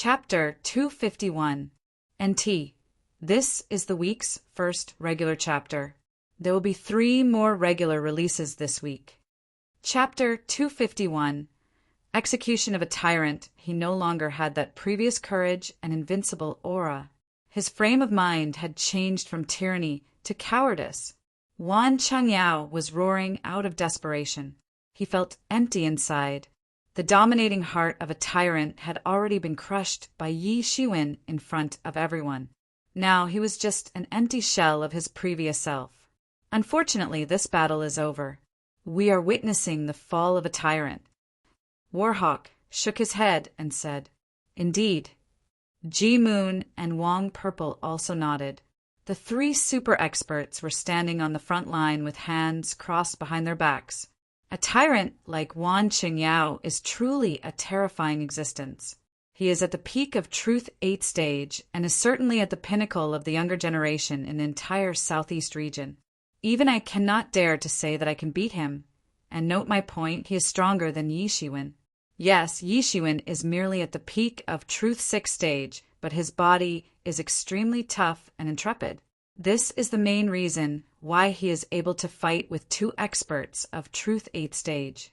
Chapter 251. NT. This is the week's first regular chapter. There will be 3 more regular releases this week. Chapter 251. Execution of a tyrant. He no longer had that previous courage and invincible aura. His frame of mind had changed from tyranny to cowardice. Wan Changyao was roaring out of desperation. He felt empty inside. The dominating heart of a tyrant had already been crushed by Yi Shiwen in front of everyone. Now he was just an empty shell of his previous self. Unfortunately, this battle is over. We are witnessing the fall of a tyrant. Warhawk shook his head and said, "Indeed." Ji Moon and Wang Purple also nodded. The 3 super experts were standing on the front line with hands crossed behind their backs. A tyrant like Wan Qingyao is truly a terrifying existence. He is at the peak of Truth 8 stage and is certainly at the pinnacle of the younger generation in the entire southeast region. Even I cannot dare to say that I can beat him. And note my point, he is stronger than Yi Shiwen. Yes, Yi Shiwen is merely at the peak of Truth 6 stage, but his body is extremely tough and intrepid. This is the main reason why he is able to fight with 2 experts of Truth 8 stage.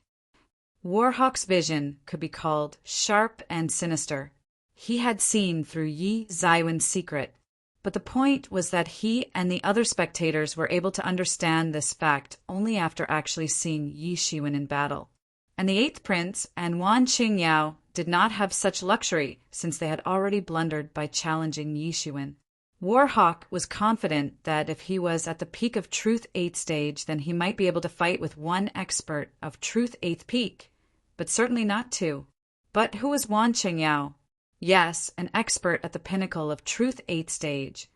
Warhawk's vision could be called sharp and sinister. He had seen through Yi Zaiwen's secret, but the point was that he and the other spectators were able to understand this fact only after actually seeing Yi Shiwen in battle. And the 8th prince and Wan Qingyao did not have such luxury since they had already blundered by challenging Yi Shiwen. Warhawk was confident that if he was at the peak of Truth 8 stage, then he might be able to fight with 1 expert of Truth 8th peak, but certainly not 2. But who was Wan Qingyao? Yes, an expert at the pinnacle of Truth 8 stage,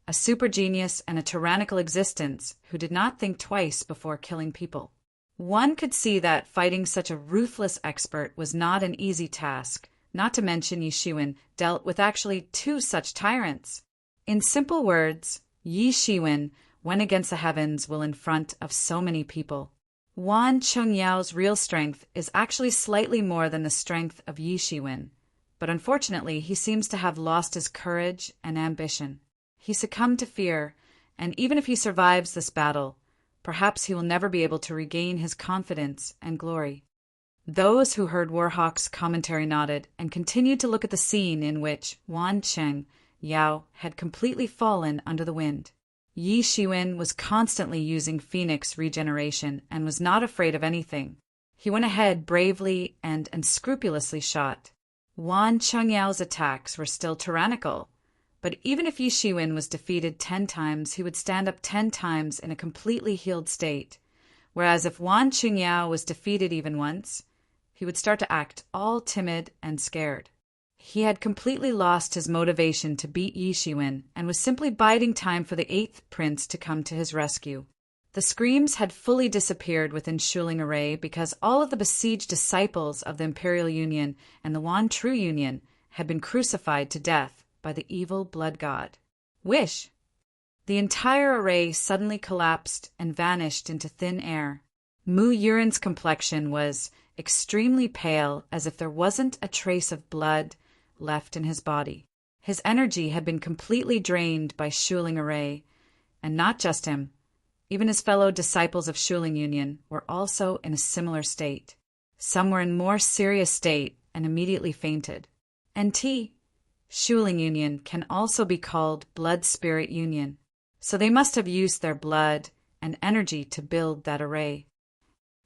a super genius and a tyrannical existence who did not think twice before killing people. One could see that fighting such a ruthless expert was not an easy task, not to mention Yi Shiwen dealt with actually 2 such tyrants. In simple words, Yi Shiwen went against the heavens while in front of so many people. Wan Qingyao's real strength is actually slightly more than the strength of Yi Shiwen, but unfortunately he seems to have lost his courage and ambition. He succumbed to fear, and even if he survives this battle, perhaps he will never be able to regain his confidence and glory. Those who heard Warhawk's commentary nodded and continued to look at the scene in which Wan Qingyao had completely fallen under the wind. Yi Shiwen was constantly using Phoenix regeneration and was not afraid of anything. He went ahead bravely and unscrupulously shot. Wan Qingyao's attacks were still tyrannical, but even if Yi Shiwen was defeated 10 times, he would stand up 10 times in a completely healed state, whereas if Wan Qingyao was defeated even once, he would start to act all timid and scared. He had completely lost his motivation to beat Yi Shiwen and was simply biding time for the 8th prince to come to his rescue. The screams had fully disappeared within Shuling Array because all of the besieged disciples of the Imperial Union and the Wan True Union had been crucified to death by the evil blood god. Wish! The entire array suddenly collapsed and vanished into thin air. Mu Yuren's complexion was extremely pale, as if there wasn't a trace of blood left in his body. His energy had been completely drained by Shuling Array, and not just him. Even his fellow disciples of Shuling Union were also in a similar state. Some were in more serious state and immediately fainted. NT. Shuling Union can also be called Blood-Spirit Union, so they must have used their blood and energy to build that array.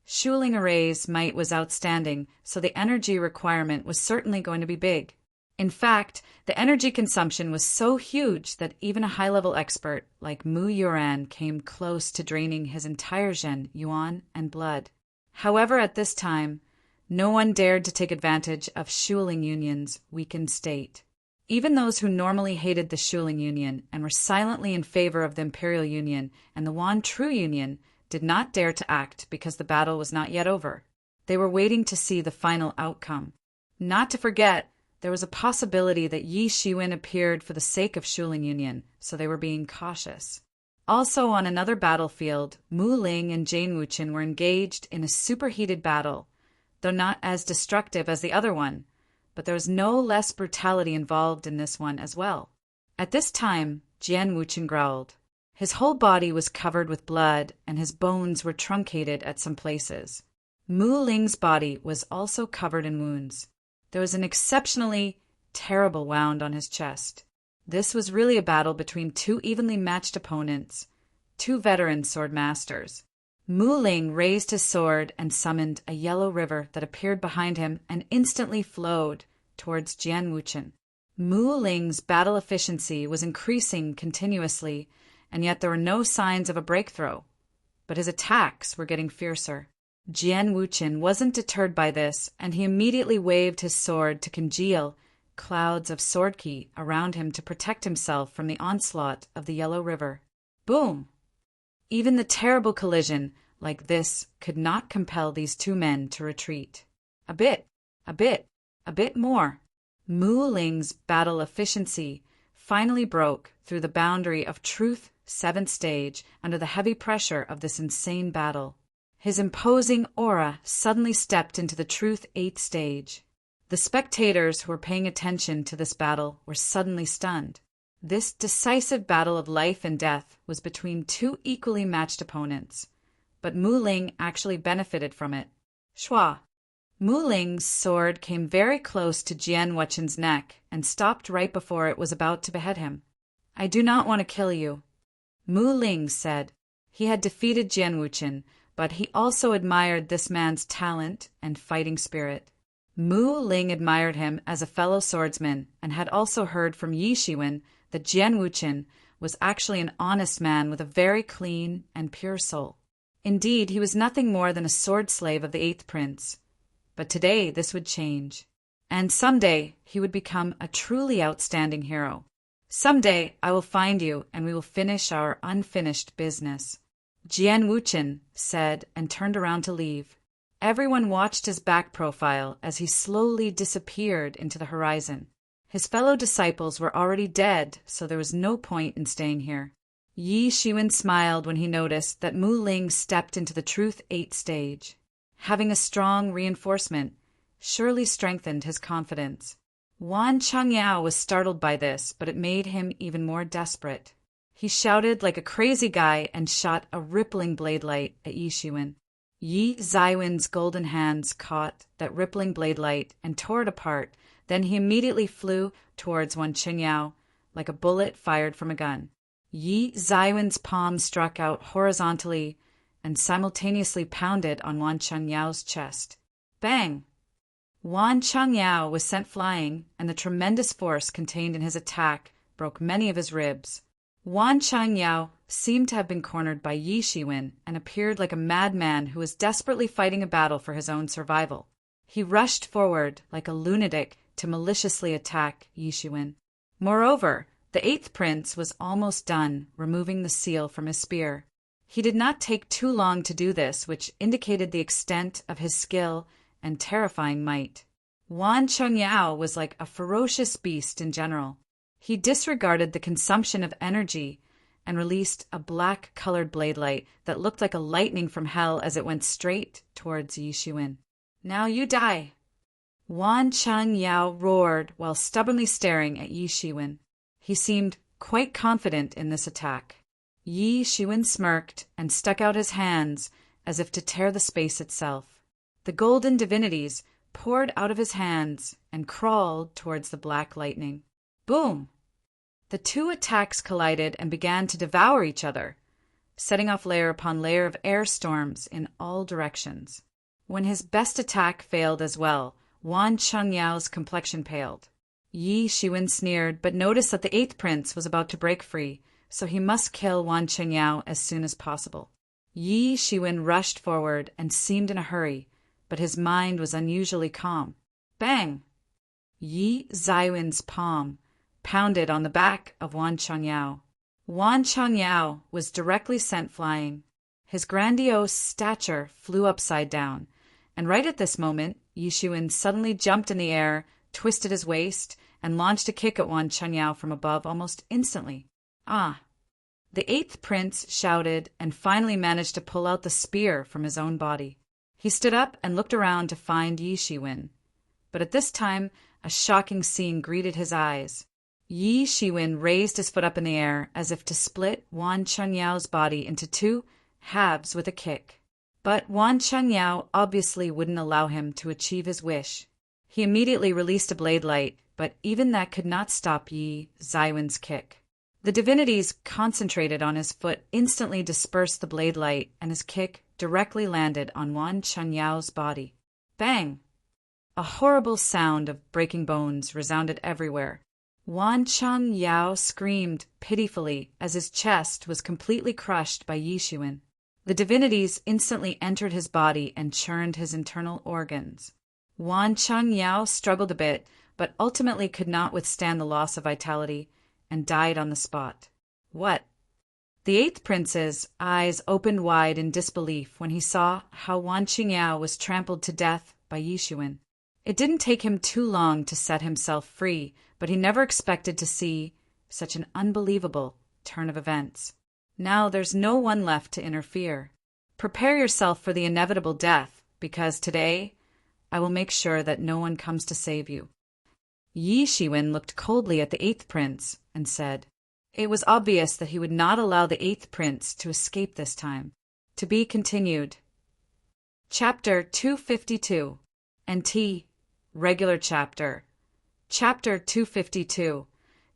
Shuling Array's might was outstanding, so the energy requirement was certainly going to be big. In fact, the energy consumption was so huge that even a high-level expert like Mu Yuran came close to draining his entire Zhen, Yuan, and blood. However, at this time, no one dared to take advantage of Shuling Union's weakened state. Even those who normally hated the Shuling Union and were silently in favor of the Imperial Union and the Wan True Union did not dare to act because the battle was not yet over. They were waiting to see the final outcome. Not to forget, there was a possibility that Yi Shiwen appeared for the sake of Shuling Union, so they were being cautious. Also on another battlefield, Mu Ling and Jane Wuchen were engaged in a superheated battle, though not as destructive as the other one, but there was no less brutality involved in this one as well. At this time, Jian Wuchen growled. His whole body was covered with blood, and his bones were truncated at some places. Mu Ling's body was also covered in wounds. There was an exceptionally terrible wound on his chest. This was really a battle between two evenly matched opponents, two veteran sword masters. Mu Ling raised his sword and summoned a yellow river that appeared behind him and instantly flowed towards Jian Wuchen. Mu Ling's battle efficiency was increasing continuously, and yet there were no signs of a breakthrough. But his attacks were getting fiercer. Jian Wuchen wasn't deterred by this, and he immediately waved his sword to congeal clouds of sword ki around him to protect himself from the onslaught of the yellow river. Boom! Even the terrible collision like this could not compel these two men to retreat. A bit more. Mu Ling's battle efficiency finally broke through the boundary of Truth 7th stage under the heavy pressure of this insane battle. His imposing aura suddenly stepped into the Truth 8th stage. The spectators who were paying attention to this battle were suddenly stunned. This decisive battle of life and death was between two equally matched opponents, but Mu Ling actually benefited from it. Shua! Mu Ling's sword came very close to Jian Wuchen's neck and stopped right before it was about to behead him. I do not want to kill you, Mu Ling said. He had defeated Jian Wuchen, but he also admired this man's talent and fighting spirit. Mu Ling admired him as a fellow swordsman and had also heard from Yi Shiwen that Jian Wuchen was actually an honest man with a very clean and pure soul. Indeed, he was nothing more than a sword slave of the 8th prince. But today this would change. And someday he would become a truly outstanding hero. Someday I will find you and we will finish our unfinished business, Jian Wuchen said and turned around to leave. Everyone watched his back profile as he slowly disappeared into the horizon. His fellow disciples were already dead, so there was no point in staying here. Yi Shiwen smiled when he noticed that Mu Ling stepped into the Truth 8 stage. Having a strong reinforcement surely strengthened his confidence. Wan Changyao was startled by this, but it made him even more desperate. He shouted like a crazy guy and shot a rippling blade light at Yi Shiwen. Yi Zaiwen's golden hands caught that rippling blade light and tore it apart. Then he immediately flew towards Wan Changyao like a bullet fired from a gun. Yi Zaiwen's palm struck out horizontally and simultaneously pounded on Wan Changyao's chest. Bang! Wan Changyao was sent flying, and the tremendous force contained in his attack broke many of his ribs. Wan Changyao seemed to have been cornered by Yi Shiwen and appeared like a madman who was desperately fighting a battle for his own survival. He rushed forward like a lunatic to maliciously attack Yi Shiwen. Moreover, the 8th prince was almost done removing the seal from his spear. He did not take too long to do this, which indicated the extent of his skill and terrifying might. Wan Changyao was like a ferocious beast in general. He disregarded the consumption of energy and released a black-colored blade light that looked like a lightning from hell as it went straight towards Yi Shiwen. Now you die! Wan Changyao roared while stubbornly staring at Yi Shiwen. He seemed quite confident in this attack. Yi Shiwen smirked and stuck out his hands as if to tear the space itself. The golden divinities poured out of his hands and crawled towards the black lightning. Boom! The two attacks collided and began to devour each other, setting off layer upon layer of air storms in all directions. When his best attack failed as well, Wan Changyao's complexion paled. Yi Shiwen sneered, but noticed that the 8th prince was about to break free, so he must kill Wan Changyao as soon as possible. Yi Shiwen rushed forward and seemed in a hurry, but his mind was unusually calm. Bang! Yi Zaiwen's palm pounded on the back of Wan Changyao. Wan Changyao was directly sent flying. His grandiose stature flew upside down, and right at this moment, Yi Shiwen suddenly jumped in the air, twisted his waist, and launched a kick at Wan Changyao from above almost instantly. Ah! The 8th prince shouted and finally managed to pull out the spear from his own body. He stood up and looked around to find Yi Shiwen. But at this time, a shocking scene greeted his eyes. Yi Shiwen raised his foot up in the air as if to split Wan Chunyao's body into two halves with a kick. But Wan Chunyao obviously wouldn't allow him to achieve his wish. He immediately released a blade light, but even that could not stop Yi Zaiwen's kick. The divinities concentrated on his foot instantly dispersed the blade light, and his kick directly landed on Wan Chunyao's body. Bang! A horrible sound of breaking bones resounded everywhere. Wan Chunyao screamed pitifully as his chest was completely crushed by Yi Shiwen. The divinities instantly entered his body and churned his internal organs. Wan Chunyao struggled a bit, but ultimately could not withstand the loss of vitality and died on the spot. What? The eighth prince's eyes opened wide in disbelief when he saw how Wan Chunyao was trampled to death by Yi Shiwen. It didn't take him too long to set himself free, but he never expected to see such an unbelievable turn of events. Now there's no one left to interfere. Prepare yourself for the inevitable death, because today I will make sure that no one comes to save you. Yi Shiwen looked coldly at the eighth prince and said, it was obvious that he would not allow the eighth prince to escape this time. To be continued. Chapter 252. NT. Regular Chapter. Chapter 252.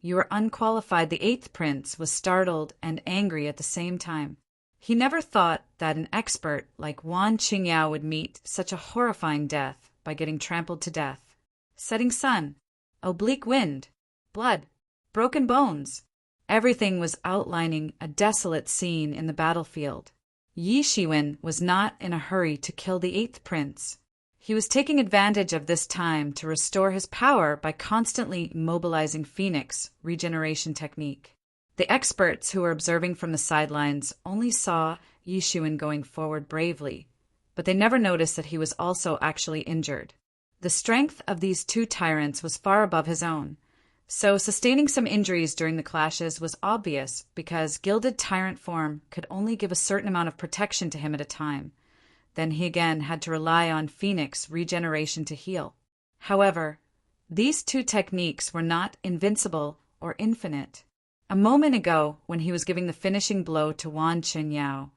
You are unqualified. The eighth prince was startled and angry at the same time. He never thought that an expert like Wan Qingyao would meet such a horrifying death by getting trampled to death. Setting sun, oblique wind, blood, broken bones. Everything was outlining a desolate scene in the battlefield. Yi Shiwen was not in a hurry to kill the eighth prince. He was taking advantage of this time to restore his power by constantly mobilizing Phoenix regeneration technique. The experts who were observing from the sidelines only saw Yi Shiwen going forward bravely, but they never noticed that he was also actually injured. The strength of these two tyrants was far above his own, so sustaining some injuries during the clashes was obvious because gilded tyrant form could only give a certain amount of protection to him at a time. Then he again had to rely on Phoenix regeneration to heal. However, these two techniques were not invincible or infinite. A moment ago, when he was giving the finishing blow to Wan Chunyao,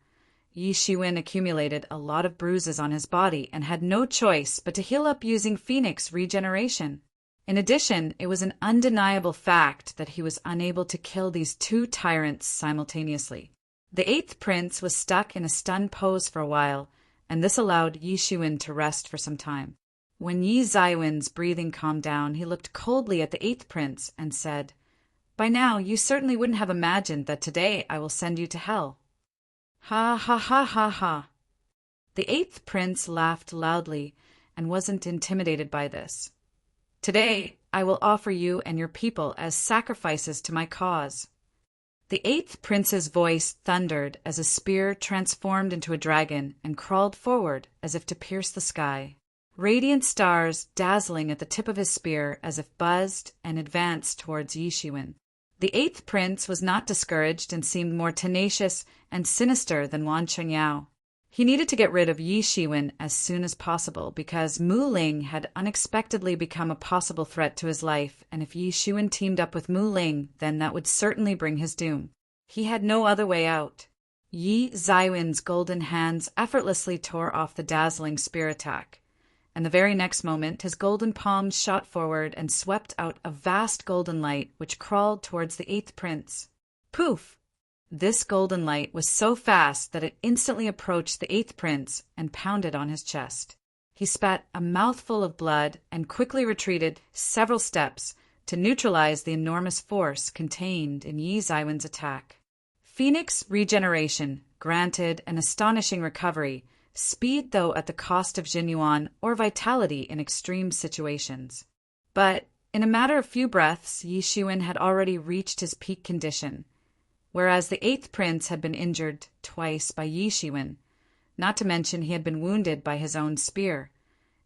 Yi Shiwen accumulated a lot of bruises on his body and had no choice but to heal up using Phoenix regeneration. In addition, it was an undeniable fact that he was unable to kill these two tyrants simultaneously. The eighth prince was stuck in a stunned pose for a while, and this allowed Yi Shiwen to rest for some time. When Yi Zaiwen's breathing calmed down, he looked coldly at the eighth prince and said, by now you certainly wouldn't have imagined that today I will send you to hell. Ha ha ha ha ha. The eighth prince laughed loudly and wasn't intimidated by this. Today I will offer you and your people as sacrifices to my cause. The eighth prince's voice thundered as a spear transformed into a dragon and crawled forward as if to pierce the sky. Radiant stars dazzling at the tip of his spear as if buzzed and advanced towards Yi Shiwen. The eighth prince was not discouraged and seemed more tenacious and sinister than Wan Chunyao. He needed to get rid of Yi Shiwen as soon as possible because Mu Ling had unexpectedly become a possible threat to his life, and if Yi Shiwen teamed up with Mu Ling, then that would certainly bring his doom. He had no other way out. Yi Zaiwen's golden hands effortlessly tore off the dazzling spear attack, and the very next moment his golden palms shot forward and swept out a vast golden light which crawled towards the eighth prince. Poof! This golden light was so fast that it instantly approached the eighth prince and pounded on his chest. He spat a mouthful of blood and quickly retreated several steps to neutralize the enormous force contained in Yi Zaiwen's attack. Phoenix regeneration granted an astonishing recovery, speed though at the cost of Jinyuan or vitality in extreme situations. But in a matter of few breaths, Yi Shiwen had already reached his peak condition, whereas the eighth prince had been injured twice by Yi Shiwen, not to mention he had been wounded by his own spear,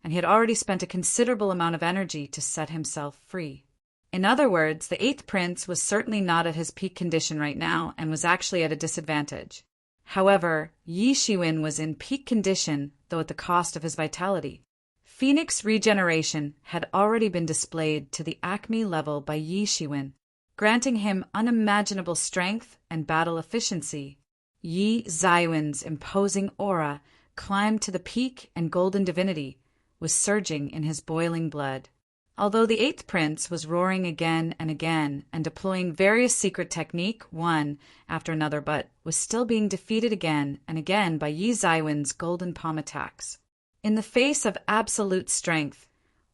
and he had already spent a considerable amount of energy to set himself free. In other words, the eighth prince was certainly not at his peak condition right now and was actually at a disadvantage. However, Yi Shiwen was in peak condition, though at the cost of his vitality. Phoenix regeneration had already been displayed to the acme level by Yi Shiwen, granting him unimaginable strength and battle efficiency. Yi Zaiwen's imposing aura climbed to the peak, and golden divinity was surging in his boiling blood. Although the eighth prince was roaring again and again and deploying various secret technique one after another, but was still being defeated again and again by Yi Zaiwen's golden palm attacks. In the face of absolute strength,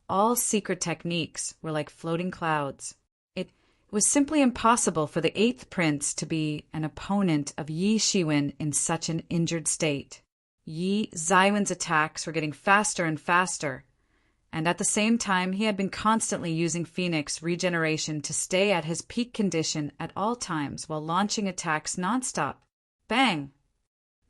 all secret techniques were like floating clouds. It was simply impossible for the eighth prince to be an opponent of Yi Shiwen in such an injured state. Yi Zaiwen's attacks were getting faster and faster, and at the same time he had been constantly using Phoenix regeneration to stay at his peak condition at all times while launching attacks nonstop. Bang!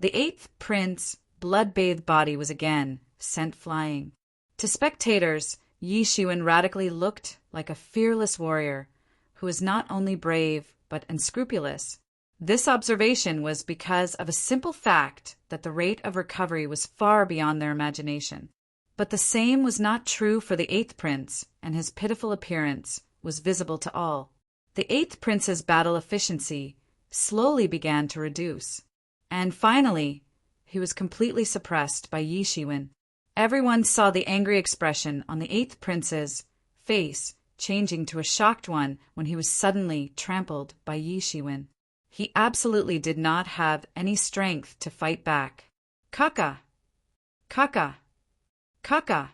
The eighth prince's blood-bathed body was again sent flying. To spectators, Yi Shiwen radically looked like a fearless warrior who was not only brave but unscrupulous. This observation was because of a simple fact that the rate of recovery was far beyond their imagination. But the same was not true for the eighth prince, and his pitiful appearance was visible to all. The eighth prince's battle efficiency slowly began to reduce, and finally he was completely suppressed by Yi Shiwen. Everyone saw the angry expression on the eighth prince's face changing to a shocked one when he was suddenly trampled by Yi Shiwen. He absolutely did not have any strength to fight back. Kaka! Kaka! Kaka!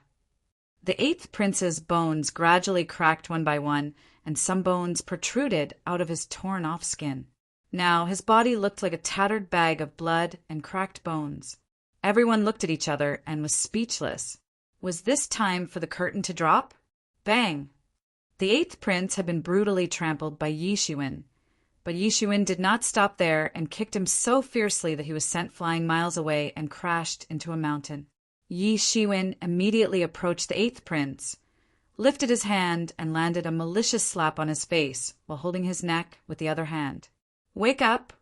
The eighth prince's bones gradually cracked one by one, and some bones protruded out of his torn-off skin. Now his body looked like a tattered bag of blood and cracked bones. Everyone looked at each other and was speechless. Was this time for the curtain to drop? Bang! The eighth prince had been brutally trampled by Yi Shiwen, but Yi Shiwen did not stop there and kicked him so fiercely that he was sent flying miles away and crashed into a mountain. Yi Shiwen immediately approached the eighth prince, lifted his hand, and landed a malicious slap on his face while holding his neck with the other hand. Wake up!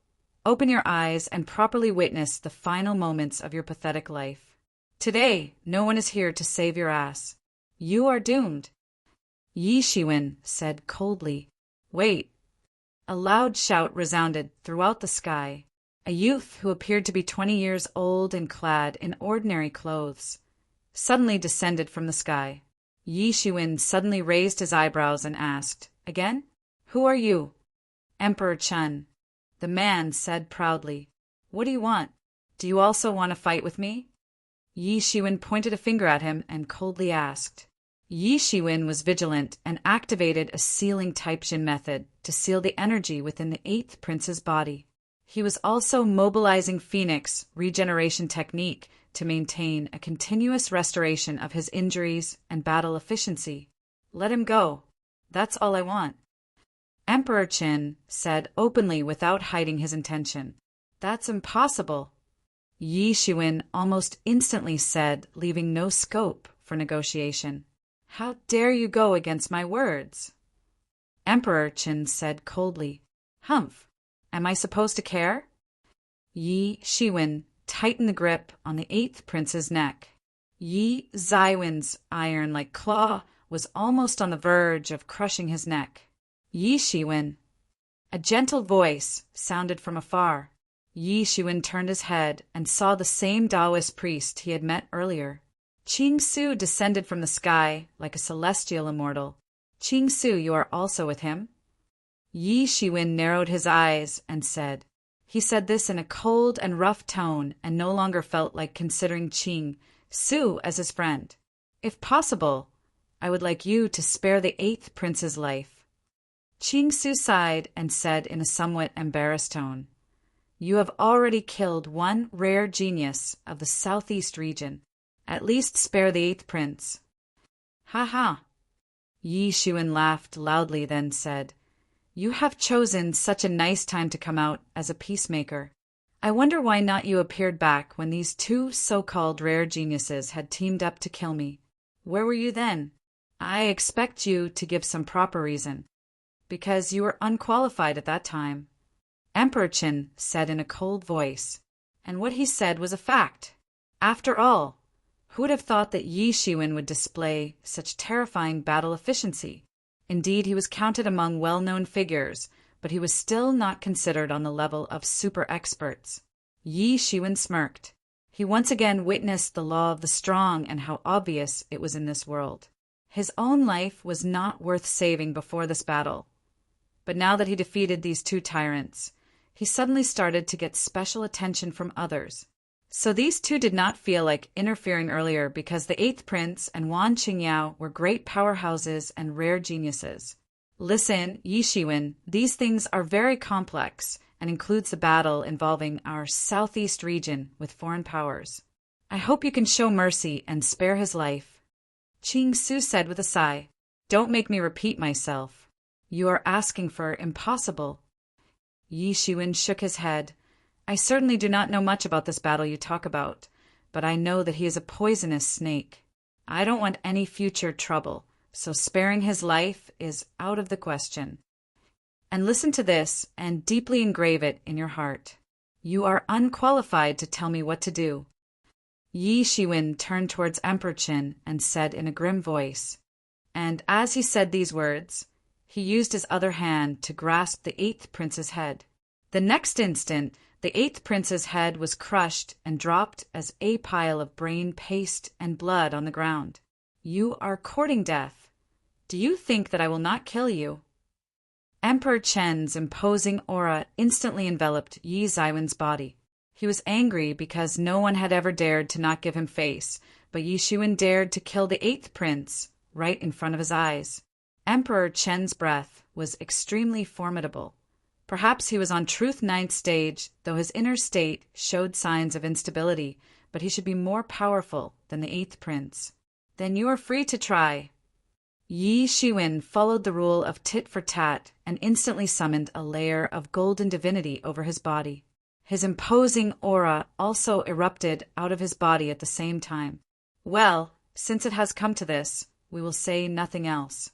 Open your eyes and properly witness the final moments of your pathetic life. Today, no one is here to save your ass. You are doomed. Yi Shiwen said coldly. Wait. A loud shout resounded throughout the sky. A youth who appeared to be 20 years old and clad in ordinary clothes suddenly descended from the sky. Yi Shiwen suddenly raised his eyebrows and asked, Again? Who are you? Emperor Chen. The man said proudly, What do you want? Do you also want to fight with me? Yi Shiwen pointed a finger at him and coldly asked. Yi Shiwen was vigilant and activated a sealing Taipshin method to seal the energy within the eighth prince's body. He was also mobilizing Phoenix regeneration technique to maintain a continuous restoration of his injuries and battle efficiency. Let him go. That's all I want. Emperor Qin said openly without hiding his intention. That's impossible. Yi Shiwen almost instantly said, leaving no scope for negotiation. How dare you go against my words? Emperor Qin said coldly. Humph. Am I supposed to care? Yi Shiwen tightened the grip on the eighth prince's neck. Yi Zaiwen's iron-like claw was almost on the verge of crushing his neck. Yi Shiwen. A gentle voice sounded from afar. Yi Shiwen turned his head and saw the same Taoist priest he had met earlier. Qing Su descended from the sky like a celestial immortal. Qing Su, you are also with him? Yi Shiwen narrowed his eyes and said. He said this in a cold and rough tone and no longer felt like considering Qing Su as his friend. If possible, I would like you to spare the eighth prince's life. Qing Su sighed and said in a somewhat embarrassed tone, You have already killed one rare genius of the southeast region. At least spare the eighth prince. Ha ha. Yi Shiwen laughed loudly, then said, You have chosen such a nice time to come out as a peacemaker. I wonder why not you appeared back when these two so-called rare geniuses had teamed up to kill me. Where were you then? I expect you to give some proper reason. Because you were unqualified at that time. Emperor Qin said in a cold voice, and what he said was a fact. After all, Who would have thought that Yi Shiwen would display such terrifying battle efficiency? Indeed, he was counted among well-known figures, but he was still not considered on the level of super experts. Yi Shiwen smirked. He once again witnessed the law of the strong and how obvious it was in this world. His own life was not worth saving before this battle. But now that he defeated these two tyrants, he suddenly started to get special attention from others. So these two did not feel like interfering earlier because the Eighth Prince and Wan Qingyao were great powerhouses and rare geniuses. Listen, Yi Shiwen, these things are very complex and includes the battle involving our southeast region with foreign powers. I hope you can show mercy and spare his life. Qing Su said with a sigh, Don't make me repeat myself. You are asking for impossible. Yi Shiwen shook his head. I certainly do not know much about this battle you talk about, but I know that he is a poisonous snake. I don't want any future trouble, so sparing his life is out of the question. And listen to this and deeply engrave it in your heart. You are unqualified to tell me what to do. Yi Shiwen turned towards Emperor Qin and said in a grim voice, and as he said these words, he used his other hand to grasp the Eighth Prince's head. The next instant, the Eighth Prince's head was crushed and dropped as a pile of brain paste and blood on the ground. You are courting death. Do you think that I will not kill you? Emperor Chen's imposing aura instantly enveloped Yi Ziwen's body. He was angry because no one had ever dared to not give him face, but Yi Shiwen dared to kill the Eighth Prince right in front of his eyes. Emperor Chen's breath was extremely formidable. Perhaps he was on Truth Ninth stage, though his inner state showed signs of instability, but he should be more powerful than the Eighth Prince. Then you are free to try. Yi Shiwen followed the rule of tit for tat and instantly summoned a layer of golden divinity over his body. His imposing aura also erupted out of his body at the same time. Well, since it has come to this, we will say nothing else.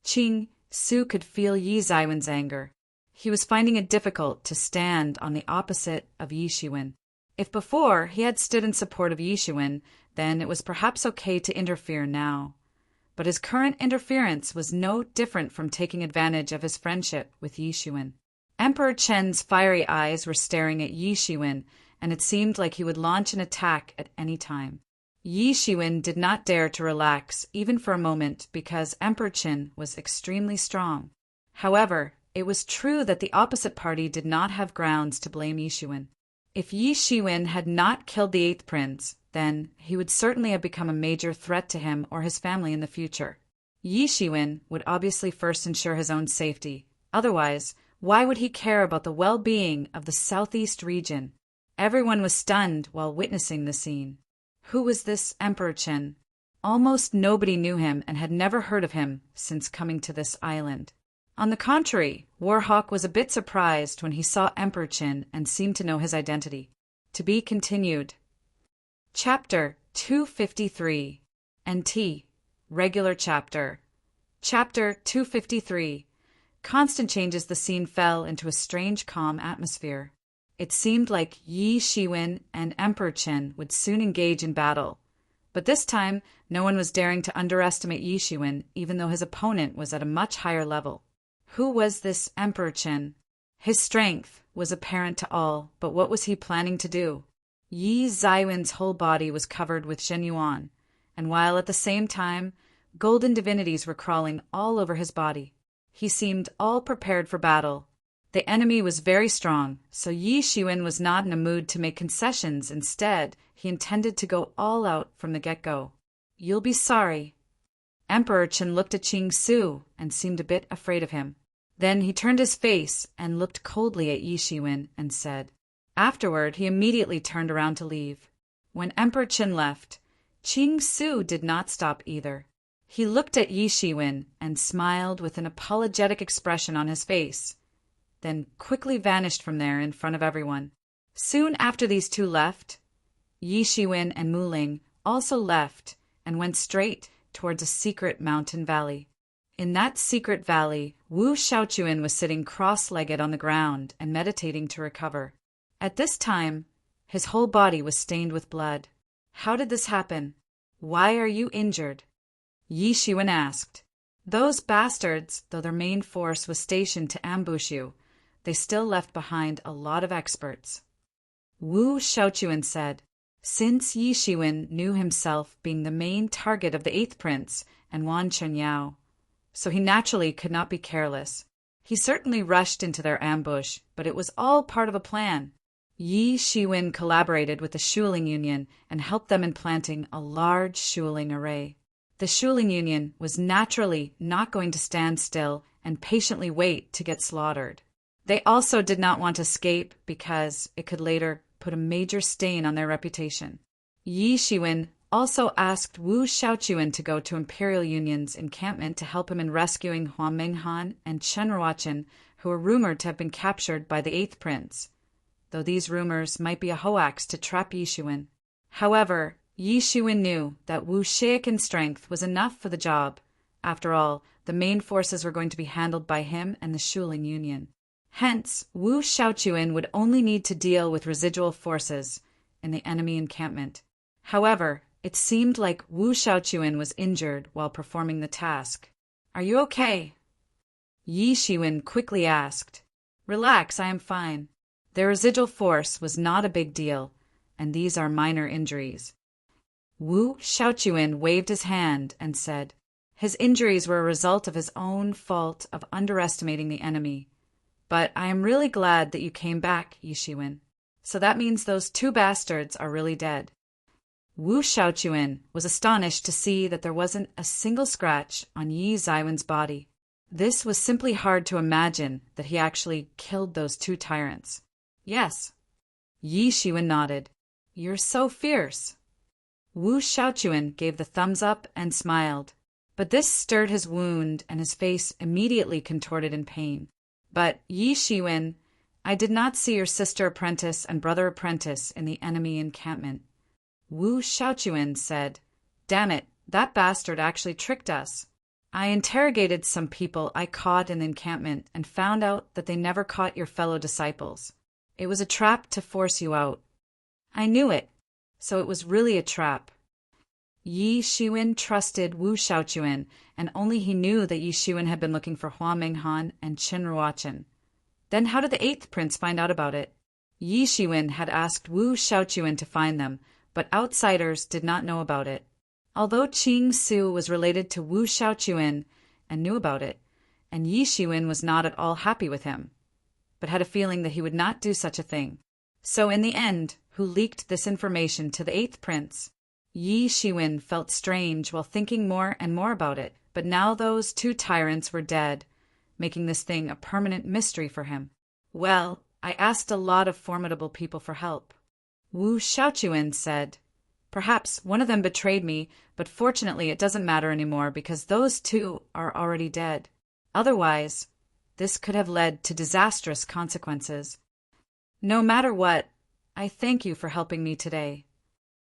Qing Su could feel Yi Ziwen's anger. He was finding it difficult to stand on the opposite of Yi Shiwen. If before he had stood in support of Yi Shiwen, then it was perhaps okay to interfere now. But his current interference was no different from taking advantage of his friendship with Yi Shiwen. Emperor Chen's fiery eyes were staring at Yi Shiwen, and it seemed like he would launch an attack at any time. Yi Shiwen did not dare to relax even for a moment because Emperor Chen was extremely strong. However, it was true that the opposite party did not have grounds to blame Yi Shiwen. If Yi Shiwen had not killed the Eighth Prince, then he would certainly have become a major threat to him or his family in the future. Yi Shiwen would obviously first ensure his own safety. Otherwise, why would he care about the well-being of the southeast region? Everyone was stunned while witnessing the scene. Who was this Emperor Chen? Almost nobody knew him and had never heard of him since coming to this island. On the contrary, Warhawk was a bit surprised when he saw Emperor Qin and seemed to know his identity. To be continued. Chapter 253. NT. Regular Chapter. Chapter 253. Constant changes. The scene fell into a strange calm atmosphere. It seemed like Yi Shiwen and Emperor Qin would soon engage in battle. But this time, no one was daring to underestimate Yi Shiwen, even though his opponent was at a much higher level. Who was this Emperor Qin? His strength was apparent to all, but what was he planning to do? Yi Ziwen's whole body was covered with Zhenyuan, and while at the same time, golden divinities were crawling all over his body. He seemed all prepared for battle. The enemy was very strong, so Yi Shiwen was not in a mood to make concessions. Instead, he intended to go all out from the get-go. You'll be sorry. Emperor Qin looked at Qing Su and seemed a bit afraid of him. Then he turned his face and looked coldly at Yi Shiwen and said. Afterward, he immediately turned around to leave. When Emperor Qin left, Qing Su did not stop either. He looked at Yi Shiwen and smiled with an apologetic expression on his face, then quickly vanished from there in front of everyone. Soon after these two left, Yi Shiwen and Mu Ling also left and went straight towards a secret mountain valley. In that secret valley, Wu Shaochuan was sitting cross-legged on the ground and meditating to recover. At this time, his whole body was stained with blood. How did this happen? Why are you injured? Yi Shiwen asked. Those bastards, though their main force was stationed to ambush you, they still left behind a lot of experts. Wu Shaochuan said, since Yi Shiwen knew himself being the main target of the 8th Prince and Wan Chenyao, so he naturally could not be careless. He certainly rushed into their ambush, but it was all part of a plan. Yi Shiwen collaborated with the Shuling Union and helped them in planting a large Shuling array. The Shuling Union was naturally not going to stand still and patiently wait to get slaughtered. They also did not want to escape because it could later put a major stain on their reputation. Yi Shiwen also asked Wu Shaochuan to go to Imperial Union's encampment to help him in rescuing Hua Minghan and Chen Ruochen, who were rumored to have been captured by the 8th Prince, though these rumors might be a hoax to trap Yi Shiwen. However, Yi Shiwen knew that Wu Shaikin's strength was enough for the job. After all, the main forces were going to be handled by him and the Shuling Union. Hence, Wu Shaochuan would only need to deal with residual forces in the enemy encampment. However, it seemed like Wu Shaochuan was injured while performing the task. Are you okay? Yi Shiwen quickly asked. Relax, I am fine. Their residual force was not a big deal, and these are minor injuries. Wu Shaochuan waved his hand and said, his injuries were a result of his own fault of underestimating the enemy. But I am really glad that you came back, Yi Shiwen. So that means those 2 bastards are really dead. Wu Shaochuan was astonished to see that there wasn't a single scratch on Yi Zaiwen's body. This was simply hard to imagine that he actually killed those 2 tyrants. Yes. Yi Shiwen nodded. You're so fierce. Wu Shaochuan gave the thumbs up and smiled. But this stirred his wound and his face immediately contorted in pain. But, Yi Shiwen, I did not see your sister apprentice and brother apprentice in the enemy encampment. Wu Shaochuan said, damn it, that bastard actually tricked us. I interrogated some people I caught in the encampment and found out that they never caught your fellow disciples. It was a trap to force you out. I knew it, so it was really a trap. Yi Shiwen trusted Wu Shaochuan, and only he knew that Yi Shiwen had been looking for Hua Minghan and Chen Ruochen. Then how did the 8th Prince find out about it? Yi Shiwen had asked Wu Shaochuan to find them, but outsiders did not know about it. Although Qing Su was related to Wu Shaochuan and knew about it, and Yi Shiwen was not at all happy with him, but had a feeling that he would not do such a thing. So in the end, who leaked this information to the 8th Prince? Yi Shiwen felt strange while thinking more and more about it, but now those 2 tyrants were dead, making this thing a permanent mystery for him. Well, I asked a lot of formidable people for help. Wu Shaochuan said, perhaps one of them betrayed me, but fortunately it doesn't matter anymore because those 2 are already dead. Otherwise, this could have led to disastrous consequences. No matter what, I thank you for helping me today,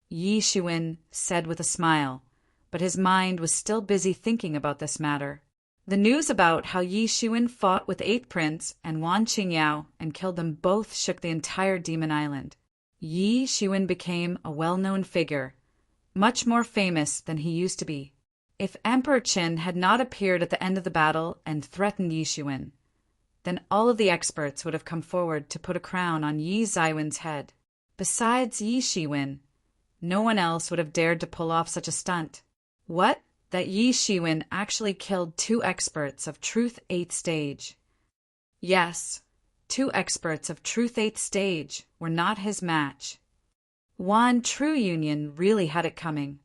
Yi Shiwen said with a smile, but his mind was still busy thinking about this matter. The news about how Yi Shiwen fought with the 8th Prince and Wan Qingyao and killed them both shook the entire Demon Island. Yi Shiwen became a well-known figure, much more famous than he used to be. If Emperor Qin had not appeared at the end of the battle and threatened Yi Shiwen, then all of the experts would have come forward to put a crown on Yi Zaiwen's head. Besides Yi Shiwen, no one else would have dared to pull off such a stunt. What? That Yi Shiwen actually killed 2 experts of Truth 8th Stage. Yes, 2 experts of Truth 8th Stage were not his match. Wan True Union really had it coming.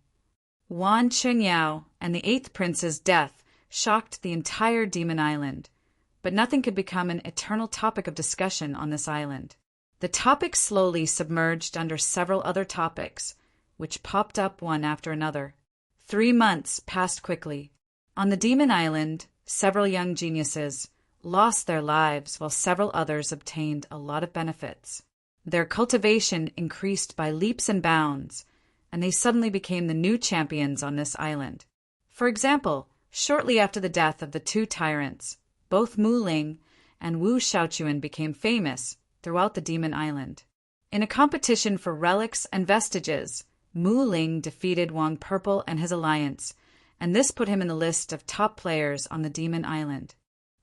Wan Chenyao and the 8th Prince's death shocked the entire Demon Island, but nothing could become an eternal topic of discussion on this island. The topic slowly submerged under several other topics, which popped up one after another. 3 months passed quickly. On the Demon Island, several young geniuses lost their lives while several others obtained a lot of benefits. Their cultivation increased by leaps and bounds, and they suddenly became the new champions on this island. For example, shortly after the death of the 2 tyrants, both Mu Ling and Wu Shaochuan became famous throughout the Demon Island. In a competition for relics and vestiges, Mu Ling defeated Wang Purple and his alliance, and this put him in the list of top players on the Demon Island.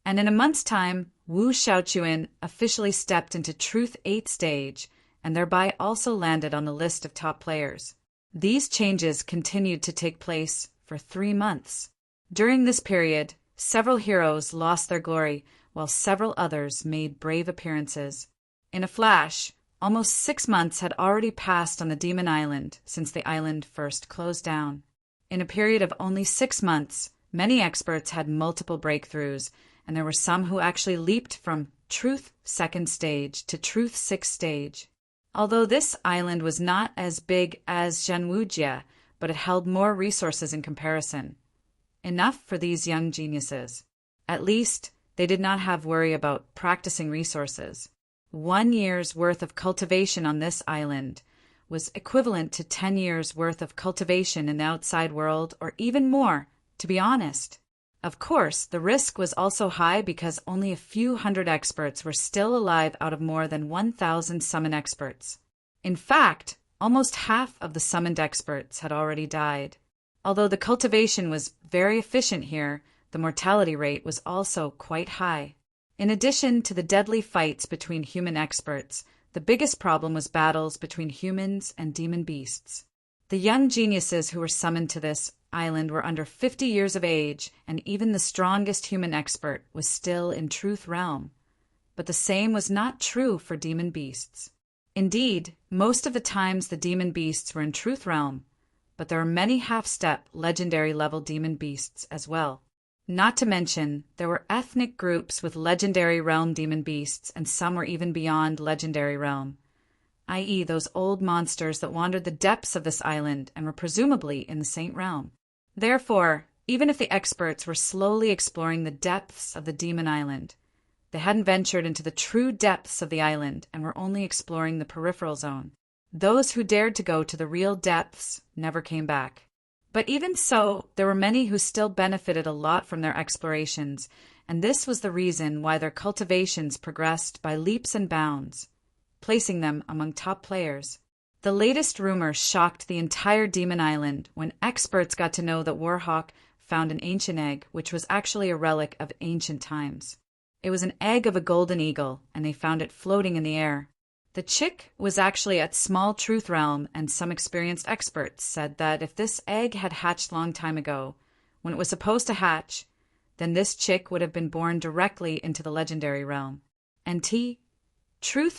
And in a month's time, Wu Xiaochuan officially stepped into Truth 8 stage, and thereby also landed on the list of top players. These changes continued to take place for 3 months. During this period, several heroes lost their glory, while several others made brave appearances. In a flash, almost 6 months had already passed on the Demon Island since the island first closed down. In a period of only 6 months, many experts had multiple breakthroughs, and there were some who actually leaped from Truth 2nd stage to Truth 6th stage. Although this island was not as big as Zhenwujie, but it held more resources in comparison. Enough for these young geniuses. At least, they did not have worry about practicing resources. 1 year's worth of cultivation on this island was equivalent to 10 years' worth of cultivation in the outside world, or even more, to be honest. Of course, the risk was also high because only a few hundred experts were still alive out of more than 1,000 summoned experts. In fact, almost half of the summoned experts had already died. Although the cultivation was very efficient here, the mortality rate was also quite high. In addition to the deadly fights between human experts, the biggest problem was battles between humans and demon beasts. The young geniuses who were summoned to this island were under 50 years of age, and even the strongest human expert was still in Truth Realm. But the same was not true for demon beasts. Indeed, most of the times the demon beasts were in Truth Realm, but there are many half-step legendary level demon beasts as well. Not to mention, there were ethnic groups with legendary realm demon beasts, and some were even beyond legendary realm, i.e. those old monsters that wandered the depths of this island and were presumably in the Saint Realm. Therefore, even if the experts were slowly exploring the depths of the Demon Island, they hadn't ventured into the true depths of the island and were only exploring the peripheral zone. Those who dared to go to the real depths never came back. But even so, there were many who still benefited a lot from their explorations, and this was the reason why their cultivations progressed by leaps and bounds, placing them among top players. The latest rumor shocked the entire Demon Island when experts got to know that Warhawk found an ancient egg, which was actually a relic of ancient times. It was an egg of a golden eagle, and they found it floating in the air. The chick was actually at Small Truth Realm, and some experienced experts said that if this egg had hatched long time ago, when it was supposed to hatch, then this chick would have been born directly into the legendary realm. And Truth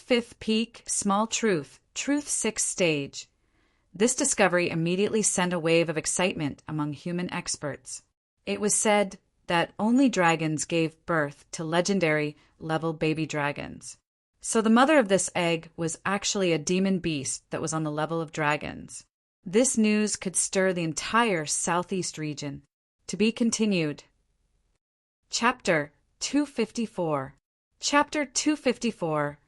5th Peak, Small Truth 6th stage. This discovery immediately sent a wave of excitement among human experts. It was said that only dragons gave birth to legendary level baby dragons. So the mother of this egg was actually a demon beast that was on the level of dragons. This news could stir the entire southeast region. To be continued. Chapter 254. Chapter 254.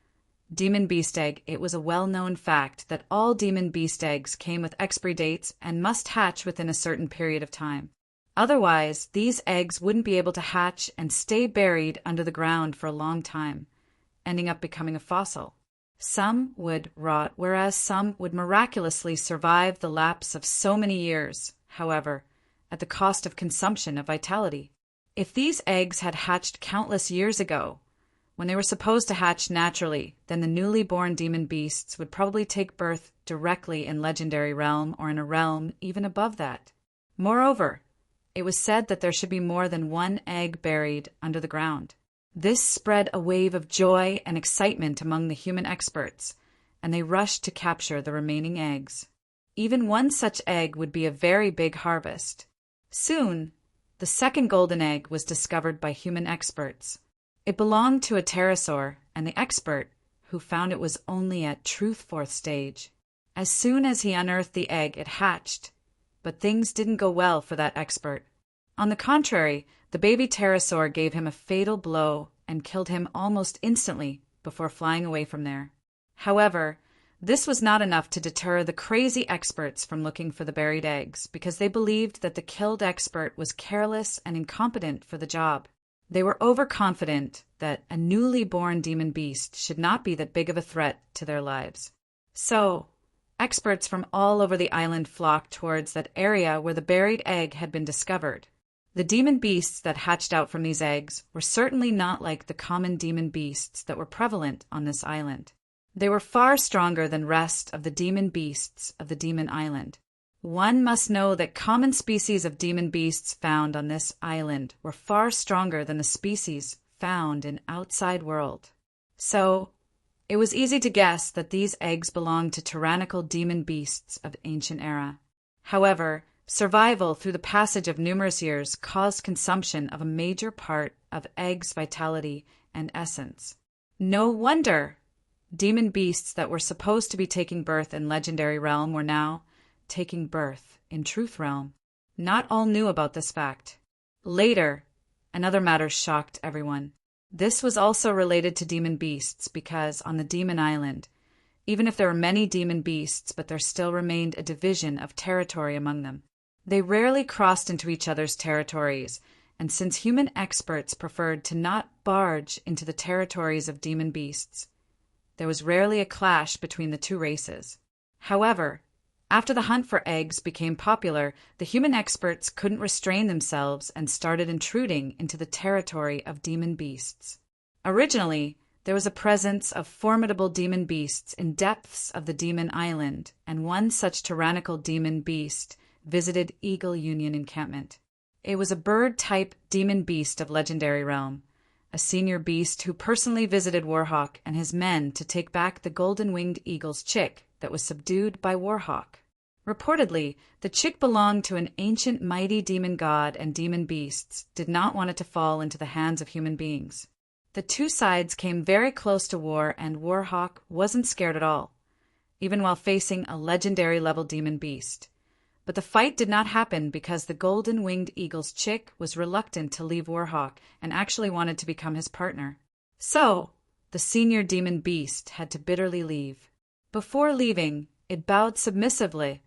Demon Beast Egg. It was a well-known fact that all Demon Beast eggs came with expiry dates and must hatch within a certain period of time. Otherwise, these eggs wouldn't be able to hatch and stay buried under the ground for a long time, ending up becoming a fossil. Some would rot, whereas some would miraculously survive the lapse of so many years, however, at the cost of consumption of vitality. If these eggs had hatched countless years ago, when they were supposed to hatch naturally, then the newly born demon beasts would probably take birth directly in legendary realm or in a realm even above that. Moreover, it was said that there should be more than one egg buried under the ground. This spread a wave of joy and excitement among the human experts, and they rushed to capture the remaining eggs. Even one such egg would be a very big harvest. Soon, the second golden egg was discovered by human experts. It belonged to a pterosaur, and the expert, who found it was only at Truth 4th stage. As soon as he unearthed the egg, it hatched, but things didn't go well for that expert. On the contrary, the baby pterosaur gave him a fatal blow and killed him almost instantly before flying away from there. However, this was not enough to deter the crazy experts from looking for the buried eggs, because they believed that the killed expert was careless and incompetent for the job. They were overconfident that a newly born demon beast should not be that big of a threat to their lives. So, Experts from all over the island flocked towards that area where the buried egg had been discovered. The demon beasts that hatched out from these eggs were certainly not like the common demon beasts that were prevalent on this island. They were far stronger than rest of the demon beasts of the demon island. One must know that common species of demon beasts found on this island were far stronger than the species found in outside world. So, it was easy to guess that these eggs belonged to tyrannical demon beasts of ancient era. However, survival through the passage of numerous years caused consumption of a major part of eggs' vitality and essence. No wonder demon beasts that were supposed to be taking birth in legendary realm were now taking birth in truth realm. Not all knew about this fact. Later, another matter shocked everyone. This was also related to demon beasts because on the demon island, even if there were many demon beasts, but there still remained a division of territory among them. They rarely crossed into each other's territories, and since human experts preferred to not barge into the territories of demon beasts, there was rarely a clash between the two races. However, after the hunt for eggs became popular, the human experts couldn't restrain themselves and started intruding into the territory of demon beasts. Originally, there was a presence of formidable demon beasts in depths of the demon island, and one such tyrannical demon beast visited Eagle Union encampment. It was a bird-type demon beast of legendary realm, a senior beast who personally visited Warhawk and his men to take back the golden-winged eagle's chick that was subdued by Warhawk. Reportedly, the chick belonged to an ancient mighty demon god, and demon beasts did not want it to fall into the hands of human beings. The two sides came very close to war, and Warhawk wasn't scared at all, even while facing a legendary level demon beast. But the fight did not happen because the golden-winged eagle's chick was reluctant to leave Warhawk and actually wanted to become his partner. So, the senior demon beast had to bitterly leave. Before leaving, it bowed submissively,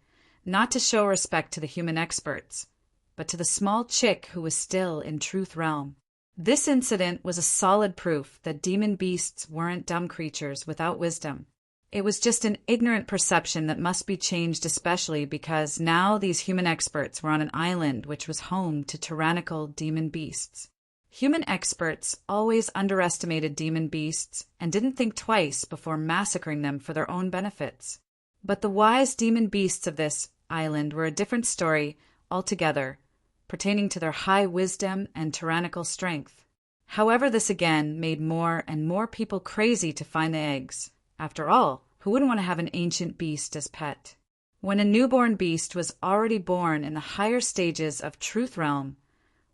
not to show respect to the human experts, but to the small chick who was still in truth realm. This incident was a solid proof that demon beasts weren't dumb creatures without wisdom. It was just an ignorant perception that must be changed, especially because now these human experts were on an island which was home to tyrannical demon beasts. Human experts always underestimated demon beasts and didn't think twice before massacring them for their own benefits. But the wise demon beasts of this island were a different story altogether, pertaining to their high wisdom and tyrannical strength. However, this again made more and more people crazy to find the eggs. After all, who wouldn't want to have an ancient beast as pet? When a newborn beast was already born in the higher stages of truth realm,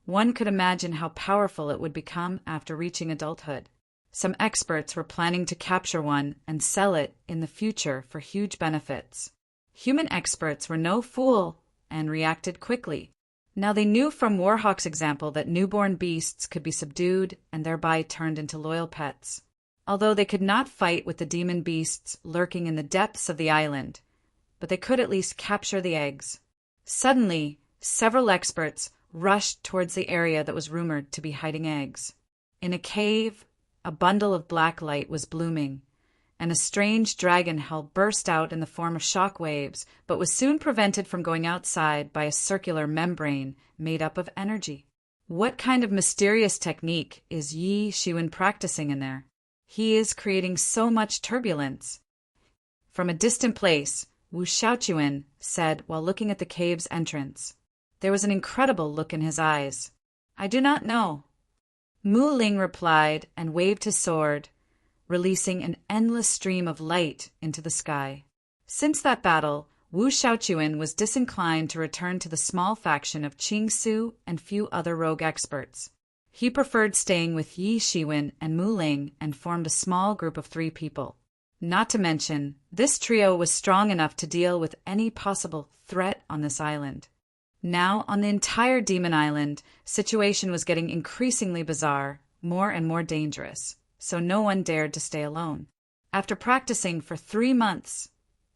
one could imagine how powerful it would become after reaching adulthood. Some experts were planning to capture one and sell it in the future for huge benefits. Human experts were no fool and reacted quickly. Now they knew from Warhawk's example that newborn beasts could be subdued and thereby turned into loyal pets. Although they could not fight with the demon beasts lurking in the depths of the island, but they could at least capture the eggs. Suddenly, several experts rushed towards the area that was rumored to be hiding eggs. In a cave, a bundle of black light was blooming, and a strange dragon hell burst out in the form of shock waves, but was soon prevented from going outside by a circular membrane made up of energy. What kind of mysterious technique is Yi Shiwen practicing in there? He is creating so much turbulence. From a distant place, Wu Xiaochuan said while looking at the cave's entrance. There was an incredible look in his eyes. I do not know. Mu Ling replied and waved his sword, releasing an endless stream of light into the sky. Since that battle, Wu Xiaochuan was disinclined to return to the small faction of Qing Su and few other rogue experts. He preferred staying with Yi Shiwen and Mu Ling and formed a small group of 3 people. Not to mention, this trio was strong enough to deal with any possible threat on this island. Now, on the entire Demon Island, situation was getting increasingly bizarre, more and more dangerous, so no one dared to stay alone. After practicing for 3 months,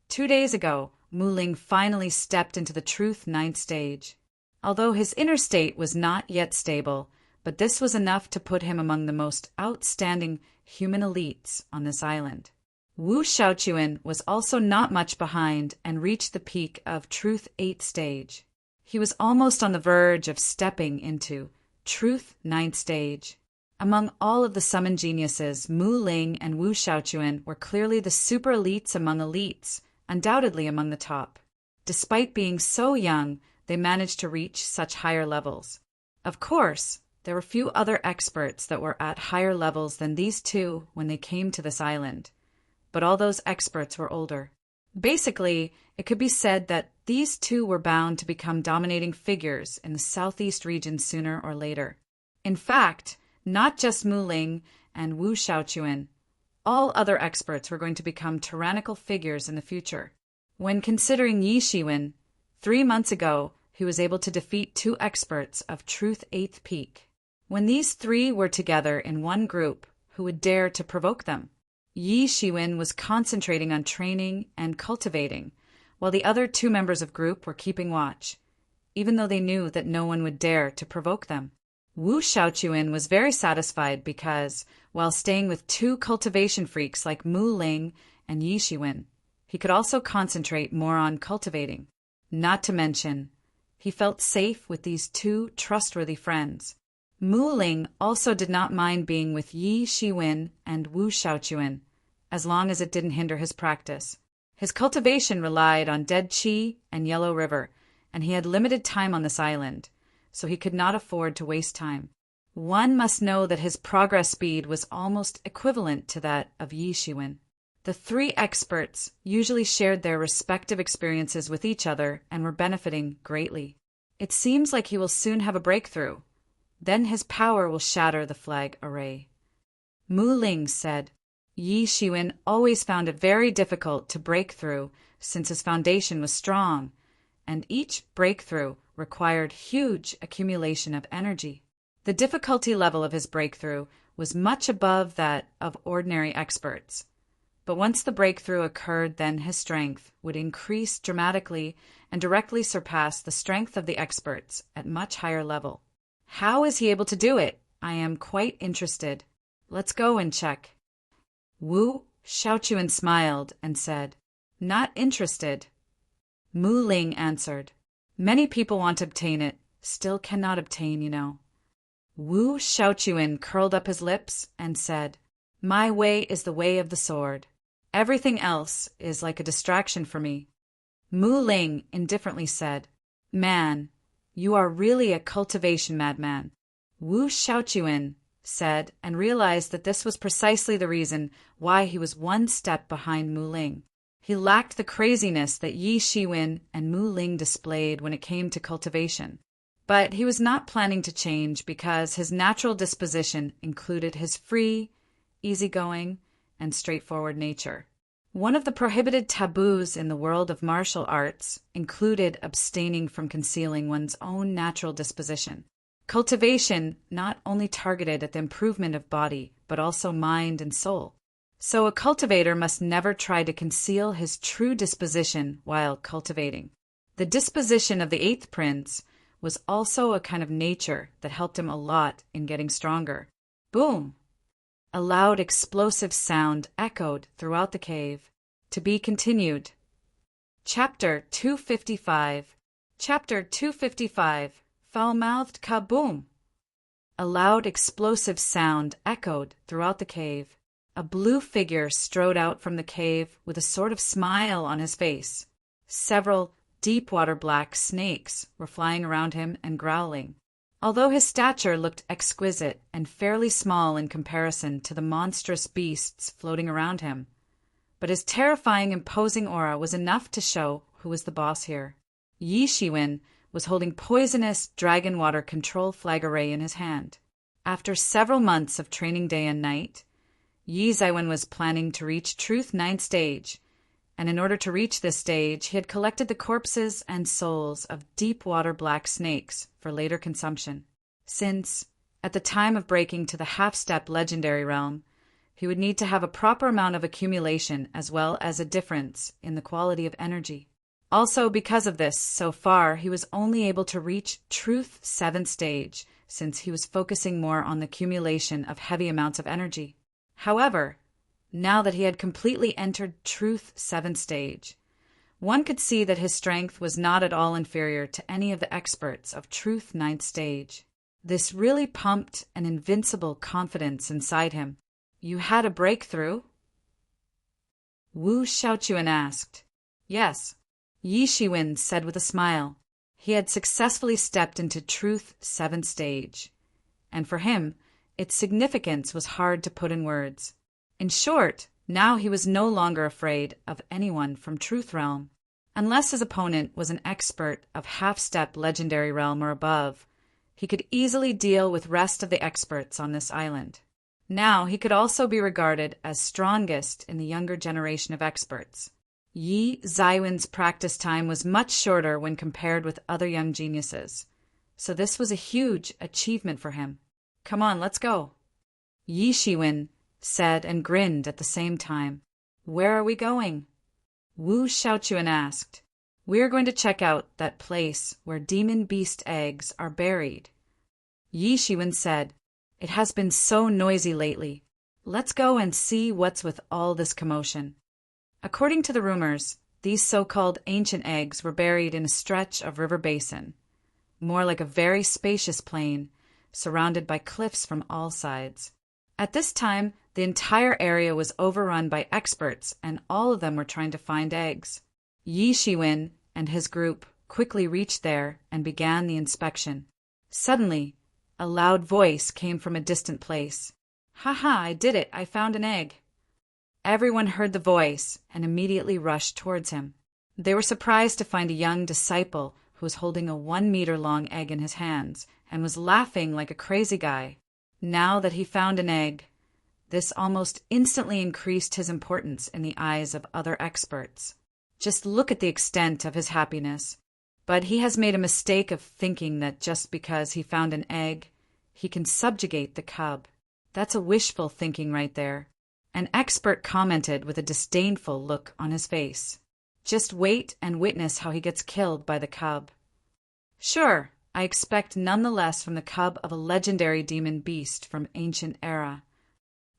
2 days ago, Mu Ling finally stepped into the Truth 9th stage. Although his inner state was not yet stable, but this was enough to put him among the most outstanding human elites on this island. Wu Shaochuan was also not much behind and reached the peak of Truth 8th stage. He was almost on the verge of stepping into Truth 9th stage. Among all of the summoned geniuses, Mu Ling and Wu Shaochuan were clearly the super elites among elites, undoubtedly among the top. Despite being so young, they managed to reach such higher levels. Of course, there were few other experts that were at higher levels than these two when they came to this island. But all those experts were older. Basically, it could be said that these two were bound to become dominating figures in the southeast region sooner or later. In fact, not just Mu Ling and Wu Shaochuan, all other experts were going to become tyrannical figures in the future. When considering Yi Shiwen, 3 months ago, he was able to defeat 2 experts of Truth 8th peak. When these 3 were together in one group, who would dare to provoke them? Yi Shiwen was concentrating on training and cultivating, while the other 2 members of group were keeping watch, even though they knew that no one would dare to provoke them. Wu Shaochuan was very satisfied because, while staying with 2 cultivation freaks like Mu Ling and Yi Shiwen, he could also concentrate more on cultivating. Not to mention, he felt safe with these 2 trustworthy friends. Mu Ling also did not mind being with Yi Shiwen and Wu Shaochuan, as long as it didn't hinder his practice. His cultivation relied on dead qi and Yellow River, and he had limited time on this island, so he could not afford to waste time. One must know that his progress speed was almost equivalent to that of Yi Shiwen. The 3 experts usually shared their respective experiences with each other and were benefiting greatly. It seems like he will soon have a breakthrough. Then his power will shatter the flag array. Mu Ling said, Yi Shiwen always found it very difficult to break through since his foundation was strong, and each breakthrough required huge accumulation of energy. The difficulty level of his breakthrough was much above that of ordinary experts. But once the breakthrough occurred, then his strength would increase dramatically and directly surpass the strength of the experts at much higher level. How is he able to do it? I am quite interested. Let's go and check. Wu Shaochuan smiled and said, Not interested. Mu Ling answered, Many people want to obtain it, still cannot obtain, you know. Wu Shaochuan curled up his lips and said, My way is the way of the sword. Everything else is like a distraction for me. Mu Ling indifferently said, Man, you are really a cultivation madman. Wu Shaochuan said and realized that this was precisely the reason why he was one step behind Mu Ling. He lacked the craziness that Yi Shiwen and Mu Ling displayed when it came to cultivation. But he was not planning to change because his natural disposition included his free, easygoing, and straightforward nature. One of the prohibited taboos in the world of martial arts included abstaining from concealing one's own natural disposition. Cultivation not only targeted at the improvement of body, but also mind and soul. So a cultivator must never try to conceal his true disposition while cultivating. The disposition of the 8th prince was also a kind of nature that helped him a lot in getting stronger. Boom! A loud explosive sound echoed throughout the cave. To be continued. Chapter 255. Chapter 255. Foul-mouthed kaboom! A loud explosive sound echoed throughout the cave. A blue figure strode out from the cave with a sort of smile on his face. Several deep-water black snakes were flying around him and growling. Although his stature looked exquisite and fairly small in comparison to the monstrous beasts floating around him, but his terrifying, imposing aura was enough to show who was the boss here. Yi Shiwen was holding poisonous dragon water control flag array in his hand. After several months of training day and night, Yi Zaiwen was planning to reach Truth 9th stage, and in order to reach this stage, he had collected the corpses and souls of deep-water black snakes for later consumption. Since, at the time of breaking to the half-step legendary realm, he would need to have a proper amount of accumulation as well as a difference in the quality of energy. Also, because of this, so far, he was only able to reach Truth 7th stage, since he was focusing more on the accumulation of heavy amounts of energy. However, now that he had completely entered Truth 7th stage. One could see that his strength was not at all inferior to any of the experts of Truth 9th stage. This really pumped an invincible confidence inside him. "You had a breakthrough?" Wu Xiaochuan asked. "Yes," Yi Shiwen said with a smile. He had successfully stepped into Truth 7th stage, and for him, its significance was hard to put in words. In short, now he was no longer afraid of anyone from Truth Realm. Unless his opponent was an expert of half-step legendary realm or above, he could easily deal with rest of the experts on this island. Now he could also be regarded as strongest in the younger generation of experts. Yi Zaiwen's practice time was much shorter when compared with other young geniuses, so this was a huge achievement for him. "Come on, let's go," Yi Shiwen said and grinned at the same time. "Where are we going?" Wu Xiaochuan asked. "We are going to check out that place where demon beast eggs are buried," Yi Shiwen said. "It has been so noisy lately. Let's go and see what's with all this commotion." According to the rumors, these so-called ancient eggs were buried in a stretch of river basin, more like a very spacious plain, surrounded by cliffs from all sides. At this time, the entire area was overrun by experts, and all of them were trying to find eggs. Yi Shiwen and his group quickly reached there and began the inspection. Suddenly, a loud voice came from a distant place. "Ha, I did it! I found an egg!" Everyone heard the voice and immediately rushed towards him. They were surprised to find a young disciple who was holding a 1-meter-long egg in his hands and was laughing like a crazy guy. Now that he found an egg, this almost instantly increased his importance in the eyes of other experts. Just look at the extent of his happiness. But he has made a mistake of thinking that just because he found an egg, he can subjugate the cub. That's a wishful thinking right there. An expert commented with a disdainful look on his face. "Just wait and witness how he gets killed by the cub." "Sure, I expect none the less from the cub of a legendary demon beast from ancient era."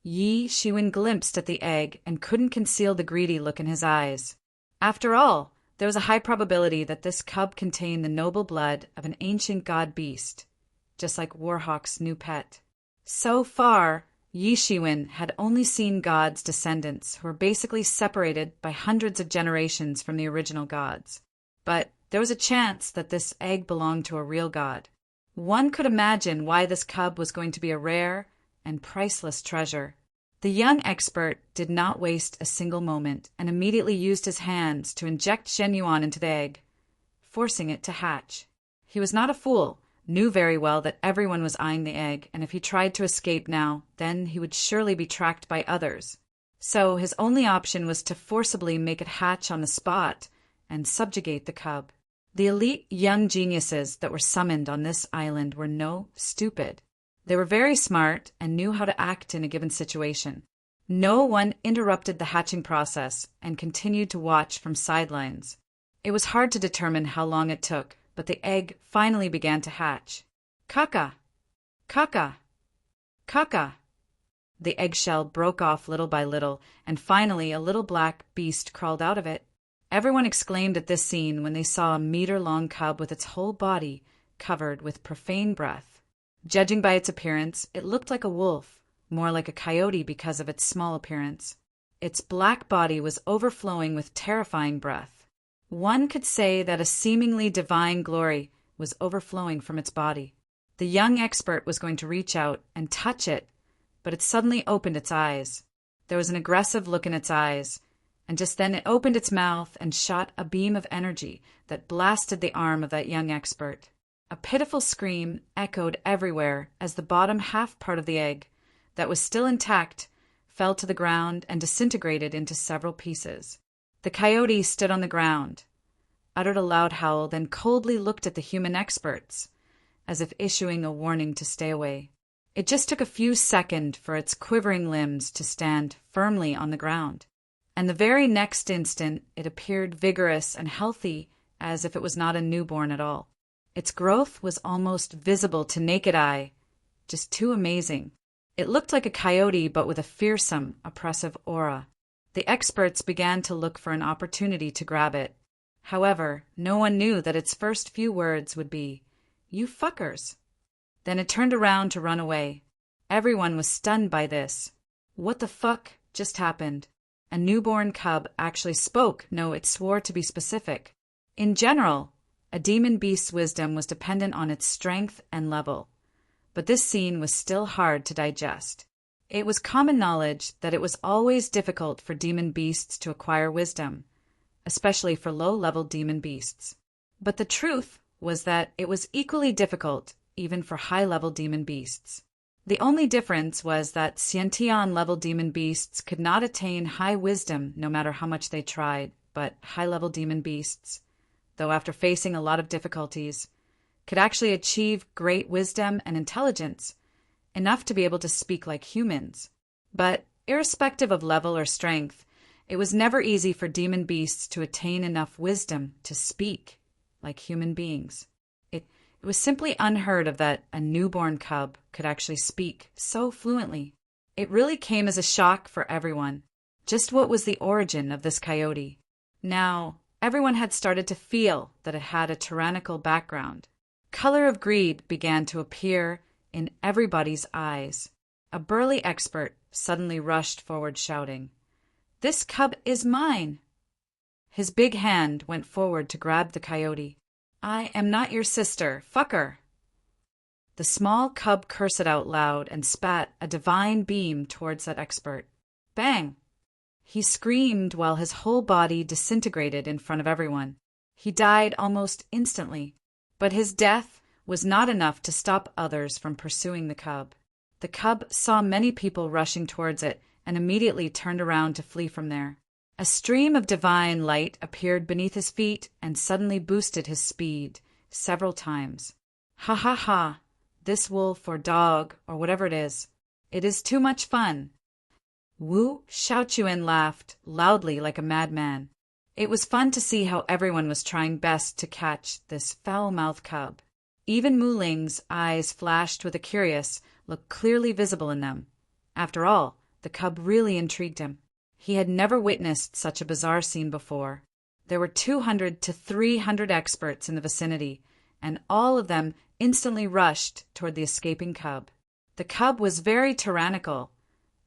Yi Shiwen glimpsed at the egg and couldn't conceal the greedy look in his eyes. After all, there was a high probability that this cub contained the noble blood of an ancient god beast, just like Warhawk's new pet. So far, Yi Shiwen had only seen gods' descendants who were basically separated by hundreds of generations from the original gods. But there was a chance that this egg belonged to a real god. One could imagine why this cub was going to be a rare and priceless treasure. The young expert did not waste a single moment and immediately used his hands to inject Shen Yuan into the egg, forcing it to hatch. He was not a fool, knew very well that everyone was eyeing the egg, and if he tried to escape now, then he would surely be tracked by others. So his only option was to forcibly make it hatch on the spot and subjugate the cub. The elite young geniuses that were summoned on this island were no stupid. They were very smart and knew how to act in a given situation. No one interrupted the hatching process and continued to watch from sidelines. It was hard to determine how long it took, but the egg finally began to hatch. "Kaka! Kaka! Kaka!" The eggshell broke off little by little, and finally a little black beast crawled out of it. Everyone exclaimed at this scene when they saw a meter-long cub with its whole body covered with profane breath. Judging by its appearance, it looked like a wolf, more like a coyote because of its small appearance. Its black body was overflowing with terrifying breath. One could say that a seemingly divine glory was overflowing from its body. The young expert was going to reach out and touch it, but it suddenly opened its eyes. There was an aggressive look in its eyes, and just then it opened its mouth and shot a beam of energy that blasted the arm of that young expert. A pitiful scream echoed everywhere as the bottom half part of the egg, that was still intact, fell to the ground and disintegrated into several pieces. The coyote stood on the ground, uttered a loud howl, then coldly looked at the human experts, as if issuing a warning to stay away. It just took a few seconds for its quivering limbs to stand firmly on the ground, and the very next instant it appeared vigorous and healthy as if it was not a newborn at all. Its growth was almost visible to naked eye, just too amazing. It looked like a coyote, but with a fearsome, oppressive aura. The experts began to look for an opportunity to grab it. However, no one knew that its first few words would be, "You fuckers." Then it turned around to run away. Everyone was stunned by this. What the fuck just happened? A newborn cub actually spoke. No, it swore to be specific. In general, a demon beast's wisdom was dependent on its strength and level. But this scene was still hard to digest. It was common knowledge that it was always difficult for demon beasts to acquire wisdom, especially for low-level demon beasts. But the truth was that it was equally difficult even for high-level demon beasts. The only difference was that Sciention-level demon beasts could not attain high wisdom no matter how much they tried, but high-level demon beasts, though after facing a lot of difficulties, could actually achieve great wisdom and intelligence, enough to be able to speak like humans. But irrespective of level or strength, it was never easy for demon beasts to attain enough wisdom to speak like human beings. It was simply unheard of that a newborn cub could actually speak so fluently. It really came as a shock for everyone. Just what was the origin of this coyote? Now, everyone had started to feel that it had a tyrannical background. Color of greed began to appear in everybody's eyes. A burly expert suddenly rushed forward shouting, "This cub is mine!" His big hand went forward to grab the coyote. "I am not your sister, fucker!" The small cub cursed out loud and spat a divine beam towards that expert. Bang! He screamed while his whole body disintegrated in front of everyone. He died almost instantly, but his death was not enough to stop others from pursuing the cub. The cub saw many people rushing towards it and immediately turned around to flee from there. A stream of divine light appeared beneath his feet and suddenly boosted his speed several times. Ha ha ha! This wolf or dog or whatever it is too much fun. Wu Shaochuan laughed loudly like a madman. It was fun to see how everyone was trying best to catch this foul-mouthed cub. Even Mu Ling's eyes flashed with a curious look clearly visible in them. After all, the cub really intrigued him. He had never witnessed such a bizarre scene before. There were 200 to 300 experts in the vicinity, and all of them instantly rushed toward the escaping cub. The cub was very tyrannical.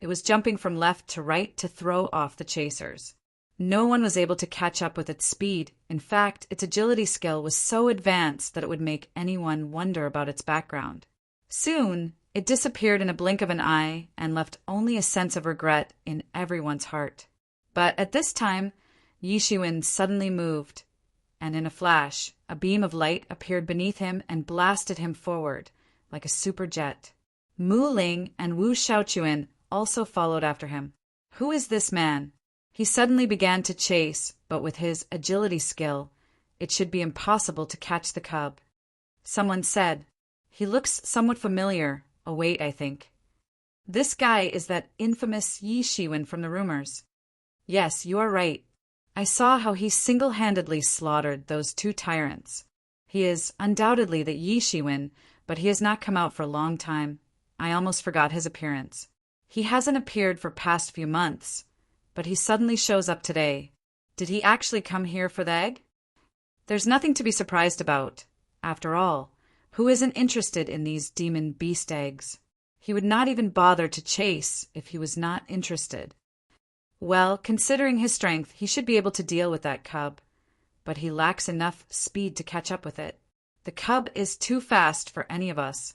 It was jumping from left to right to throw off the chasers. No one was able to catch up with its speed. In fact, its agility skill was so advanced that it would make anyone wonder about its background. Soon, it disappeared in a blink of an eye and left only a sense of regret in everyone's heart. But at this time, Yishuin suddenly moved, and in a flash, a beam of light appeared beneath him and blasted him forward like a super jet. Mu Ling and Wu Shaochuan also followed after him. Who is this man? He suddenly began to chase, but with his agility skill, it should be impossible to catch the cub. Someone said, "He looks somewhat familiar. Oh wait, I think. This guy is that infamous Yi Shiwen from the rumors." Yes, you are right. I saw how he single-handedly slaughtered those two tyrants. He is undoubtedly the Yi Shiwen, but he has not come out for a long time. I almost forgot his appearance. He hasn't appeared for past few months, but he suddenly shows up today. Did he actually come here for the egg? There's nothing to be surprised about. After all, who isn't interested in these demon beast eggs? He would not even bother to chase if he was not interested. Well, considering his strength, he should be able to deal with that cub, but he lacks enough speed to catch up with it. The cub is too fast for any of us.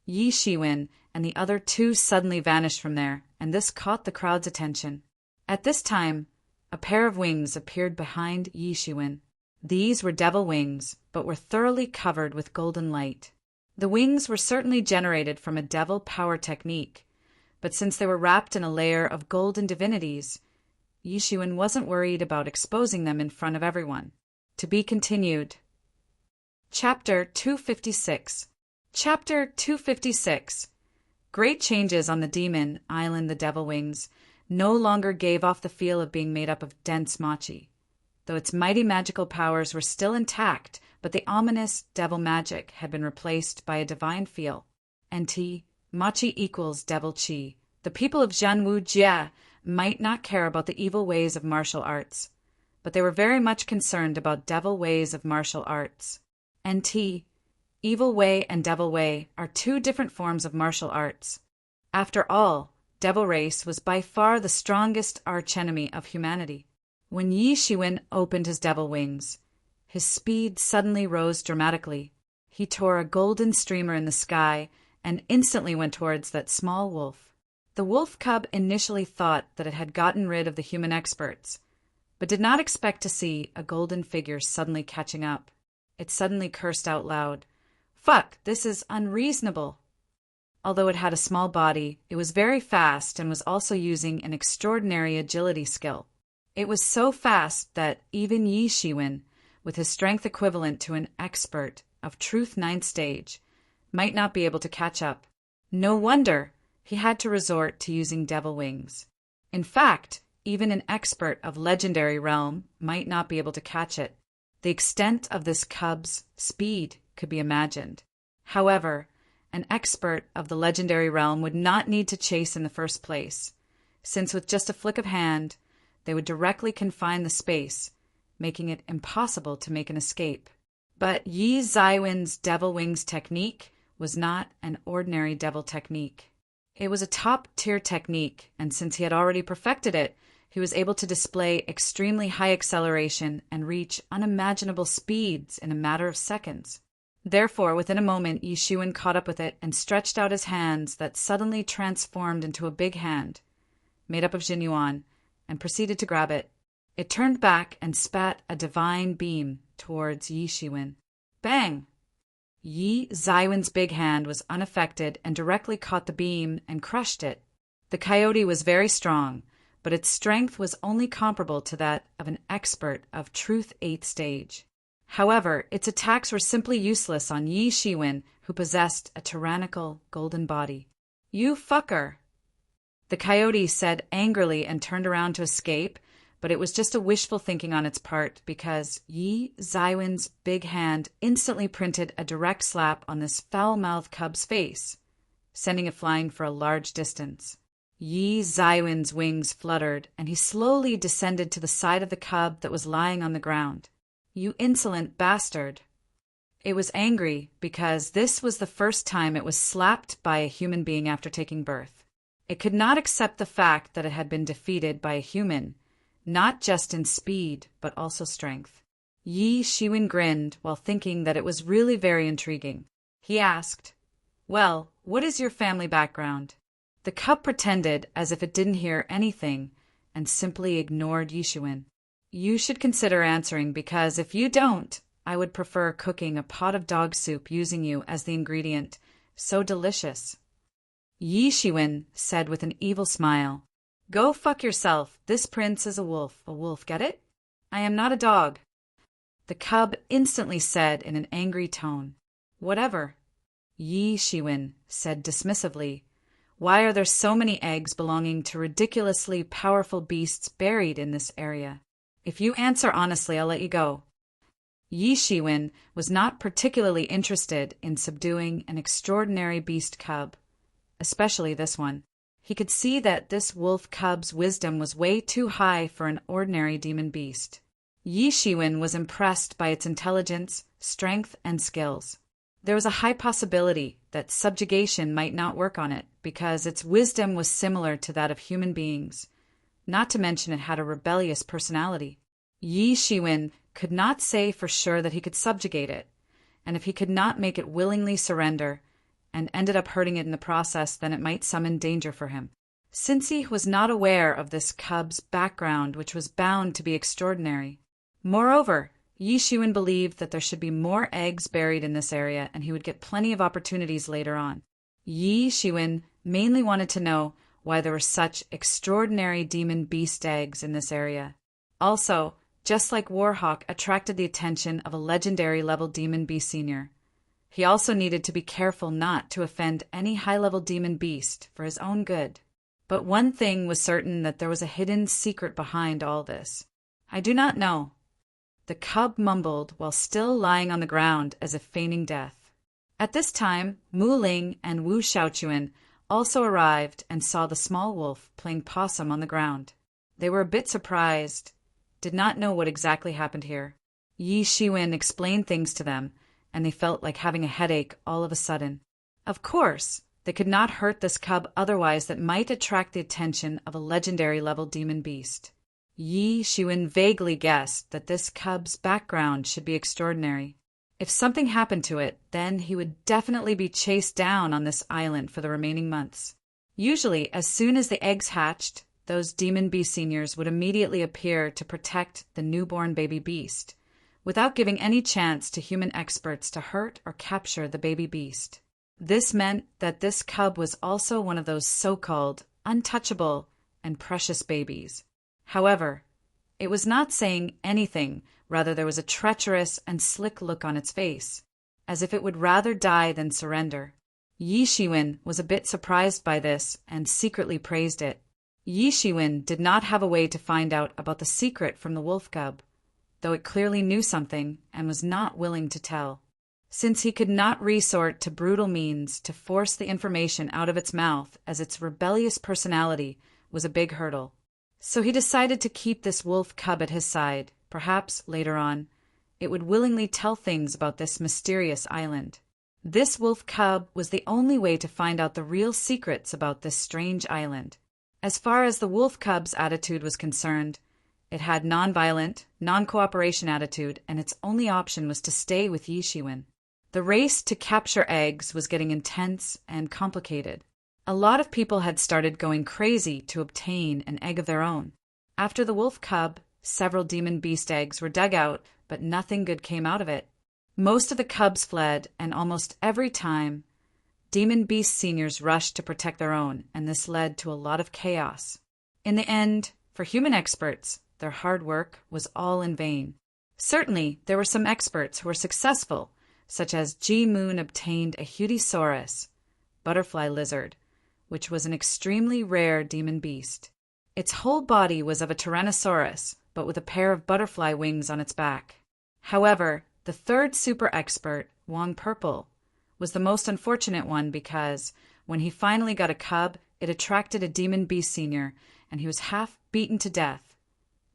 Yi Shiwen and the other two suddenly vanished from there, and this caught the crowd's attention. At this time, a pair of wings appeared behind Yi Shiwen. These were devil wings, but were thoroughly covered with golden light. The wings were certainly generated from a devil power technique, but since they were wrapped in a layer of golden divinities, Yi Shiwen wasn't worried about exposing them in front of everyone. To be continued. Chapter 256. Chapter 256. Great changes on the demon island. The devil wings no longer gave off the feel of being made up of dense mochi, though its mighty magical powers were still intact, but the ominous devil magic had been replaced by a divine feel. NT Machi equals devil chi. The people of Zhanwu Jia might not care about the evil ways of martial arts, but they were very much concerned about devil ways of martial arts. NT, evil way and devil way are two different forms of martial arts. After all, devil race was by far the strongest archenemy of humanity. When Yi Shiwen opened his devil wings, his speed suddenly rose dramatically. He tore a golden streamer in the sky and instantly went towards that small wolf. The wolf cub initially thought that it had gotten rid of the human experts, but did not expect to see a golden figure suddenly catching up. It suddenly cursed out loud. "Fuck, this is unreasonable." Although it had a small body, it was very fast and was also using an extraordinary agility skill. It was so fast that even Yi Shiwen, with his strength equivalent to an expert of Truth 9th stage, might not be able to catch up. No wonder he had to resort to using devil wings. In fact, even an expert of legendary realm might not be able to catch it. The extent of this cub's speed could be imagined. However, an expert of the legendary realm would not need to chase in the first place, since with just a flick of hand, they would directly confine the space, making it impossible to make an escape. But Yi Zaiwen's devil wings technique was not an ordinary devil technique. It was a top-tier technique, and since he had already perfected it, he was able to display extremely high acceleration and reach unimaginable speeds in a matter of seconds. Therefore, within a moment, Yi Shiwen caught up with it and stretched out his hands that suddenly transformed into a big hand, made up of Jinyuan, and proceeded to grab it. It turned back and spat a divine beam towards Yi Shiwen. Bang! Yi Zaiwen's big hand was unaffected and directly caught the beam and crushed it. The coyote was very strong, but its strength was only comparable to that of an expert of Truth 8th stage. However, its attacks were simply useless on Yi Shiwen, who possessed a tyrannical golden body. "You fucker!" The coyote said angrily and turned around to escape, but it was just a wishful thinking on its part because Yi Zaiwen's big hand instantly printed a direct slap on this foul-mouthed cub's face, sending it flying for a large distance. Yi Zaiwen's wings fluttered, and he slowly descended to the side of the cub that was lying on the ground. "You insolent bastard!" It was angry because this was the first time it was slapped by a human being after taking birth. It could not accept the fact that it had been defeated by a human, not just in speed, but also strength. Yi Shiwen grinned while thinking that it was really very intriguing. He asked, "Well, what is your family background?" The cub pretended as if it didn't hear anything and simply ignored Yi Shiwen. "You should consider answering because if you don't, I would prefer cooking a pot of dog soup using you as the ingredient. So delicious." Yi Shiwen said with an evil smile, "Go fuck yourself. This prince is a wolf. A wolf, get it? I am not a dog." The cub instantly said in an angry tone, "Whatever." Yi Shiwen said dismissively, "Why are there so many eggs belonging to ridiculously powerful beasts buried in this area? If you answer honestly, I'll let you go." Yi Shiwen was not particularly interested in subduing an extraordinary beast cub, especially this one. He could see that this wolf cub's wisdom was way too high for an ordinary demon beast. Yi Shiwen was impressed by its intelligence, strength, and skills. There was a high possibility that subjugation might not work on it because its wisdom was similar to that of human beings, not to mention it had a rebellious personality. Yi Shiwen could not say for sure that he could subjugate it, and if he could not make it willingly surrender, and ended up hurting it in the process, then it might summon danger for him. Cincy was not aware of this cub's background, which was bound to be extraordinary. Moreover, Yi Shiwen believed that there should be more eggs buried in this area, and he would get plenty of opportunities later on. Yi Shiwen mainly wanted to know why there were such extraordinary demon beast eggs in this area. Also, just like Warhawk attracted the attention of a legendary level demon beast senior, he also needed to be careful not to offend any high-level demon beast for his own good. But one thing was certain, that there was a hidden secret behind all this. "I do not know." The cub mumbled while still lying on the ground as if feigning death. At this time, Mu Ling and Wu Xiaochuan also arrived and saw the small wolf playing possum on the ground. They were a bit surprised, did not know what exactly happened here. Yi Shiwen explained things to them, and they felt like having a headache all of a sudden. Of course, they could not hurt this cub otherwise that might attract the attention of a legendary-level demon beast. Yi Shiwen vaguely guessed that this cub's background should be extraordinary. If something happened to it, then he would definitely be chased down on this island for the remaining months. Usually, as soon as the eggs hatched, those demon beast seniors would immediately appear to protect the newborn baby beast, without giving any chance to human experts to hurt or capture the baby beast. This meant that this cub was also one of those so-called untouchable and precious babies. However, it was not saying anything, rather there was a treacherous and slick look on its face, as if it would rather die than surrender. Yi Shiwen was a bit surprised by this and secretly praised it. Yi Shiwen did not have a way to find out about the secret from the wolf cub, though it clearly knew something and was not willing to tell. Since he could not resort to brutal means to force the information out of its mouth, as its rebellious personality was a big hurdle. So he decided to keep this wolf cub at his side. Perhaps, later on, it would willingly tell things about this mysterious island. This wolf cub was the only way to find out the real secrets about this strange island. As far as the wolf cub's attitude was concerned, it had non-violent, non-cooperation attitude, and its only option was to stay with Yi Shiwen. The race to capture eggs was getting intense and complicated. A lot of people had started going crazy to obtain an egg of their own. After the wolf cub, several demon beast eggs were dug out, but nothing good came out of it. Most of the cubs fled, and almost every time, demon beast seniors rushed to protect their own, and this led to a lot of chaos. In the end, for human experts, their hard work was all in vain. Certainly, there were some experts who were successful, such as Ji Moon obtained a Hudiosaurus, butterfly lizard, which was an extremely rare demon beast. Its whole body was of a Tyrannosaurus, but with a pair of butterfly wings on its back. However, the third super expert, Wong Purple, was the most unfortunate one because, when he finally got a cub, it attracted a demon beast senior, and he was half beaten to death.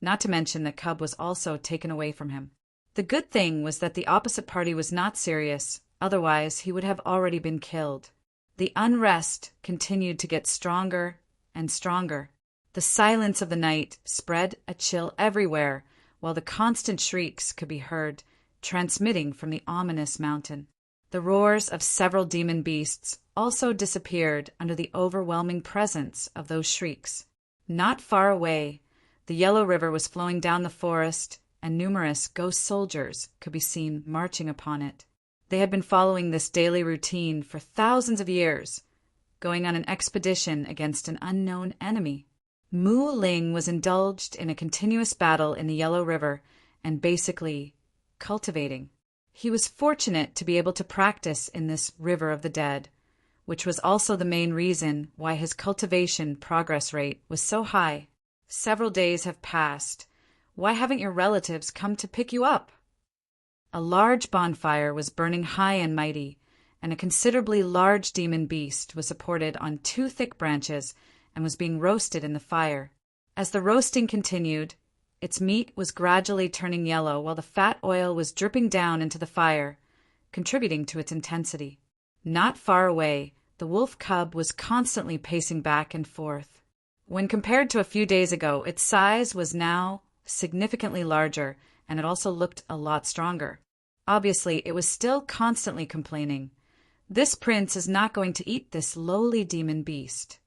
Not to mention that cub was also taken away from him. The good thing was that the opposite party was not serious, otherwise he would have already been killed. The unrest continued to get stronger and stronger. The silence of the night spread a chill everywhere, while the constant shrieks could be heard, transmitting from the ominous mountain. The roars of several demon beasts also disappeared under the overwhelming presence of those shrieks. Not far away, the Yellow River was flowing down the forest, and numerous ghost soldiers could be seen marching upon it. They had been following this daily routine for thousands of years, going on an expedition against an unknown enemy. Mu Ling was indulged in a continuous battle in the Yellow River and basically cultivating. He was fortunate to be able to practice in this river of the dead, which was also the main reason why his cultivation progress rate was so high. Several days have passed. Why haven't your relatives come to pick you up? A large bonfire was burning high and mighty, and a considerably large demon beast was supported on 2 thick branches and was being roasted in the fire. As the roasting continued, its meat was gradually turning yellow while the fat oil was dripping down into the fire, contributing to its intensity. Not far away, the wolf cub was constantly pacing back and forth. When compared to a few days ago, its size was now significantly larger, and it also looked a lot stronger. Obviously, it was still constantly complaining. This prince is not going to eat this lowly demon beast.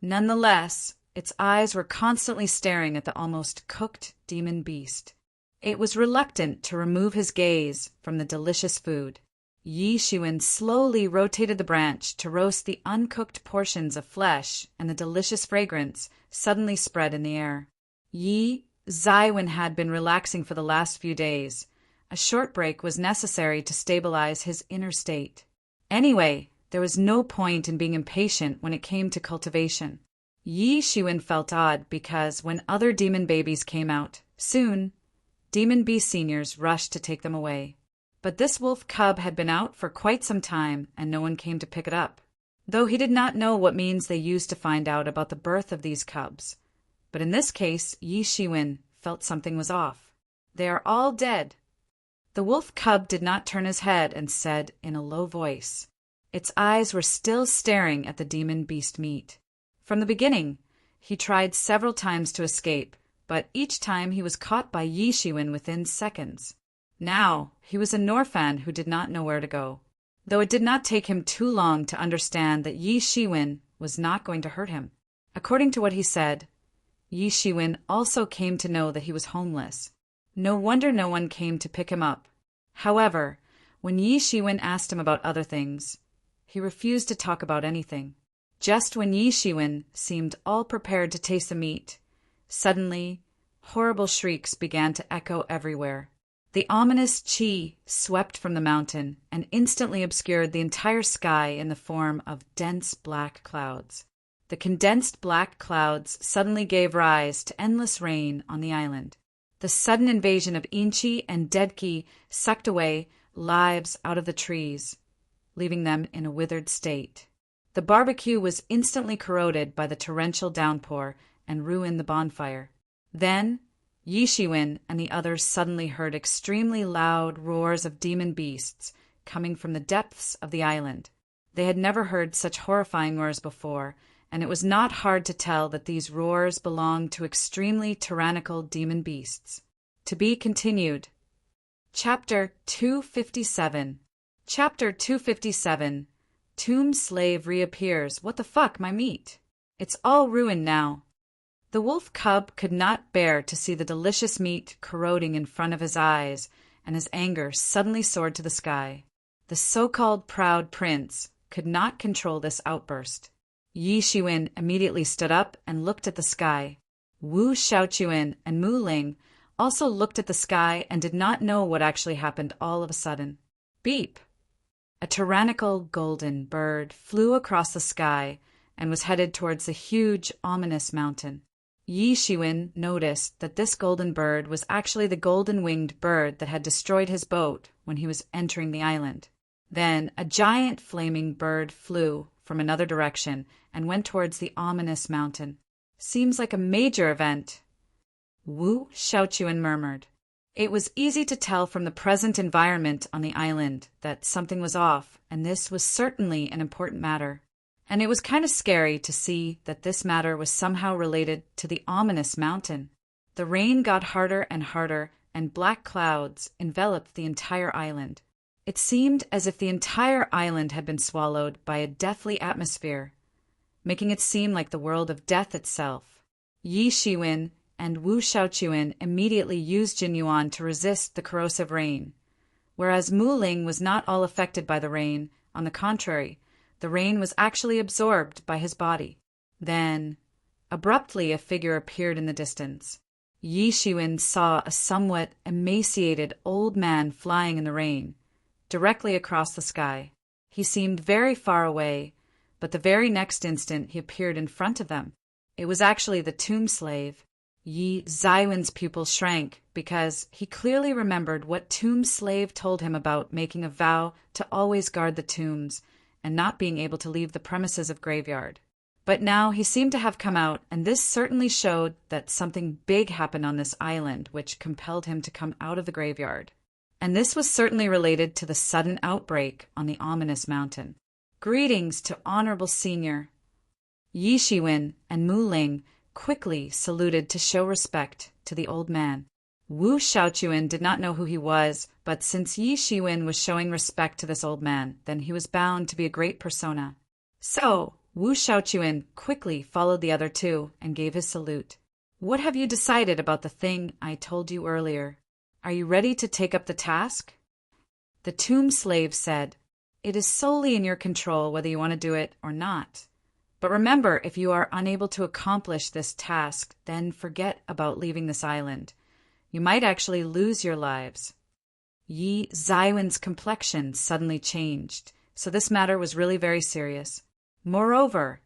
Nonetheless, its eyes were constantly staring at the almost cooked demon beast. It was reluctant to remove his gaze from the delicious food. Yi Shiwen slowly rotated the branch to roast the uncooked portions of flesh, and the delicious fragrance suddenly spread in the air. Yi Zaiwen had been relaxing for the last few days. A short break was necessary to stabilize his inner state. Anyway, there was no point in being impatient when it came to cultivation. Yi Shiwen felt odd because when other demon babies came out, soon, demon beast seniors rushed to take them away. But this wolf cub had been out for quite some time, and no one came to pick it up, though he did not know what means they used to find out about the birth of these cubs. But in this case, Yi Shiwen felt something was off. They are all dead. The wolf cub did not turn his head and said in a low voice. Its eyes were still staring at the demon beast meat. From the beginning, he tried several times to escape, but each time he was caught by Yi Shiwen within seconds. Now, he was a Norfan who did not know where to go, though it did not take him too long to understand that Yi Shiwen was not going to hurt him. According to what he said, Yi Shiwen also came to know that he was homeless. No wonder no one came to pick him up. However, when Yi Shiwen asked him about other things, he refused to talk about anything. Just when Yi Shiwen seemed all prepared to taste the meat, suddenly, horrible shrieks began to echo everywhere. The ominous qi swept from the mountain and instantly obscured the entire sky in the form of dense black clouds. The condensed black clouds suddenly gave rise to endless rain on the island. The sudden invasion of Inchi and Deadki sucked away lives out of the trees, leaving them in a withered state. The barbecue was instantly corroded by the torrential downpour and ruined the bonfire. Then, Yi Shiwen and the others suddenly heard extremely loud roars of demon beasts coming from the depths of the island. They had never heard such horrifying roars before, and it was not hard to tell that these roars belonged to extremely tyrannical demon beasts. To be continued. Chapter 257. Chapter 257. Tomb slave reappears. What the fuck, my meat? It's all ruined now. The wolf cub could not bear to see the delicious meat corroding in front of his eyes, and his anger suddenly soared to the sky. The so-called proud prince could not control this outburst. Yi Shiwen immediately stood up and looked at the sky. Wu Xiaochuan and Mu Ling also looked at the sky and did not know what actually happened all of a sudden. Beep! A tyrannical golden bird flew across the sky and was headed towards the huge, ominous mountain. Yi Shiwen noticed that this golden bird was actually the golden-winged bird that had destroyed his boat when he was entering the island. Then a giant flaming bird flew from another direction and went towards the ominous mountain. Seems like a major event, Wu Xiaochuan murmured. It was easy to tell from the present environment on the island that something was off, and this was certainly an important matter. And it was kind of scary to see that this matter was somehow related to the ominous mountain. The rain got harder and harder, and black clouds enveloped the entire island. It seemed as if the entire island had been swallowed by a deathly atmosphere, making it seem like the world of death itself. Yi Shiwen and Wu Xiaochuan immediately used Jinyuan to resist the corrosive rain, whereas Mu Ling was not all affected by the rain. On the contrary, the rain was actually absorbed by his body. Then, abruptly, a figure appeared in the distance. Yi Shiwen saw a somewhat emaciated old man flying in the rain, directly across the sky. He seemed very far away, but the very next instant he appeared in front of them. It was actually the tomb slave. Yi Zaiwen's pupils shrank because he clearly remembered what tomb slave told him about making a vow to always guard the tombs and not being able to leave the premises of graveyard. But now he seemed to have come out, and this certainly showed that something big happened on this island, which compelled him to come out of the graveyard. And this was certainly related to the sudden outbreak on the ominous mountain. Greetings to Honorable Senior. Yi Shiwen and Mu Ling quickly saluted to show respect to the old man. Wu Xiaochuan did not know who he was, but since Yi Shiwen was showing respect to this old man, then he was bound to be a great persona. So, Wu Xiaochuan quickly followed the other two and gave his salute. What have you decided about the thing I told you earlier? Are you ready to take up the task? The tomb slave said, It is solely in your control whether you want to do it or not. But remember, if you are unable to accomplish this task, then forget about leaving this island. You might actually lose your lives. Yi Zaiwen's complexion suddenly changed, so this matter was really very serious. Moreover,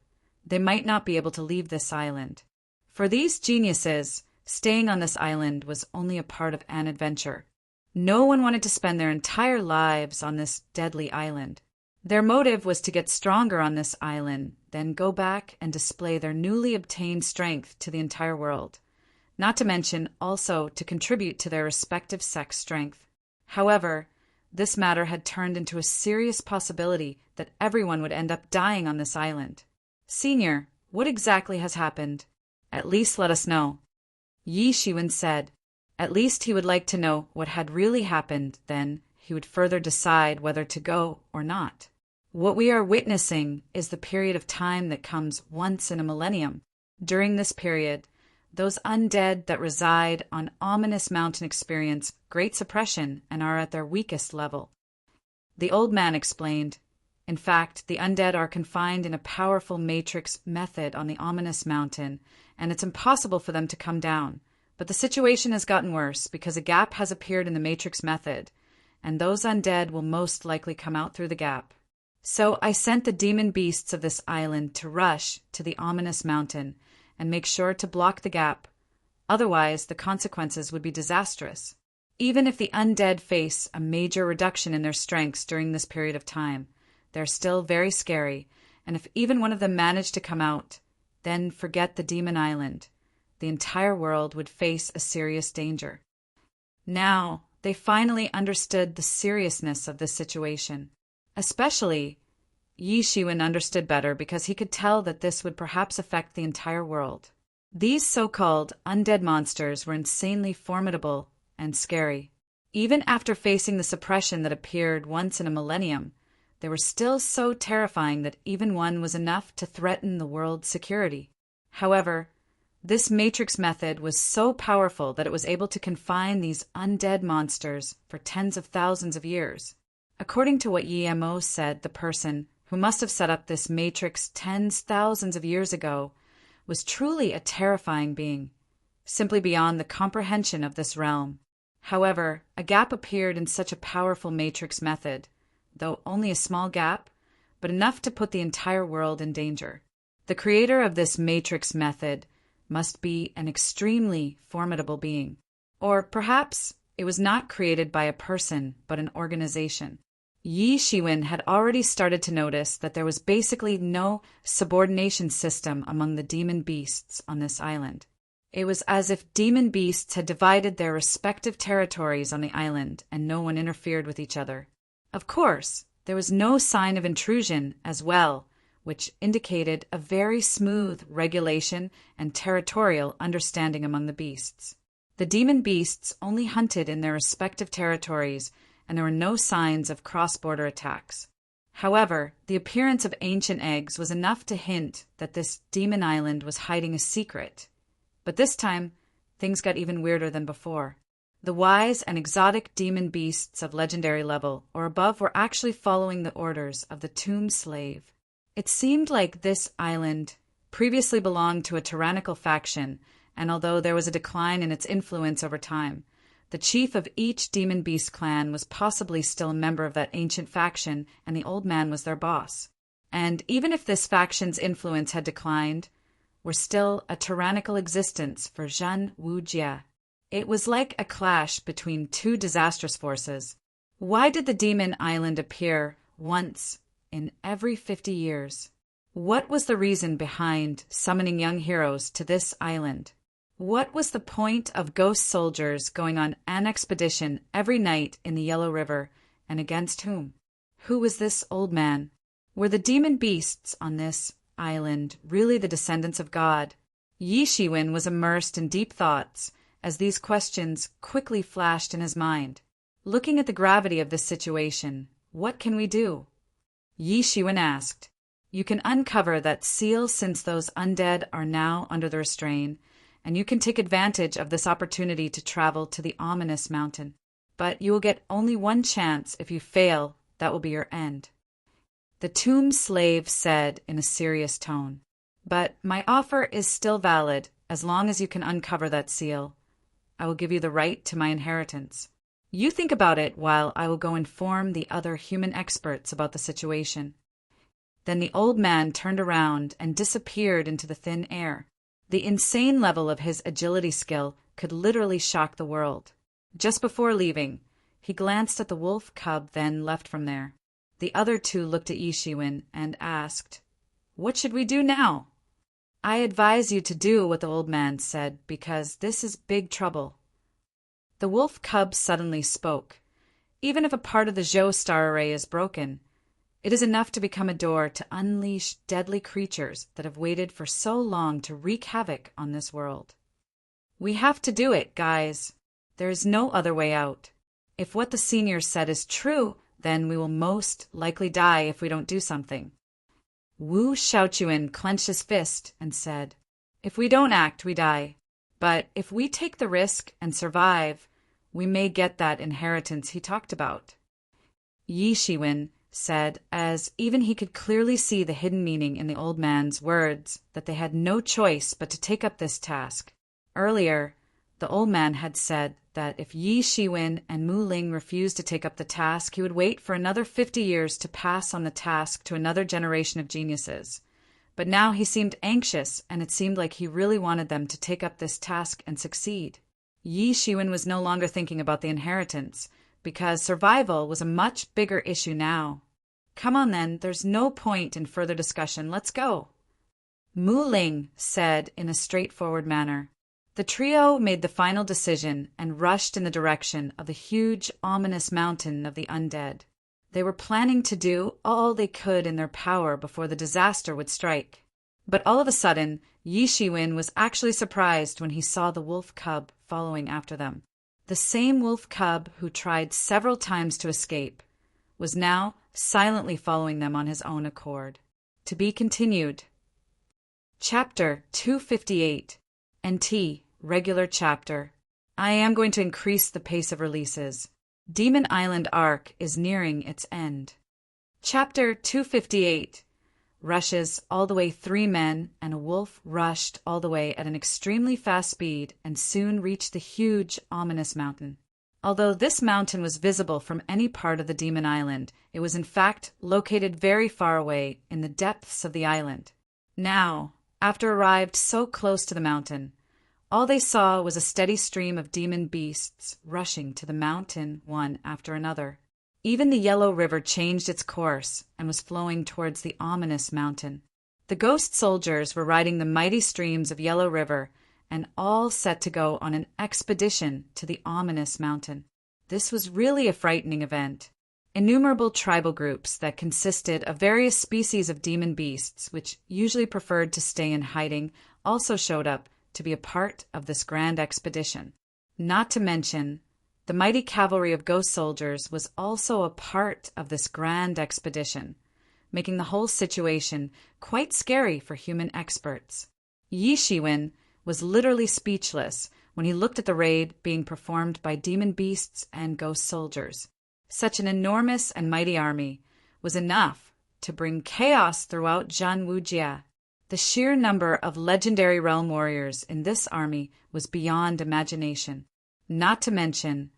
they might not be able to leave this island. For these geniuses, staying on this island was only a part of an adventure. No one wanted to spend their entire lives on this deadly island. Their motive was to get stronger on this island, then go back and display their newly obtained strength to the entire world, not to mention also to contribute to their respective sex strength. However, this matter had turned into a serious possibility that everyone would end up dying on this island. Senior, what exactly has happened? At least let us know. Yi Shiwen said. At least he would like to know what had really happened, then he would further decide whether to go or not. What we are witnessing is the period of time that comes once in a millennium. During this period, those undead that reside on Ominous Mountain experience great suppression and are at their weakest level. The old man explained. In fact, the undead are confined in a powerful matrix method on the Ominous Mountain, and it's impossible for them to come down. But the situation has gotten worse because a gap has appeared in the matrix method, and those undead will most likely come out through the gap. So I sent the demon beasts of this island to rush to the Ominous Mountain and make sure to block the gap. Otherwise, the consequences would be disastrous. Even if the undead face a major reduction in their strengths during this period of time, they're still very scary, and if even one of them managed to come out, then forget the demon island. The entire world would face a serious danger. Now, they finally understood the seriousness of this situation. Especially, Yi Shiwen understood better because he could tell that this would perhaps affect the entire world. These so-called undead monsters were insanely formidable and scary. Even after facing the suppression that appeared once in a millennium, they were still so terrifying that even one was enough to threaten the world's security. However, this matrix method was so powerful that it was able to confine these undead monsters for tens of thousands of years. According to what Yi Mo said, the person who must have set up this matrix tens thousands of years ago was truly a terrifying being, simply beyond the comprehension of this realm. However, a gap appeared in such a powerful matrix method, though only a small gap, but enough to put the entire world in danger. The creator of this matrix method must be an extremely formidable being. Or perhaps it was not created by a person, but an organization. Yi Shiwen had already started to notice that there was basically no subordination system among the demon beasts on this island. It was as if demon beasts had divided their respective territories on the island and no one interfered with each other. Of course, there was no sign of intrusion as well, which indicated a very smooth regulation and territorial understanding among the beasts. The demon beasts only hunted in their respective territories, and there were no signs of cross-border attacks. However, the appearance of ancient eggs was enough to hint that this demon island was hiding a secret. But this time, things got even weirder than before. The wise and exotic demon beasts of legendary level or above were actually following the orders of the tomb slave. It seemed like this island previously belonged to a tyrannical faction, and although there was a decline in its influence over time, the chief of each demon beast clan was possibly still a member of that ancient faction, and the old man was their boss. And even if this faction's influence had declined, were still a tyrannical existence for Zhan Wujie. It was like a clash between two disastrous forces. Why did the demon island appear once in every 50 years? What was the reason behind summoning young heroes to this island? What was the point of ghost soldiers going on an expedition every night in the Yellow River, and against whom? Who was this old man? Were the demon beasts on this island really the descendants of God? Yi Shiwen was immersed in deep thoughts as these questions quickly flashed in his mind. Looking at the gravity of this situation, what can we do? Yi Shiwen asked. You can uncover that seal since those undead are now under the restraint, and you can take advantage of this opportunity to travel to the Ominous Mountain. But you will get only one chance. If you fail, that will be your end. The tomb slave said in a serious tone. But my offer is still valid as long as you can uncover that seal. I will give you the right to my inheritance. You think about it while I will go inform the other human experts about the situation. Then the old man turned around and disappeared into the thin air. The insane level of his agility skill could literally shock the world. Just before leaving, He glanced at the wolf cub, then left from there. The other two looked at Yi Shiwen and asked, "What should we do now?" "I advise you to do what the old man said, because this is big trouble." The wolf cub suddenly spoke. "Even if a part of the Zhou star array is broken, it is enough to become a door to unleash deadly creatures that have waited for so long to wreak havoc on this world. We have to do it, guys. There is no other way out. If what the senior said is true, then we will most likely die if we don't do something." Wu Shaochuan clenched his fist and said, "If we don't act, we die. But if we take the risk and survive, we may get that inheritance he talked about." Yi Shiwen said, as even he could clearly see the hidden meaning in the old man's words, that they had no choice but to take up this task. Earlier, the old man had said that if Yi Shiwen and Mu Ling refused to take up the task, he would wait for another 50 years to pass on the task to another generation of geniuses. But now he seemed anxious, and it seemed like he really wanted them to take up this task and succeed. Yi Shiwen was no longer thinking about the inheritance, because survival was a much bigger issue now. "Come on then, there's no point in further discussion, let's go." Mu Ling said in a straightforward manner. The trio made the final decision and rushed in the direction of the huge, ominous mountain of the undead. They were planning to do all they could in their power before the disaster would strike. But all of a sudden, Yi Shiwen was actually surprised when he saw the wolf cub following after them. The same wolf cub who tried several times to escape was now silently following them on his own accord. To be continued. Chapter 258. NT. Regular chapter. I am going to increase the pace of releases. Demon Island arc is nearing its end. Chapter 258. Rushes all the way 3 men and a wolf rushed all the way at an extremely fast speed and soon reached the huge, ominous mountain. Although this mountain was visible from any part of the Demon Island, it was in fact located very far away in the depths of the island. Now, after arrived so close to the mountain, all they saw was a steady stream of demon beasts rushing to the mountain one after another. Even the Yellow River changed its course and was flowing towards the ominous mountain. The ghost soldiers were riding the mighty streams of Yellow River and all set to go on an expedition to the ominous mountain. This was really a frightening event. Innumerable tribal groups that consisted of various species of demon beasts, which usually preferred to stay in hiding, also showed up to be a part of this grand expedition. Not to mention, the mighty cavalry of ghost soldiers was also a part of this grand expedition, making the whole situation quite scary for human experts. Yi Shiwen was literally speechless when he looked at the raid being performed by demon beasts and ghost soldiers. Such an enormous and mighty army was enough to bring chaos throughout Zhanwujia. The sheer number of legendary realm warriors in this army was beyond imagination. Not to mention,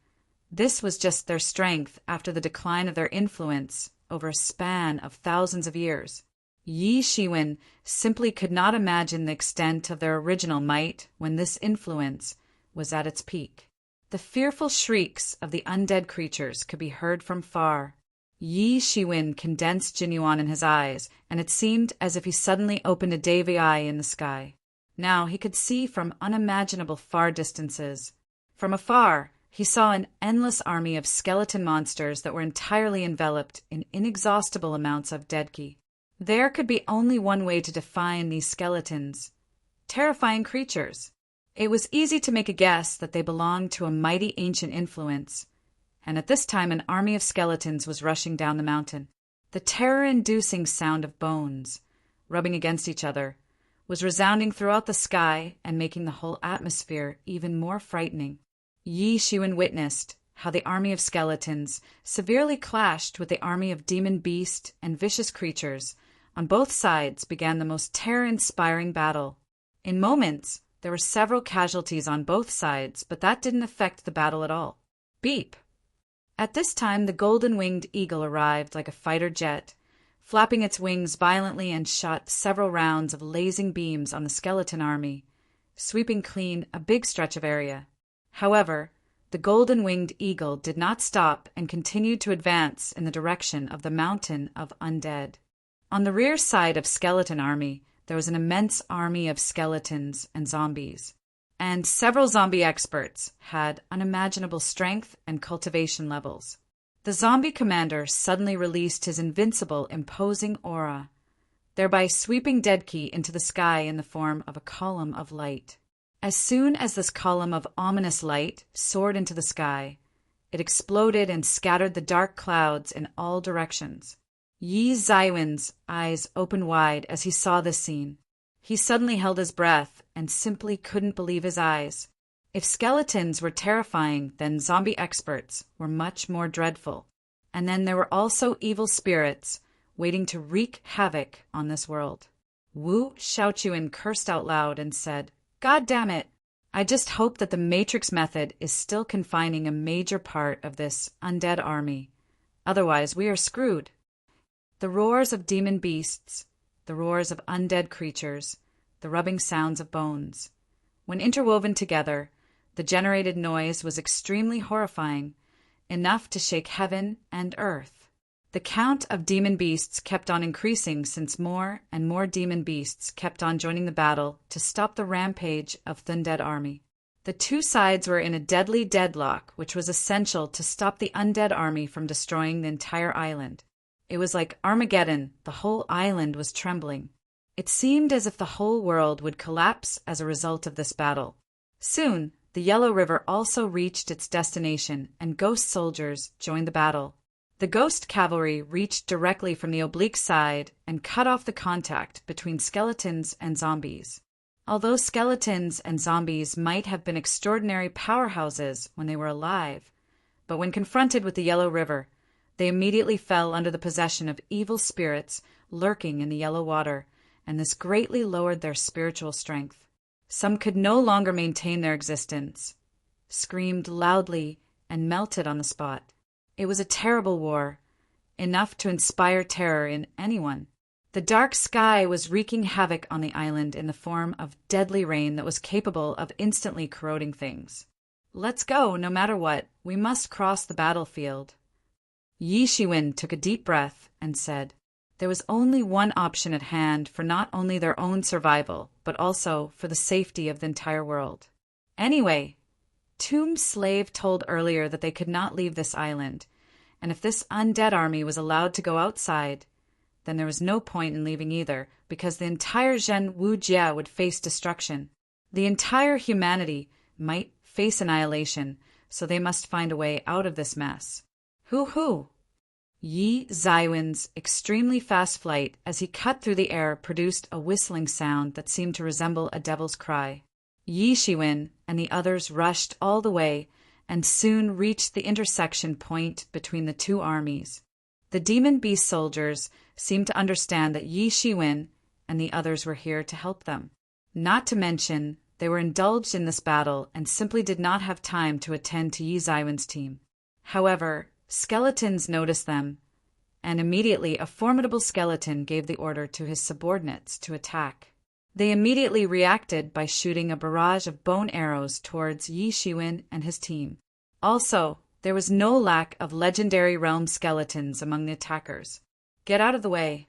this was just their strength after the decline of their influence over a span of thousands of years. Yi Shiwen simply could not imagine the extent of their original might when this influence was at its peak. The fearful shrieks of the undead creatures could be heard from far. Yi Shiwen condensed Jinyuan in his eyes, and it seemed as if he suddenly opened a davy eye in the sky. Now he could see from unimaginable far distances. From afar, he saw an endless army of skeleton monsters that were entirely enveloped in inexhaustible amounts of deadki. There could be only one way to define these skeletons: terrifying creatures. It was easy to make a guess that they belonged to a mighty ancient influence, and at this time an army of skeletons was rushing down the mountain. The terror-inducing sound of bones, rubbing against each other, was resounding throughout the sky and making the whole atmosphere even more frightening. Yi Shiwen witnessed how the army of skeletons severely clashed with the army of demon beast and vicious creatures. On both sides began the most terror-inspiring battle. In moments, there were several casualties on both sides, but that didn't affect the battle at all. Beep! At this time, the golden-winged eagle arrived like a fighter jet, flapping its wings violently, and shot several rounds of lasing beams on the skeleton army, sweeping clean a big stretch of area. However, The golden-winged eagle did not stop and continued to advance in the direction of the mountain of undead. On the rear side of Skeleton Army, there was an immense army of skeletons and zombies, and several zombie experts had unimaginable strength and cultivation levels. The zombie commander suddenly released his invincible, imposing aura, thereby sweeping Deadkey into the sky in the form of a column of light. As soon as this column of ominous light soared into the sky, it exploded and scattered the dark clouds in all directions. Yi Zaiwen's eyes opened wide as he saw this scene. He suddenly held his breath and simply couldn't believe his eyes. If skeletons were terrifying, then zombie experts were much more dreadful. And then there were also evil spirits waiting to wreak havoc on this world. Wu Shaochuan cursed out loud and said, "God damn it! I just hope that the Matrix method is still confining a major part of this undead army. Otherwise, we are screwed." The roars of demon beasts, the roars of undead creatures, the rubbing sounds of bones. When interwoven together, the generated noise was extremely horrifying, enough to shake heaven and earth. The count of demon beasts kept on increasing since more and more demon beasts kept on joining the battle to stop the rampage of the undead army. The two sides were in a deadly deadlock, which was essential to stop the undead army from destroying the entire island. It was like Armageddon. The whole island was trembling. It seemed as if the whole world would collapse as a result of this battle. Soon, the Yellow River also reached its destination, and ghost soldiers joined the battle. The ghost cavalry reached directly from the oblique side and cut off the contact between skeletons and zombies. Although skeletons and zombies might have been extraordinary powerhouses when they were alive, but when confronted with the Yellow River, they immediately fell under the possession of evil spirits lurking in the yellow water, and this greatly lowered their spiritual strength. Some could no longer maintain their existence, screamed loudly, and melted on the spot. It was a terrible war, enough to inspire terror in anyone. The dark sky was wreaking havoc on the island in the form of deadly rain that was capable of instantly corroding things. "Let's go, no matter what. We must cross the battlefield." Yi Shiwen took a deep breath and said, there was only one option at hand for not only their own survival, but also for the safety of the entire world. Anyway, Tomb's slave told earlier that they could not leave this island, and if this undead army was allowed to go outside, then there was no point in leaving either, because the entire Zhen Wujia would face destruction. The entire humanity might face annihilation, so they must find a way out of this mess. Hoo-hoo! Yi Zaiwen's extremely fast flight as he cut through the air produced a whistling sound that seemed to resemble a devil's cry. Yi Shiwen and the others rushed all the way and soon reached the intersection point between the two armies. The demon beast soldiers seemed to understand that Yi Shiwen and the others were here to help them. Not to mention, they were indulged in this battle and simply did not have time to attend to Yi Zaiwen's team. However, skeletons noticed them, and immediately a formidable skeleton gave the order to his subordinates to attack. They immediately reacted by shooting a barrage of bone arrows towards Yi Shiwen and his team. Also, there was no lack of legendary realm skeletons among the attackers. "Get out of the way!"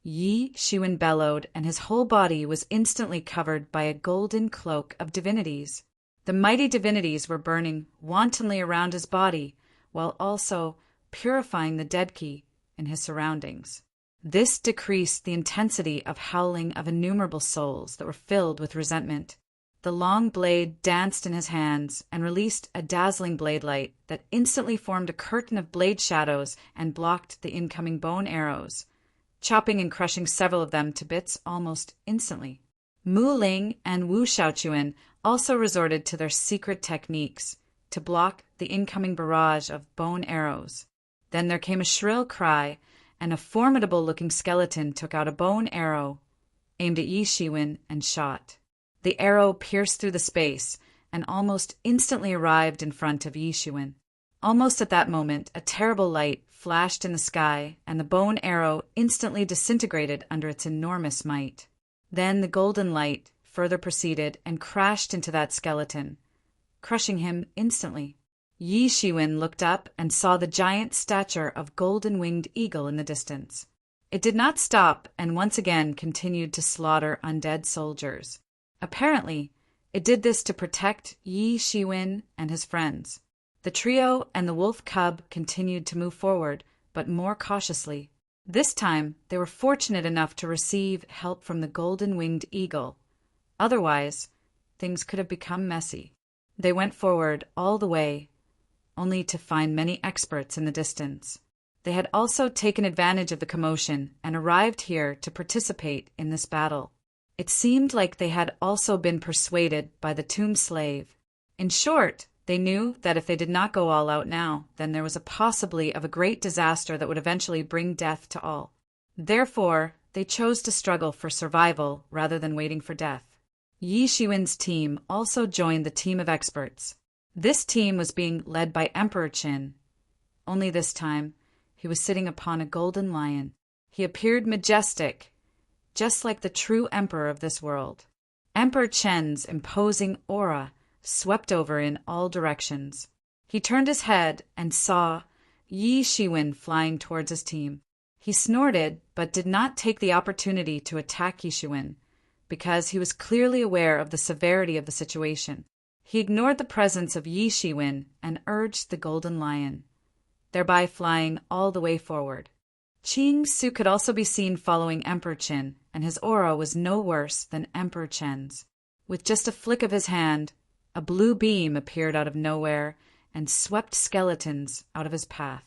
Yi Shiwen bellowed, and his whole body was instantly covered by a golden cloak of divinities. The mighty divinities were burning wantonly around his body, while also purifying the Deadkey in his surroundings. This decreased the intensity of howling of innumerable souls that were filled with resentment. The long blade danced in his hands and released a dazzling blade light that instantly formed a curtain of blade shadows and blocked the incoming bone arrows, chopping and crushing several of them to bits almost instantly. Mu Ling and Wu Shaochuan also resorted to their secret techniques to block the incoming barrage of bone arrows. Then there came a shrill cry, and a formidable-looking skeleton took out a bone arrow, aimed at Yi Shiwen, and shot. The arrow pierced through the space, and almost instantly arrived in front of Yi Shiwen. Almost at that moment, a terrible light flashed in the sky, and the bone arrow instantly disintegrated under its enormous might. Then the golden light further proceeded and crashed into that skeleton, crushing him instantly. Yi Shiwen looked up and saw the giant stature of golden-winged eagle in the distance. It did not stop and once again continued to slaughter undead soldiers. Apparently, it did this to protect Yi Shiwen and his friends. The trio and the wolf cub continued to move forward, but more cautiously. This time, they were fortunate enough to receive help from the golden-winged eagle. Otherwise, things could have become messy. They went forward all the way, only to find many experts in the distance. They had also taken advantage of the commotion and arrived here to participate in this battle. It seemed like they had also been persuaded by the tomb slave. In short, they knew that if they did not go all out now, then there was a possibility of a great disaster that would eventually bring death to all. Therefore, they chose to struggle for survival rather than waiting for death. Yi Shiwen's team also joined the team of experts. This team was being led by Emperor Qin. Only this time, he was sitting upon a golden lion. He appeared majestic, just like the true emperor of this world. Emperor Qin's imposing aura swept over in all directions. He turned his head and saw Yi Shiwen flying towards his team. He snorted, but did not take the opportunity to attack Yi Shiwen, because he was clearly aware of the severity of the situation. He ignored the presence of Yi Shiwen and urged the golden lion, thereby flying all the way forward. Qing Su could also be seen following Emperor Qin, and his aura was no worse than Emperor Qin's. With just a flick of his hand, a blue beam appeared out of nowhere and swept skeletons out of his path.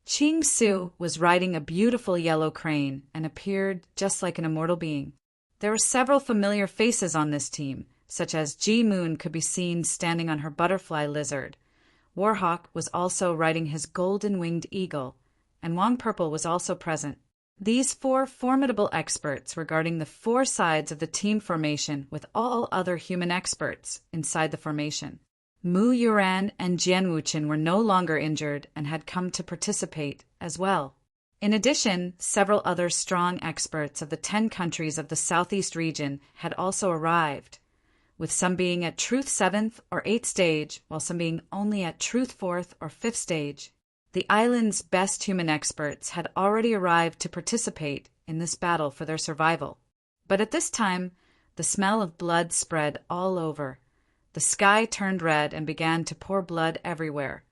Qing Su was riding a beautiful yellow crane and appeared just like an immortal being. There were several familiar faces on this team, such as Ji Moon could be seen standing on her butterfly lizard. Warhawk was also riding his golden-winged eagle, and Wang Purple was also present. These four formidable experts were guarding the four sides of the team formation with all other human experts inside the formation. Mu Yuran and Jian Wuchen were no longer injured and had come to participate as well. In addition, several other strong experts of the 10 countries of the Southeast region had also arrived, with some being at Truth 7th or 8th stage, while some being only at Truth 4th or 5th stage. The island's best human experts had already arrived to participate in this battle for their survival. But at this time, the smell of blood spread all over. The sky turned red and began to pour blood everywhere,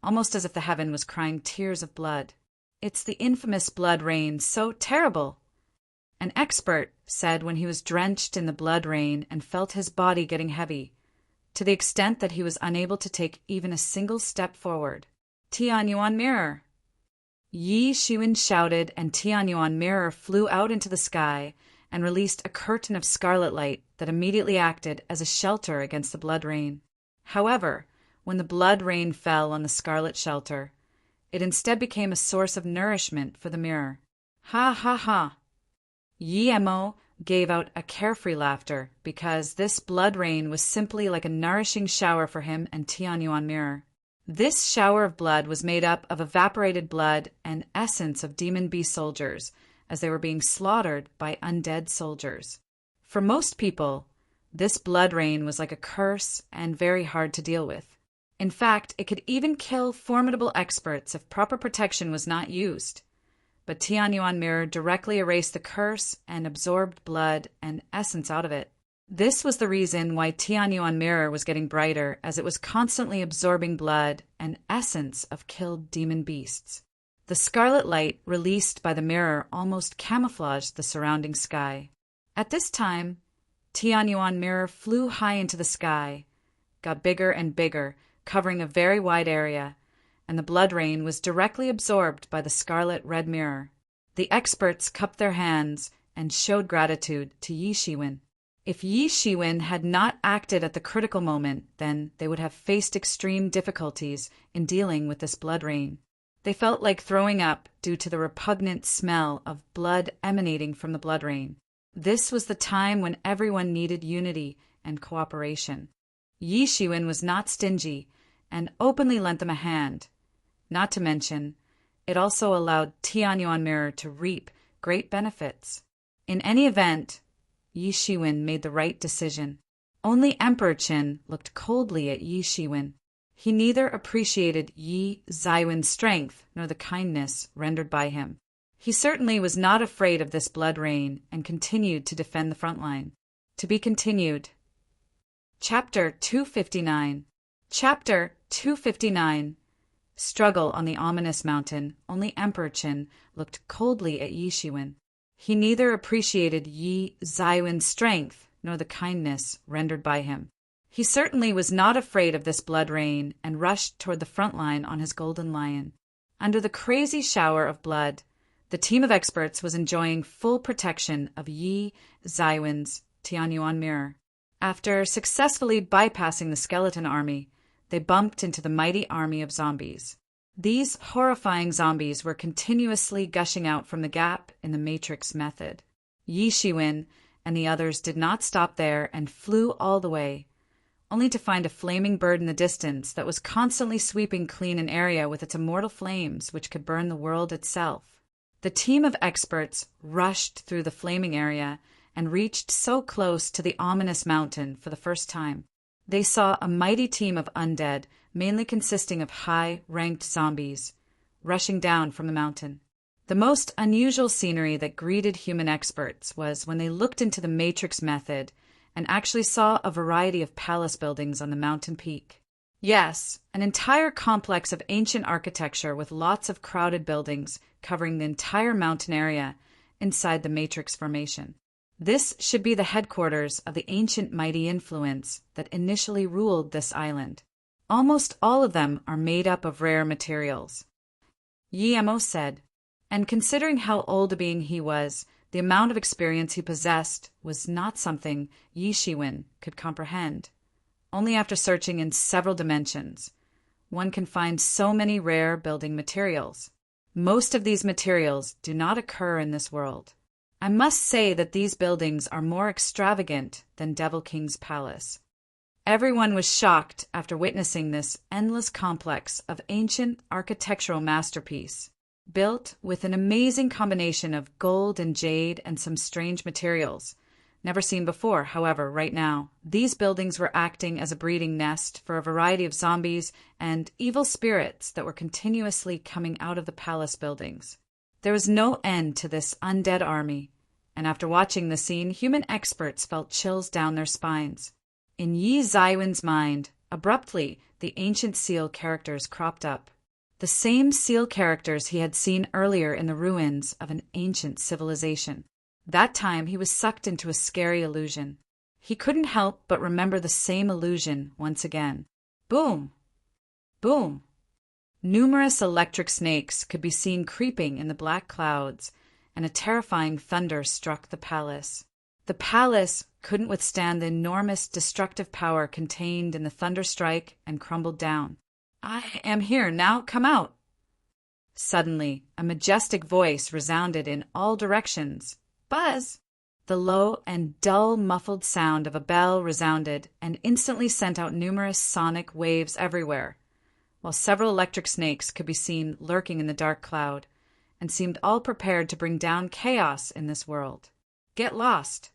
almost as if the heaven was crying tears of blood. "It's the infamous blood rain, so terrible," an expert said when he was drenched in the blood rain and felt his body getting heavy, to the extent that he was unable to take even a single step forward. "Tianyuan Mirror!" Yi Shiwen shouted, and Tianyuan Mirror flew out into the sky and released a curtain of scarlet light that immediately acted as a shelter against the blood rain. However, when the blood rain fell on the scarlet shelter, it instead became a source of nourishment for the mirror. Ha ha ha! Yi Mo gave out a carefree laughter because this blood rain was simply like a nourishing shower for him and Tianyuan Mirror. This shower of blood was made up of evaporated blood and essence of demon beast soldiers, as they were being slaughtered by undead soldiers. For most people, this blood rain was like a curse and very hard to deal with. In fact, it could even kill formidable experts if proper protection was not used. But Tianyuan Mirror directly erased the curse and absorbed blood and essence out of it. This was the reason why Tianyuan Mirror was getting brighter, as it was constantly absorbing blood and essence of killed demon beasts. The scarlet light released by the mirror almost camouflaged the surrounding sky. At this time, Tianyuan Mirror flew high into the sky, got bigger and bigger, covering a very wide area, and the blood rain was directly absorbed by the scarlet-red mirror. The experts cupped their hands and showed gratitude to Yi Shiwen. If Yi Shiwen had not acted at the critical moment, then they would have faced extreme difficulties in dealing with this blood rain. They felt like throwing up due to the repugnant smell of blood emanating from the blood rain. This was the time when everyone needed unity and cooperation. Yi Shiwen was not stingy and openly lent them a hand. Not to mention, it also allowed Tianyuan Mirror to reap great benefits. In any event, Yi Shiwen made the right decision. Only Emperor Qin looked coldly at Yi Shiwen. He neither appreciated Yi Zaiwen's strength nor the kindness rendered by him. He certainly was not afraid of this blood rain and continued to defend the front line. To be continued. Chapter 259. Chapter 259. Struggle on the ominous mountain. Only Emperor Qin looked coldly at Yi Shiwen. He neither appreciated Yi Zaiwen's strength nor the kindness rendered by him. He certainly was not afraid of this blood rain and rushed toward the front line on his golden lion. Under the crazy shower of blood, the team of experts was enjoying full protection of Yi Zaiwen's Tianyuan mirror. After successfully bypassing the skeleton army, they bumped into the mighty army of zombies. These horrifying zombies were continuously gushing out from the gap in the matrix method. Yi Shiwen and the others did not stop there and flew all the way, only to find a flaming bird in the distance that was constantly sweeping clean an area with its immortal flames which could burn the world itself. The team of experts rushed through the flaming area and reached so close to the ominous mountain for the first time. They saw a mighty team of undead, mainly consisting of high-ranked zombies, rushing down from the mountain. The most unusual scenery that greeted human experts was when they looked into the matrix method and actually saw a variety of palace buildings on the mountain peak. Yes, an entire complex of ancient architecture with lots of crowded buildings covering the entire mountain area inside the matrix formation. This should be the headquarters of the ancient mighty influence that initially ruled this island. Almost all of them are made up of rare materials. Yi Mo said, and considering how old a being he was, the amount of experience he possessed was not something Yi Shiwen could comprehend. Only after searching in several dimensions, one can find so many rare building materials. Most of these materials do not occur in this world. I must say that these buildings are more extravagant than Devil King's palace. Everyone was shocked after witnessing this endless complex of ancient architectural masterpiece, built with an amazing combination of gold and jade and some strange materials. Never seen before, however, right now. These buildings were acting as a breeding nest for a variety of zombies and evil spirits that were continuously coming out of the palace buildings. There was no end to this undead army, and after watching the scene, human experts felt chills down their spines. In Yi Zaiwen's mind, abruptly, the ancient seal characters cropped up. The same seal characters he had seen earlier in the ruins of an ancient civilization. That time he was sucked into a scary illusion. He couldn't help but remember the same illusion once again. Boom! Boom! Numerous electric snakes could be seen creeping in the black clouds, and a terrifying thunder struck the palace. The palace couldn't withstand the enormous destructive power contained in the thunder strike and crumbled down. "I am here, now come out!" Suddenly, a majestic voice resounded in all directions. "Buzz!" The low and dull muffled sound of a bell resounded and instantly sent out numerous sonic waves everywhere, while several electric snakes could be seen lurking in the dark cloud, and seemed all prepared to bring down chaos in this world. "Get lost!"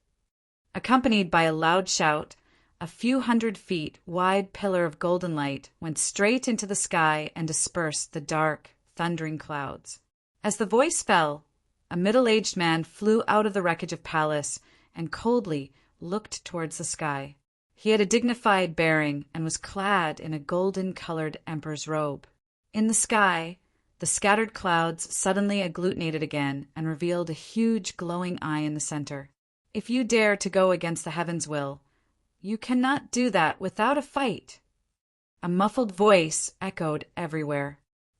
Accompanied by a loud shout, a few hundred feet wide pillar of golden light went straight into the sky and dispersed the dark, thundering clouds. As the voice fell, a middle-aged man flew out of the wreckage of palace and coldly looked towards the sky. He had a dignified bearing and was clad in a golden-colored emperor's robe. In the sky, the scattered clouds suddenly agglutinated again and revealed a huge glowing eye in the center. "If you dare to go against the heavens' will, you cannot do that without a fight." A muffled voice echoed everywhere,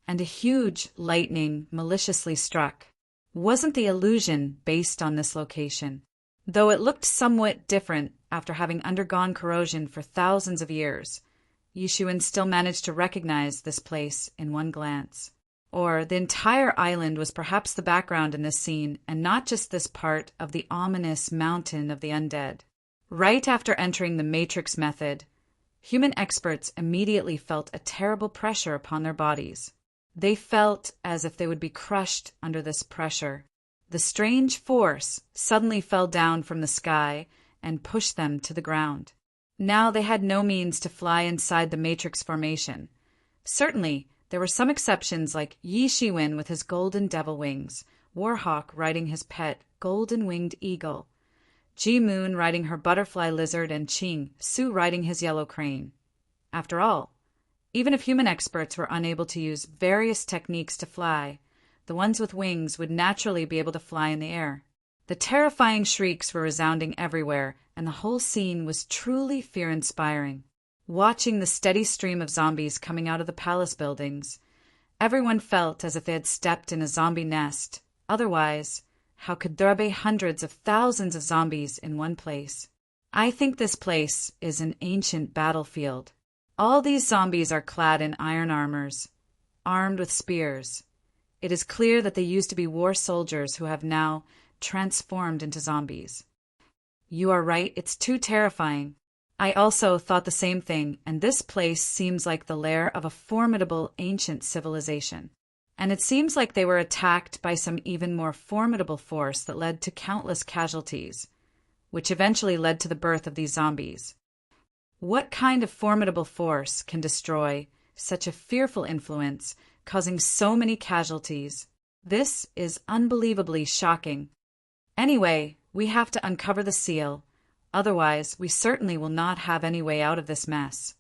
and a huge lightning maliciously struck. Wasn't the illusion based on this location? Though it looked somewhat different after having undergone corrosion for thousands of years, Yi Shiwen still managed to recognize this place in one glance. Or the entire island was perhaps the background in this scene, and not just this part of the ominous mountain of the undead. Right after entering the matrix method, human experts immediately felt a terrible pressure upon their bodies. They felt as if they would be crushed under this pressure. The strange force suddenly fell down from the sky and pushed them to the ground. Now they had no means to fly inside the matrix formation. Certainly, there were some exceptions like Yi Shiwen with his golden devil wings, Warhawk riding his pet golden-winged eagle, Ji Moon riding her butterfly lizard, and Ching Su riding his yellow crane. After all, even if human experts were unable to use various techniques to fly, the ones with wings would naturally be able to fly in the air. The terrifying shrieks were resounding everywhere, and the whole scene was truly fear-inspiring. Watching the steady stream of zombies coming out of the palace buildings, everyone felt as if they had stepped in a zombie nest. Otherwise, how could there be hundreds of thousands of zombies in one place? I think this place is an ancient battlefield. All these zombies are clad in iron armors, armed with spears. It is clear that they used to be war soldiers who have now transformed into zombies. You are right, it's too terrifying. I also thought the same thing, and this place seems like the lair of a formidable ancient civilization. And it seems like they were attacked by some even more formidable force that led to countless casualties, which eventually led to the birth of these zombies. What kind of formidable force can destroy such a fearful influence, causing so many casualties? This is unbelievably shocking. Anyway, we have to uncover the seal. Otherwise, we certainly will not have any way out of this mess.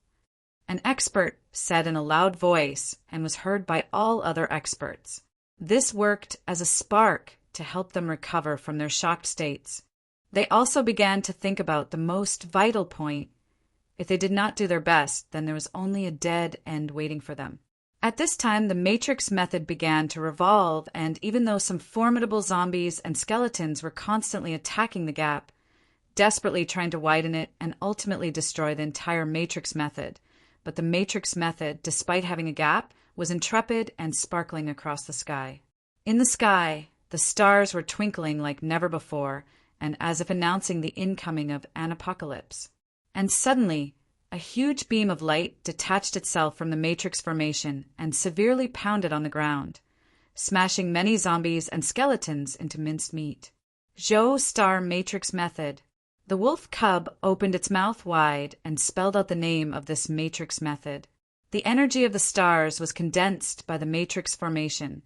An expert said in a loud voice and was heard by all other experts. This worked as a spark to help them recover from their shocked states. They also began to think about the most vital point. If they did not do their best, then there was only a dead end waiting for them. At this time, the Matrix method began to revolve, and even though some formidable zombies and skeletons were constantly attacking the gap, desperately trying to widen it and ultimately destroy the entire Matrix method, but the Matrix method, despite having a gap, was intrepid and sparkling across the sky. In the sky, the stars were twinkling like never before, and as if announcing the incoming of an apocalypse. And suddenly, a huge beam of light detached itself from the Matrix formation and severely pounded on the ground, smashing many zombies and skeletons into minced meat. Zhou Star Matrix Method. The wolf cub opened its mouth wide and spelled out the name of this Matrix method. The energy of the stars was condensed by the Matrix formation,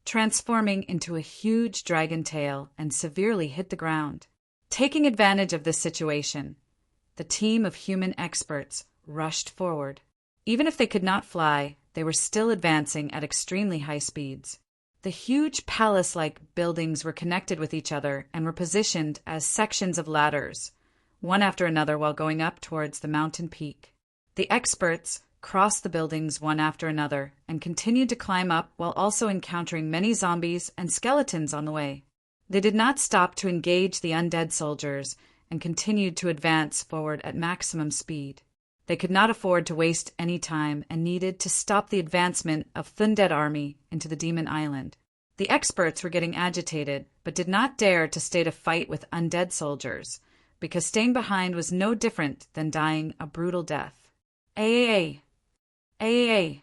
transforming into a huge dragon tail, and severely hit the ground. Taking advantage of this situation, the team of human experts rushed forward. Even if they could not fly, they were still advancing at extremely high speeds. The huge palace-like buildings were connected with each other and were positioned as sections of ladders, one after another while going up towards the mountain peak. The experts crossed the buildings one after another and continued to climb up while also encountering many zombies and skeletons on the way. They did not stop to engage the undead soldiers and continued to advance forward at maximum speed. They could not afford to waste any time and needed to stop the advancement of Thundead army into the Demon Island. The experts were getting agitated, but did not dare to stay to fight with undead soldiers, because staying behind was no different than dying a brutal death. Aaa! Aaa!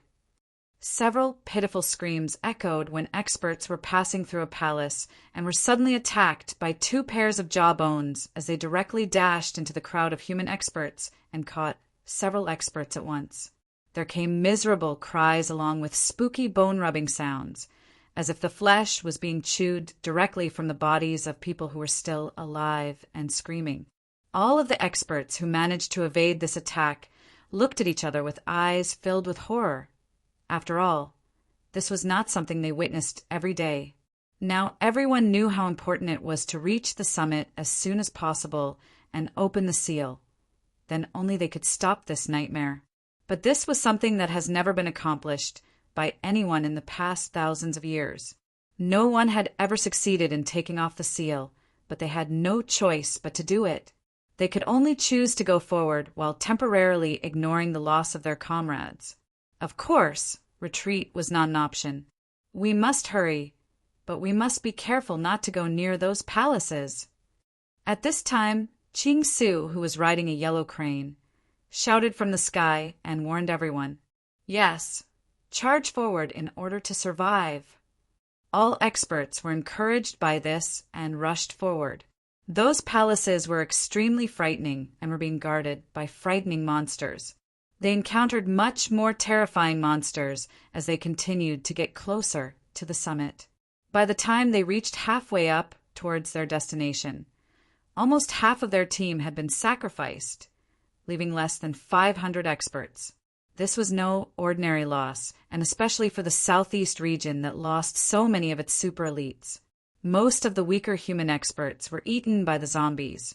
Several pitiful screams echoed when experts were passing through a palace and were suddenly attacked by two pairs of jawbones as they directly dashed into the crowd of human experts and caught several experts at once. There came miserable cries along with spooky bone-rubbing sounds, as if the flesh was being chewed directly from the bodies of people who were still alive and screaming. All of the experts who managed to evade this attack looked at each other with eyes filled with horror. After all, this was not something they witnessed every day. Now everyone knew how important it was to reach the summit as soon as possible and open the seal. Then only they could stop this nightmare. But this was something that has never been accomplished by anyone in the past thousands of years. No one had ever succeeded in taking off the seal, but they had no choice but to do it. They could only choose to go forward while temporarily ignoring the loss of their comrades. Of course, retreat was not an option. We must hurry, but we must be careful not to go near those palaces. At this time, Ching Su, who was riding a yellow crane, shouted from the sky and warned everyone, "Yes, charge forward in order to survive." All experts were encouraged by this and rushed forward. Those palaces were extremely frightening and were being guarded by frightening monsters. They encountered much more terrifying monsters as they continued to get closer to the summit. By the time they reached halfway up towards their destination, almost half of their team had been sacrificed, leaving less than 500 experts. This was no ordinary loss, and especially for the southeast region that lost so many of its super elites. Most of the weaker human experts were eaten by the zombies,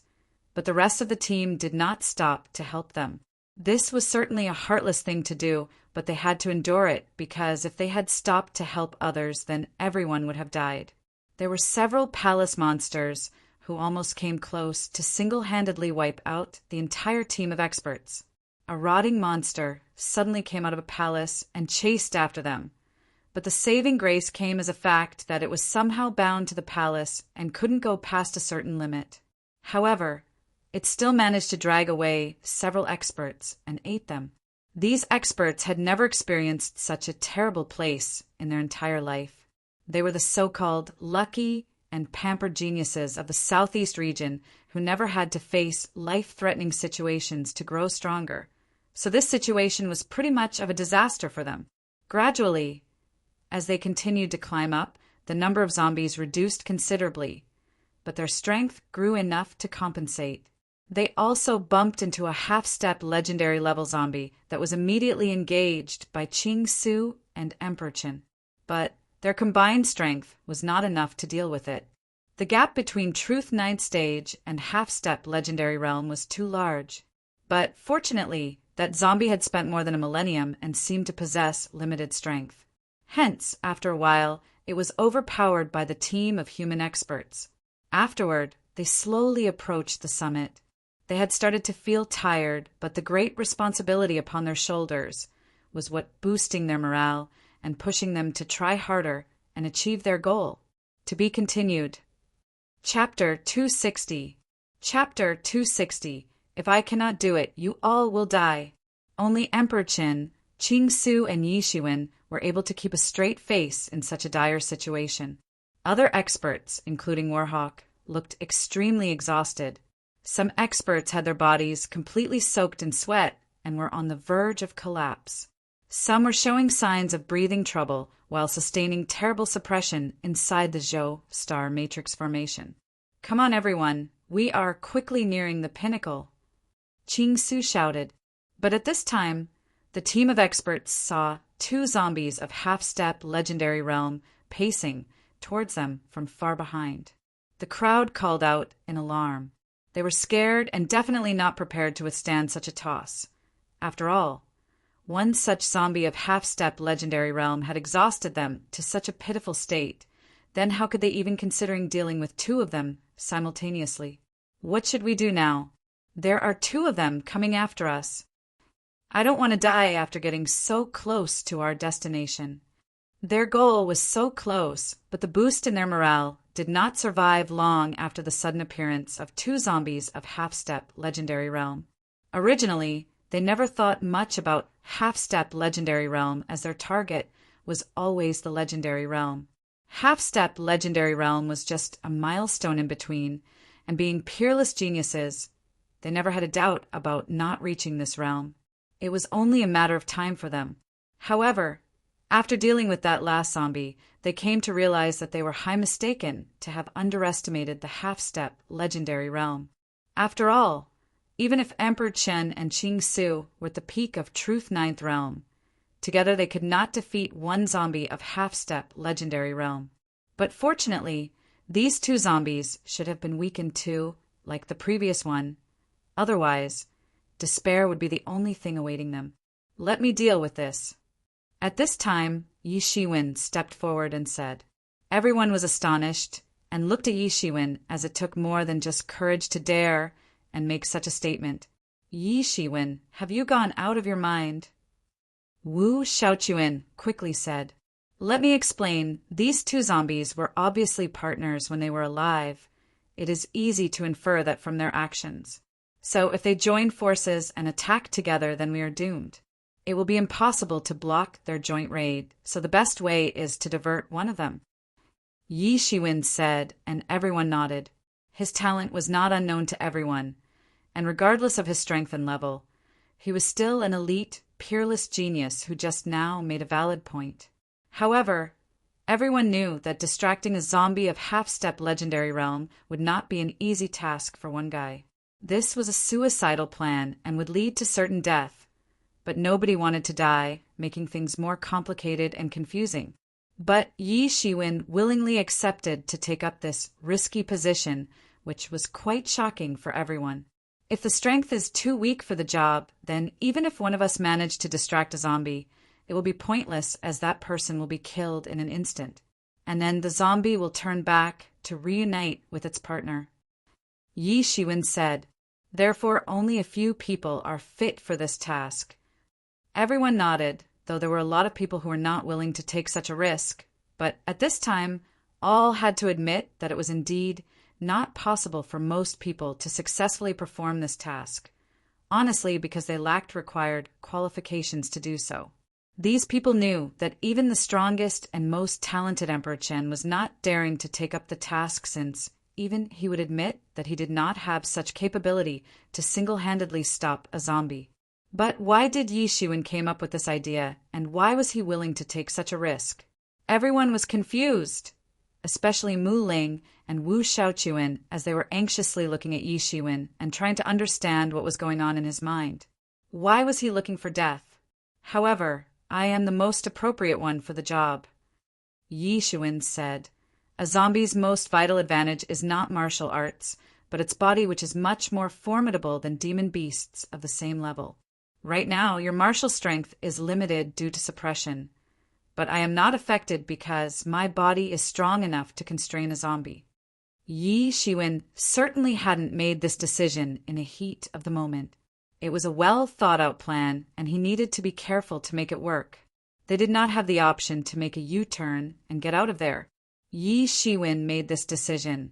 but the rest of the team did not stop to help them. This was certainly a heartless thing to do, but they had to endure it because if they had stopped to help others, then everyone would have died. There were several palace monsters who almost came close to single-handedly wipe out the entire team of experts. A rotting monster suddenly came out of a palace and chased after them, but the saving grace came as a fact that it was somehow bound to the palace and couldn't go past a certain limit. However, it still managed to drag away several experts and ate them. These experts had never experienced such a terrible place in their entire life. They were the so-called lucky and pampered geniuses of the southeast region who never had to face life-threatening situations to grow stronger. So this situation was pretty much of a disaster for them. Gradually, as they continued to climb up, the number of zombies reduced considerably, but their strength grew enough to compensate. They also bumped into a half-step legendary level zombie that was immediately engaged by Ching Su and Emperor Chen. But their combined strength was not enough to deal with it. The gap between Truth 9th Stage and half-step legendary realm was too large. But fortunately, that zombie had spent more than a millennium and seemed to possess limited strength. Hence, after a while, it was overpowered by the team of human experts. Afterward, they slowly approached the summit. They had started to feel tired, but the great responsibility upon their shoulders was what boosting their morale and pushing them to try harder and achieve their goal. To be continued. Chapter 260. Chapter 260. If I cannot do it, you all will die. Only Emperor Qin, Qing Su, and Yi Shiwen were able to keep a straight face in such a dire situation. Other experts, including Warhawk, looked extremely exhausted. Some experts had their bodies completely soaked in sweat and were on the verge of collapse. Some were showing signs of breathing trouble while sustaining terrible suppression inside the Zhou star matrix formation. Come on, everyone. We are quickly nearing the pinnacle, Qing Su shouted. But at this time, the team of experts saw two zombies of half-step legendary realm pacing towards them from far behind. The crowd called out in alarm. They were scared and definitely not prepared to withstand such a toss. After all, one such zombie of half-step legendary realm had exhausted them to such a pitiful state. Then how could they even consider dealing with two of them simultaneously? What should we do now? There are two of them coming after us. I don't want to die after getting so close to our destination. Their goal was so close, but the boost in their morale did not survive long after the sudden appearance of two zombies of half-step legendary realm. Originally, they never thought much about half-step legendary realm as their target was always the legendary realm. Half-step legendary realm was just a milestone in between, and being peerless geniuses, they never had a doubt about not reaching this realm. It was only a matter of time for them. However, after dealing with that last zombie, they came to realize that they were high mistaken to have underestimated the half-step legendary realm. After all, even if Emperor Chen and Qing Su were at the peak of Truth 9th Realm, together they could not defeat one zombie of half-step legendary realm. But fortunately, these two zombies should have been weakened too, like the previous one. Otherwise, despair would be the only thing awaiting them. Let me deal with this. At this time, Yi Shiwen stepped forward and said. Everyone was astonished and looked at Yi Shiwen as it took more than just courage to dare and make such a statement. Yi Shiwen, have you gone out of your mind? Wu Xiaochuan quickly said. Let me explain. These two zombies were obviously partners when they were alive. It is easy to infer that from their actions. So if they join forces and attack together, then we are doomed. It will be impossible to block their joint raid, so the best way is to divert one of them. Yi Shiwen said, and everyone nodded. His talent was not unknown to everyone, and regardless of his strength and level, he was still an elite, peerless genius who just now made a valid point. However, everyone knew that distracting a zombie of half-step legendary realm would not be an easy task for one guy. This was a suicidal plan and would lead to certain death, but nobody wanted to die, making things more complicated and confusing. But Yi Shiwen willingly accepted to take up this risky position, which was quite shocking for everyone. If the strength is too weak for the job, then even if one of us managed to distract a zombie, it will be pointless as that person will be killed in an instant, and then the zombie will turn back to reunite with its partner. Yi Shiwen said, "Therefore only a few people are fit for this task." Everyone nodded, though there were a lot of people who were not willing to take such a risk, but at this time, all had to admit that it was indeed not possible for most people to successfully perform this task, honestly because they lacked required qualifications to do so. These people knew that even the strongest and most talented Emperor Chen was not daring to take up the task since even he would admit that he did not have such capability to single-handedly stop a zombie. But why did Yi Shiwen came up with this idea, and why was he willing to take such a risk? Everyone was confused, especially Mu Ling and Wu Shaochuan, as they were anxiously looking at Yi Shiwen and trying to understand what was going on in his mind. Why was he looking for death? However, I am the most appropriate one for the job. Yi Shiwen said, "A zombie's most vital advantage is not martial arts, but its body, which is much more formidable than demon beasts of the same level. Right now, your martial strength is limited due to suppression, but I am not affected because my body is strong enough to constrain a zombie." Yi Shiwen certainly hadn't made this decision in a heat of the moment. It was a well-thought-out plan, and he needed to be careful to make it work. They did not have the option to make a U-turn and get out of there. Yi Shiwen made this decision,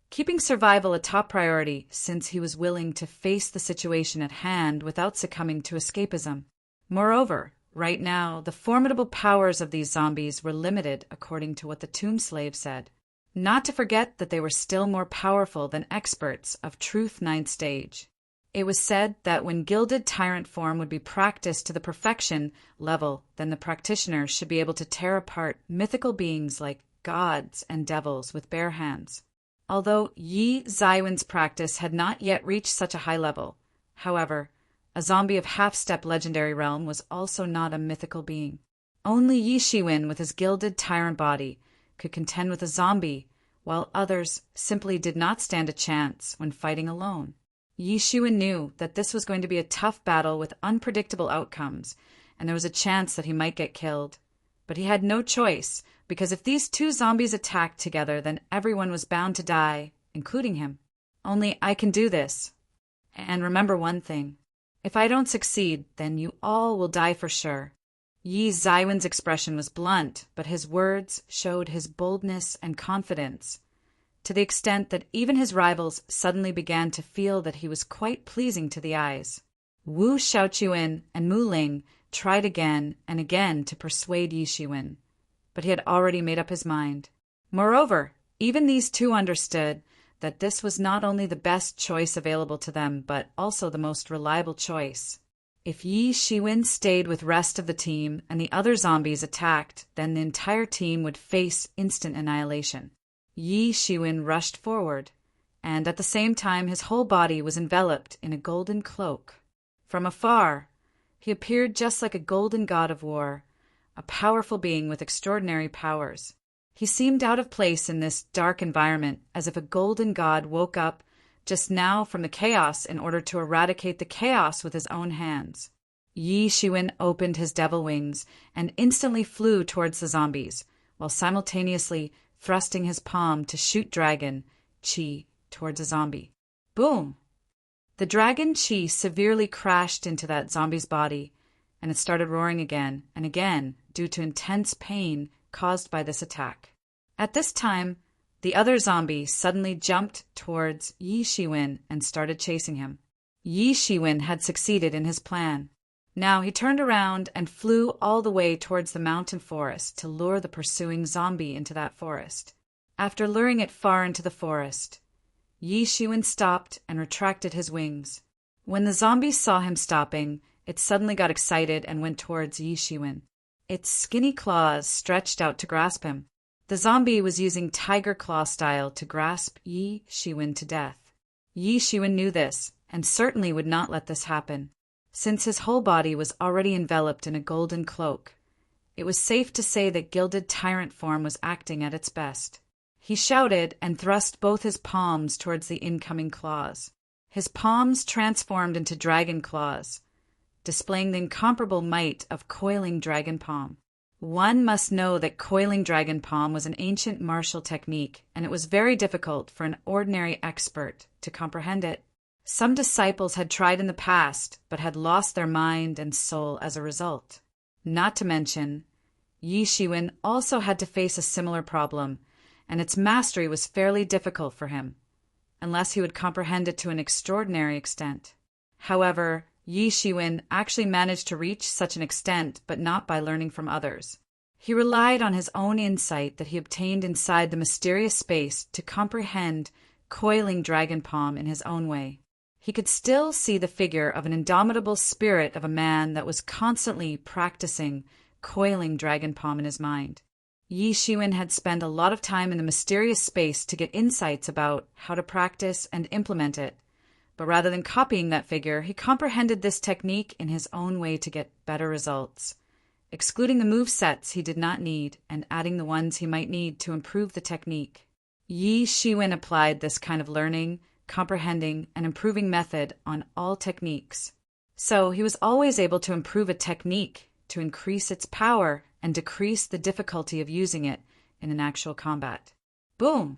keeping survival a top priority since he was willing to face the situation at hand without succumbing to escapism. Moreover, right now, the formidable powers of these zombies were limited according to what the tomb slave said. Not to forget that they were still more powerful than experts of Truth 9th stage. It was said that when gilded tyrant form would be practiced to the perfection level, then the practitioner should be able to tear apart mythical beings like gods and devils with bare hands. Although Yi Zaiwen's practice had not yet reached such a high level, however, a zombie of half-step legendary realm was also not a mythical being. Only Yi Shiwen with his gilded tyrant body could contend with a zombie, while others simply did not stand a chance when fighting alone. Yi Shiwen knew that this was going to be a tough battle with unpredictable outcomes, and there was a chance that he might get killed. But he had no choice, because if these two zombies attacked together, then everyone was bound to die, including him. Only I can do this. And remember one thing. If I don't succeed, then you all will die for sure. Yi Zaiwen's expression was blunt, but his words showed his boldness and confidence, to the extent that even his rivals suddenly began to feel that he was quite pleasing to the eyes. Wu Shaochuan and Mu Ling tried again and again to persuade Yi Shiwen, but he had already made up his mind. Moreover, even these two understood that this was not only the best choice available to them, but also the most reliable choice. If Yi Shiwen stayed with rest of the team and the other zombies attacked, then the entire team would face instant annihilation. Yi Shiwen rushed forward, and at the same time his whole body was enveloped in a golden cloak. From afar, he appeared just like a golden god of war, a powerful being with extraordinary powers. He seemed out of place in this dark environment, as if a golden god woke up just now from the chaos in order to eradicate the chaos with his own hands. Yi Shiwen opened his devil wings and instantly flew towards the zombies, while simultaneously thrusting his palm to shoot dragon Qi towards a zombie. Boom! The dragon Qi severely crashed into that zombie's body, and it started roaring again and again due to intense pain caused by this attack. At this time, the other zombie suddenly jumped towards Yi Shiwen and started chasing him. Yi Shiwen had succeeded in his plan. Now he turned around and flew all the way towards the mountain forest to lure the pursuing zombie into that forest. After luring it far into the forest, Yi Shiwen stopped and retracted his wings. When the zombie saw him stopping, it suddenly got excited and went towards Yi Shiwen. Its skinny claws stretched out to grasp him. The zombie was using tiger claw style to grasp Yi Shiwen to death. Yi Shiwen knew this, and certainly would not let this happen. Since his whole body was already enveloped in a golden cloak, it was safe to say that gilded tyrant form was acting at its best. He shouted and thrust both his palms towards the incoming claws. His palms transformed into dragon claws, displaying the incomparable might of coiling dragon palm. One must know that coiling dragon palm was an ancient martial technique, and it was very difficult for an ordinary expert to comprehend it. Some disciples had tried in the past, but had lost their mind and soul as a result. Not to mention, Yi Shiwen also had to face a similar problem, and its mastery was fairly difficult for him, unless he would comprehend it to an extraordinary extent. However, Yi Shiwen actually managed to reach such an extent, but not by learning from others. He relied on his own insight that he obtained inside the mysterious space to comprehend coiling dragon palm in his own way. He could still see the figure of an indomitable spirit of a man that was constantly practicing coiling dragon palm in his mind. Yi Shiwen had spent a lot of time in the mysterious space to get insights about how to practice and implement it, but rather than copying that figure, he comprehended this technique in his own way to get better results, excluding the move sets he did not need and adding the ones he might need to improve the technique. Yi Shiwen applied this kind of learning, comprehending, and improving method on all techniques. So he was always able to improve a technique to increase its power and decrease the difficulty of using it in an actual combat. Boom!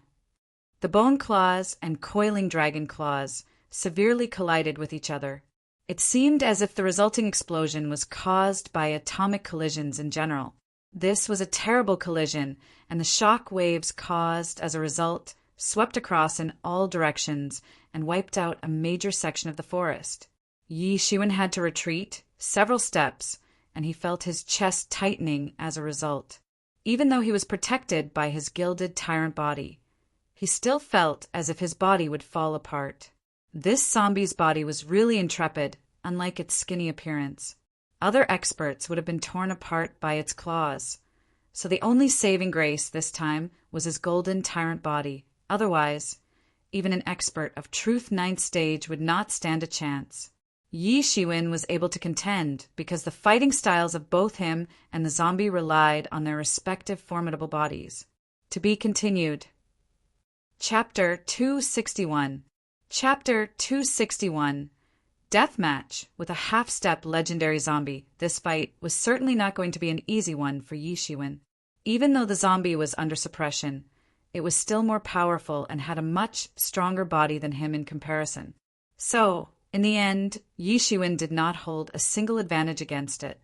The bone claws and coiling dragon claws severely collided with each other. It seemed as if the resulting explosion was caused by atomic collisions in general. This was a terrible collision, and the shock waves caused as a result swept across in all directions and wiped out a major section of the forest. Yi Shiwen had to retreat several steps, and he felt his chest tightening as a result. Even though he was protected by his gilded tyrant body, he still felt as if his body would fall apart. This zombie's body was really intrepid, unlike its skinny appearance. Other experts would have been torn apart by its claws, so the only saving grace this time was his golden tyrant body. Otherwise, even an expert of Truth 9th Stage would not stand a chance. Yi Shiwen was able to contend because the fighting styles of both him and the zombie relied on their respective formidable bodies. To be continued. Chapter 261. Chapter 261. Deathmatch with a half-step legendary zombie. This fight was certainly not going to be an easy one for Yi Shiwen. Even though the zombie was under suppression, it was still more powerful and had a much stronger body than him in comparison. So, in the end, Yi Shiwen did not hold a single advantage against it.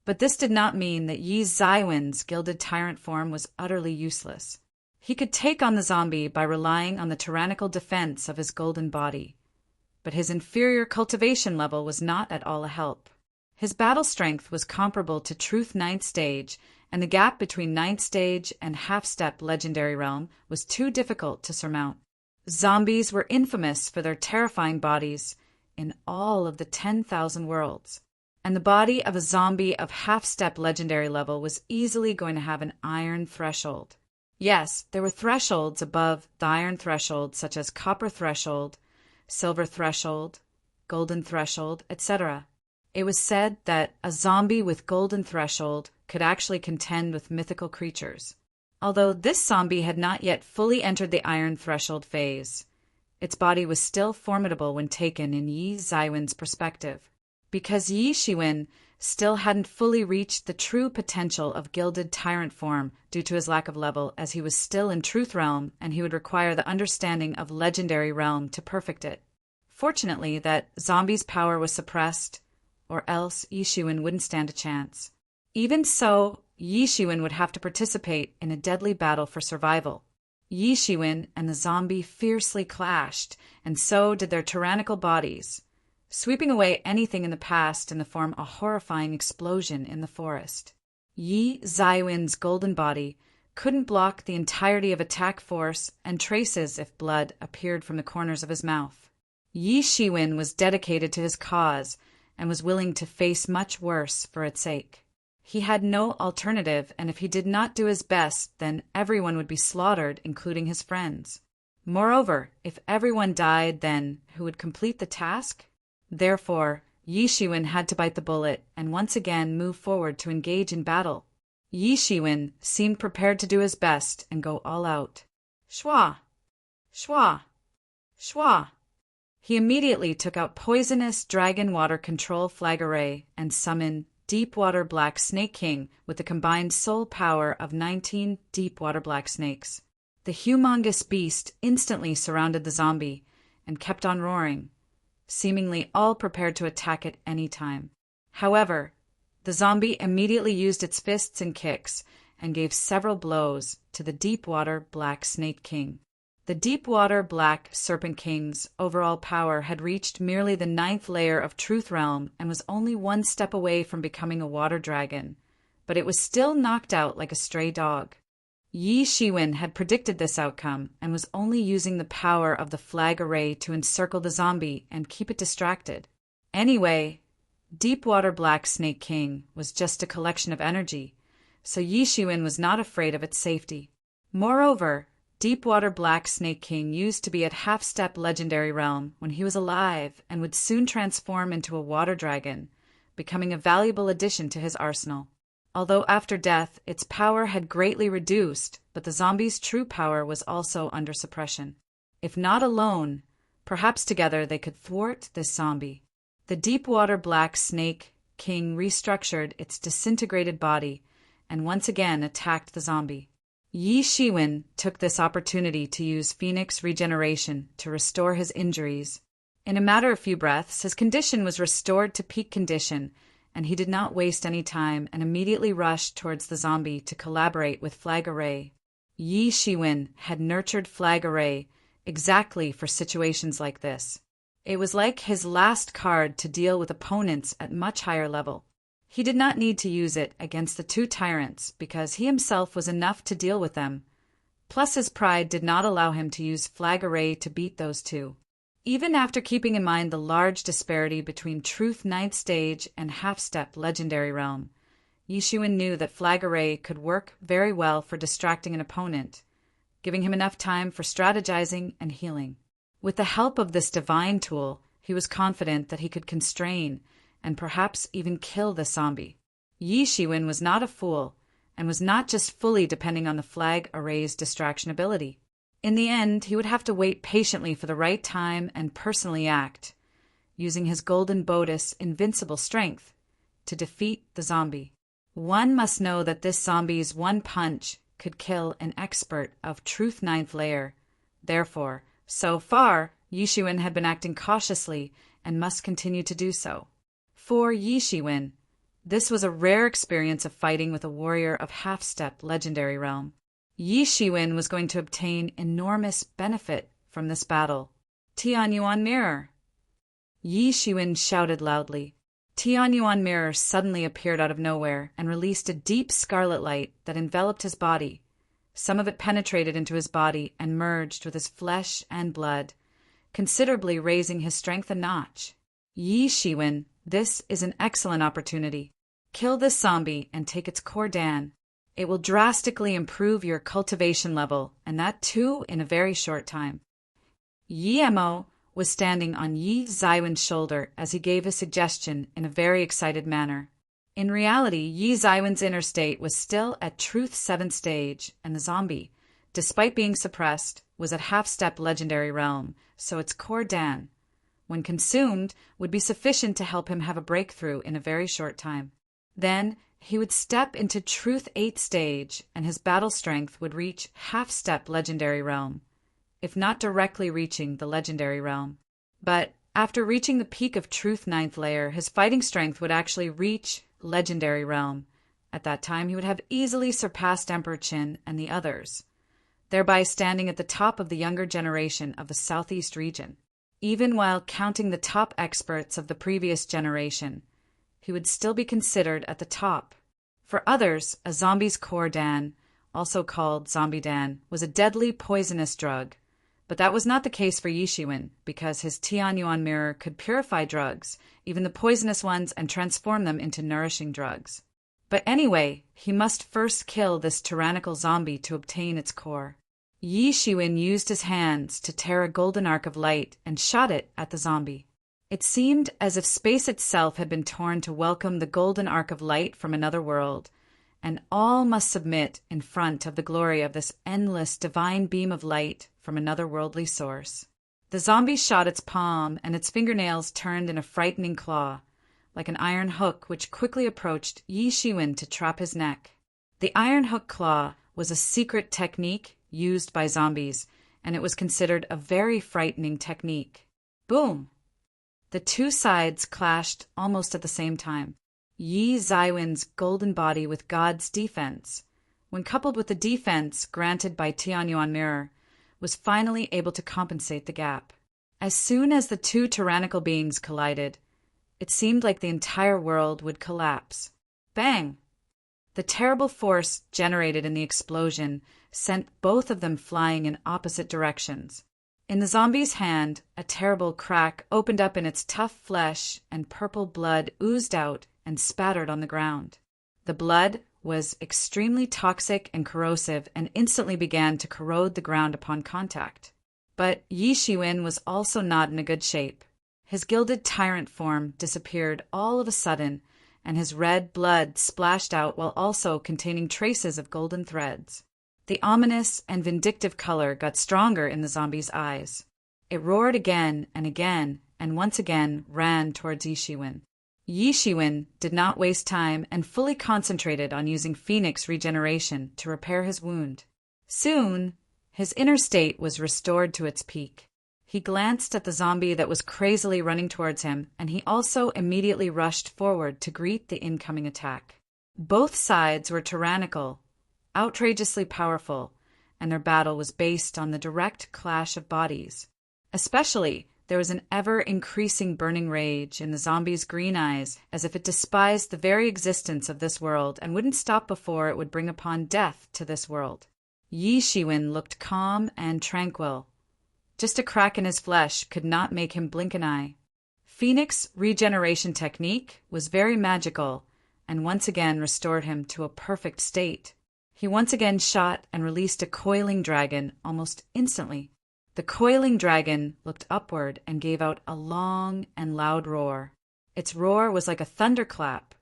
But this did not mean that Yi Zaiwen's gilded tyrant form was utterly useless. He could take on the zombie by relying on the tyrannical defense of his golden body. But his inferior cultivation level was not at all a help. His battle strength was comparable to Truth 9th Stage, and the gap between 9th Stage and half-step legendary realm was too difficult to surmount. Zombies were infamous for their terrifying bodies in all of the 10,000 worlds, and the body of a zombie of half-step legendary level was easily going to have an iron threshold. Yes, there were thresholds above the iron threshold, such as copper threshold, silver threshold, golden threshold, etc. It was said that a zombie with golden threshold could actually contend with mythical creatures. Although this zombie had not yet fully entered the iron threshold phase, its body was still formidable when taken in Yi Zaiwen's perspective. Because Yi Shiwen still hadn't fully reached the true potential of gilded tyrant form due to his lack of level, as he was still in Truth Realm and he would require the understanding of Legendary Realm to perfect it. Fortunately, that zombie's power was suppressed, or else Yi Shiwen wouldn't stand a chance. Even so, Yi Shiwen would have to participate in a deadly battle for survival. Yi Shiwen and the zombie fiercely clashed, and so did their tyrannical bodies, sweeping away anything in the past in the form of a horrifying explosion in the forest. Yi Zaiwen's golden body couldn't block the entirety of attack force and traces if blood appeared from the corners of his mouth. Yi Shiwen was dedicated to his cause and was willing to face much worse for its sake. He had no alternative, and if he did not do his best, then everyone would be slaughtered, including his friends. Moreover, if everyone died, then who would complete the task? Therefore, Yi Shiwen had to bite the bullet and once again move forward to engage in battle. Yi Shiwen seemed prepared to do his best and go all out. Shwa! Shwa! Shwa! He immediately took out poisonous dragon water control flag array and summoned Deepwater Black Snake King with the combined soul power of 19 Deepwater Black Snakes. The humongous beast instantly surrounded the zombie and kept on roaring, seemingly all prepared to attack at any time. However, the zombie immediately used its fists and kicks and gave several blows to the Deepwater Black Snake King. The Deepwater Black Serpent King's overall power had reached merely the 9th layer of Truth Realm and was only one step away from becoming a water dragon, but it was still knocked out like a stray dog. Yi Shiwen had predicted this outcome and was only using the power of the flag array to encircle the zombie and keep it distracted. Anyway, Deepwater Black Snake King was just a collection of energy, so Yi Shiwen was not afraid of its safety. Moreover, Deepwater Black Snake King used to be at half-step legendary realm when he was alive and would soon transform into a water dragon, becoming a valuable addition to his arsenal. Although after death, its power had greatly reduced, but the zombie's true power was also under suppression. If not alone, perhaps together they could thwart this zombie. The Deepwater Black Snake King restructured its disintegrated body and once again attacked the zombie. Yi Shiwen took this opportunity to use Phoenix regeneration to restore his injuries. In a matter of few breaths, his condition was restored to peak condition, and he did not waste any time and immediately rushed towards the zombie to collaborate with Flag Array. Yi Shiwen had nurtured Flag Array exactly for situations like this. It was like his last card to deal with opponents at much higher level. He did not need to use it against the two tyrants because he himself was enough to deal with them. Plus his pride did not allow him to use Flag Array to beat those two. Even after keeping in mind the large disparity between Truth 9th Stage and Half-Step Legendary Realm, Yi Shiwen knew that Flag Array could work very well for distracting an opponent, giving him enough time for strategizing and healing. With the help of this divine tool, he was confident that he could constrain and perhaps even kill the zombie. Yi Shiwen was not a fool and was not just fully depending on the Flag Array's distraction ability. In the end, he would have to wait patiently for the right time and personally act, using his Golden Bodice invincible strength to defeat the zombie. One must know that this zombie's one punch could kill an expert of Truth 9th layer. Therefore, so far, Yi Shiwen had been acting cautiously and must continue to do so. For Yi Shiwen, this was a rare experience of fighting with a warrior of half-step legendary realm. Yi Shiwen was going to obtain enormous benefit from this battle. Tianyuan Mirror! Yi Shiwen shouted loudly. Tianyuan Mirror suddenly appeared out of nowhere and released a deep scarlet light that enveloped his body. Some of it penetrated into his body and merged with his flesh and blood, considerably raising his strength a notch. Yi Shiwen, this is an excellent opportunity. Kill this zombie and take its core Dan. It will drastically improve your cultivation level, and that too in a very short time. Yi Mo was standing on Yi Zaiwen's shoulder as he gave his suggestion in a very excited manner. In reality, Yi Zaiwen's inner state was still at Truth 7th Stage, and the zombie, despite being suppressed, was at half-step legendary realm, so its core Dan, when consumed, would be sufficient to help him have a breakthrough in a very short time. Then, he would step into Truth 8th Stage, and his battle strength would reach half-step legendary realm, if not directly reaching the legendary realm. But after reaching the peak of Truth 9th layer, his fighting strength would actually reach legendary realm. At that time, he would have easily surpassed Emperor Qin and the others, thereby standing at the top of the younger generation of the Southeast region. Even while counting the top experts of the previous generation, he would still be considered at the top. For others, a zombie's core Dan also called Zombie Dan, was a deadly poisonous drug. But that was not the case for Yi Shiwen, because his Tianyuan mirror could purify drugs, even the poisonous ones, and transform them into nourishing drugs. But anyway, he must first kill this tyrannical zombie to obtain its core. Yi Shiwen used his hands to tear a golden arc of light and shot it at the zombie. It seemed as if space itself had been torn to welcome the golden arc of light from another world, and all must submit in front of the glory of this endless divine beam of light from another worldly source. The zombie shot its palm, and its fingernails turned in a frightening claw, like an iron hook which quickly approached Yi Shiwen to trap his neck. The iron hook claw was a secret technique used by zombies, and it was considered a very frightening technique. Boom! The two sides clashed almost at the same time. Yi Zaiwen's golden body with God's defense, when coupled with the defense granted by Tianyuan Mirror, was finally able to compensate the gap. As soon as the two tyrannical beings collided, it seemed like the entire world would collapse. Bang! The terrible force generated in the explosion sent both of them flying in opposite directions. In the zombie's hand, a terrible crack opened up in its tough flesh, and purple blood oozed out and spattered on the ground. The blood was extremely toxic and corrosive and instantly began to corrode the ground upon contact. But Yi Shiwen was also not in a good shape. His gilded tyrant form disappeared all of a sudden, and his red blood splashed out while also containing traces of golden threads. The ominous and vindictive color got stronger in the zombie's eyes. It roared again, and once again ran towards Yi Shiwen. Yi Shiwen did not waste time and fully concentrated on using Phoenix regeneration to repair his wound. Soon, his inner state was restored to its peak. He glanced at the zombie that was crazily running towards him, and he also immediately rushed forward to greet the incoming attack. Both sides were tyrannical, outrageously powerful, and their battle was based on the direct clash of bodies. Especially, there was an ever-increasing burning rage in the zombie's green eyes, as if it despised the very existence of this world and wouldn't stop before it would bring upon death to this world. Yi Shiwen looked calm and tranquil. Just a crack in his flesh could not make him blink an eye. Phoenix regeneration technique was very magical, and once again restored him to a perfect state. He once again shot and released a coiling dragon almost instantly. The coiling dragon looked upward and gave out a long and loud roar. Its roar was like a thunderclap,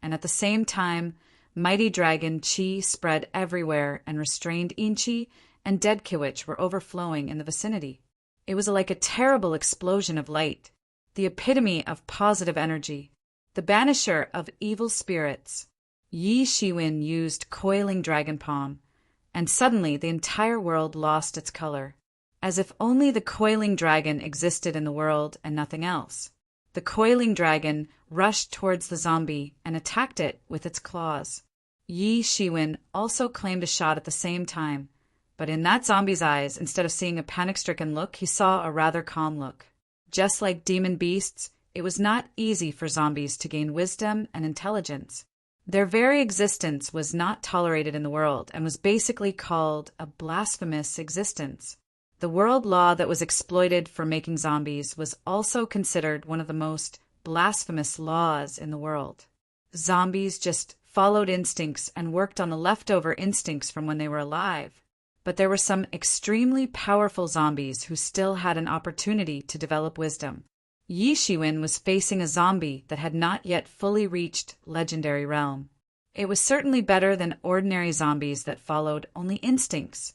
and at the same time, mighty dragon chi spread everywhere, and restrained inchi and dead kiwich were overflowing in the vicinity. It was like a terrible explosion of light, the epitome of positive energy, the banisher of evil spirits. Yi Shiwen used coiling dragon palm, and suddenly the entire world lost its color, as if only the coiling dragon existed in the world and nothing else. The coiling dragon rushed towards the zombie and attacked it with its claws. Yi Shiwen also claimed a shot at the same time, but in that zombie's eyes, instead of seeing a panic-stricken look, he saw a rather calm look. Just like demon beasts, it was not easy for zombies to gain wisdom and intelligence. Their very existence was not tolerated in the world and was basically called a blasphemous existence. The world law that was exploited for making zombies was also considered one of the most blasphemous laws in the world. Zombies just followed instincts and worked on the leftover instincts from when they were alive. But there were some extremely powerful zombies who still had an opportunity to develop wisdom. Yi Shiwen was facing a zombie that had not yet fully reached legendary realm. It was certainly better than ordinary zombies that followed only instincts,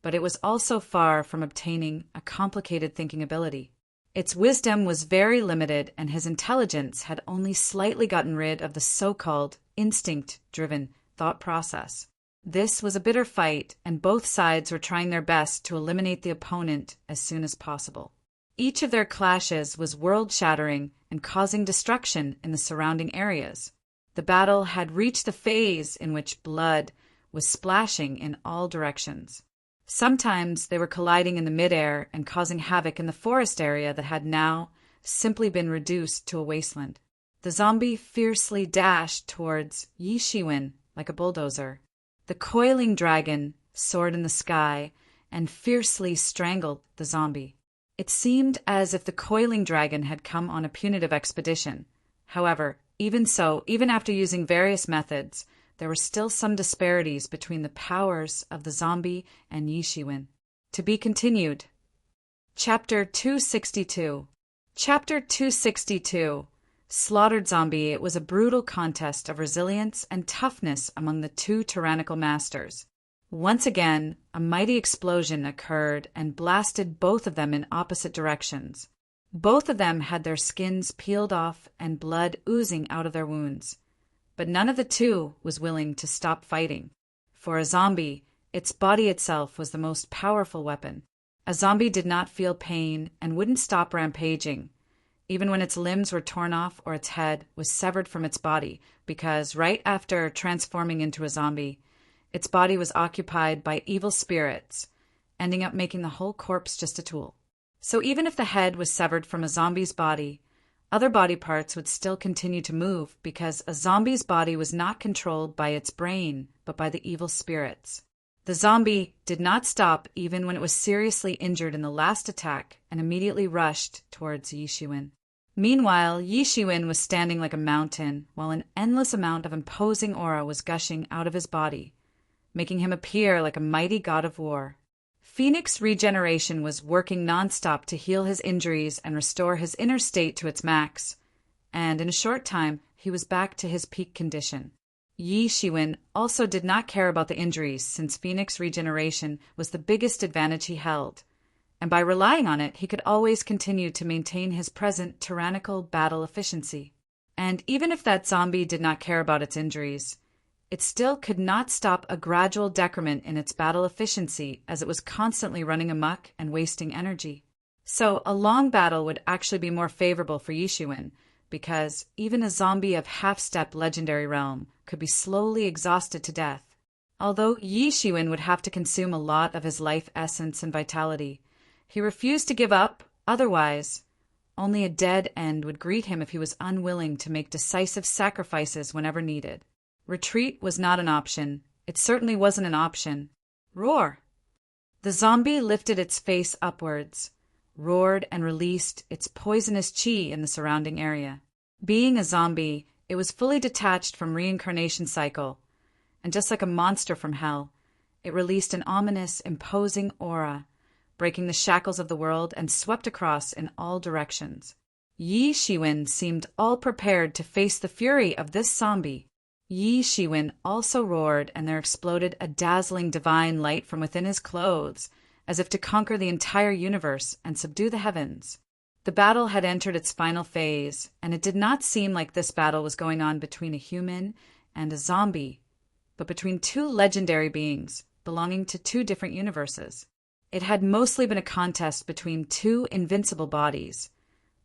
but it was also far from obtaining a complicated thinking ability. Its wisdom was very limited, and his intelligence had only slightly gotten rid of the so-called instinct-driven thought process. This was a bitter fight, and both sides were trying their best to eliminate the opponent as soon as possible. Each of their clashes was world-shattering and causing destruction in the surrounding areas. The battle had reached the phase in which blood was splashing in all directions. Sometimes they were colliding in the midair and causing havoc in the forest area that had now simply been reduced to a wasteland. The zombie fiercely dashed towards Yi Shiwen like a bulldozer. The coiling dragon soared in the sky and fiercely strangled the zombie. It seemed as if the coiling dragon had come on a punitive expedition. However, even so, even after using various methods, there were still some disparities between the powers of the zombie and Yi Shiwen. To be continued. Chapter 262. Chapter 262. Slaughtered Zombie. It was a brutal contest of resilience and toughness among the two tyrannical masters. Once again, a mighty explosion occurred and blasted both of them in opposite directions. Both of them had their skins peeled off and blood oozing out of their wounds. But none of the two was willing to stop fighting. For a zombie, its body itself was the most powerful weapon. A zombie did not feel pain and wouldn't stop rampaging, even when its limbs were torn off or its head was severed from its body, because right after transforming into a zombie, its body was occupied by evil spirits, ending up making the whole corpse just a tool. So even if the head was severed from a zombie's body, other body parts would still continue to move because a zombie's body was not controlled by its brain, but by the evil spirits. The zombie did not stop even when it was seriously injured in the last attack and immediately rushed towards Yi Shiwen. Meanwhile, Yi Shiwen was standing like a mountain while an endless amount of imposing aura was gushing out of his body, making him appear like a mighty god of war. Phoenix Regeneration was working nonstop to heal his injuries and restore his inner state to its max, and in a short time he was back to his peak condition. Yi Shiwen also did not care about the injuries since Phoenix Regeneration was the biggest advantage he held, and by relying on it he could always continue to maintain his present tyrannical battle efficiency. And even if that zombie did not care about its injuries, it still could not stop a gradual decrement in its battle efficiency as it was constantly running amok and wasting energy. So a long battle would actually be more favorable for Yi Shiwen, because even a zombie of half-step legendary realm could be slowly exhausted to death. Although Yi Shiwen would have to consume a lot of his life essence and vitality, he refused to give up, otherwise only a dead end would greet him if he was unwilling to make decisive sacrifices whenever needed. Retreat was not an option. It certainly wasn't an option. Roar! The zombie lifted its face upwards, roared and released its poisonous chi in the surrounding area. Being a zombie, it was fully detached from reincarnation cycle, and just like a monster from hell, it released an ominous, imposing aura, breaking the shackles of the world and swept across in all directions. Yi Shiwen seemed all prepared to face the fury of this zombie. Yi Shiwen also roared, and there exploded a dazzling divine light from within his clothes, as if to conquer the entire universe and subdue the heavens. The battle had entered its final phase, and it did not seem like this battle was going on between a human and a zombie, but between two legendary beings belonging to two different universes. It had mostly been a contest between two invincible bodies,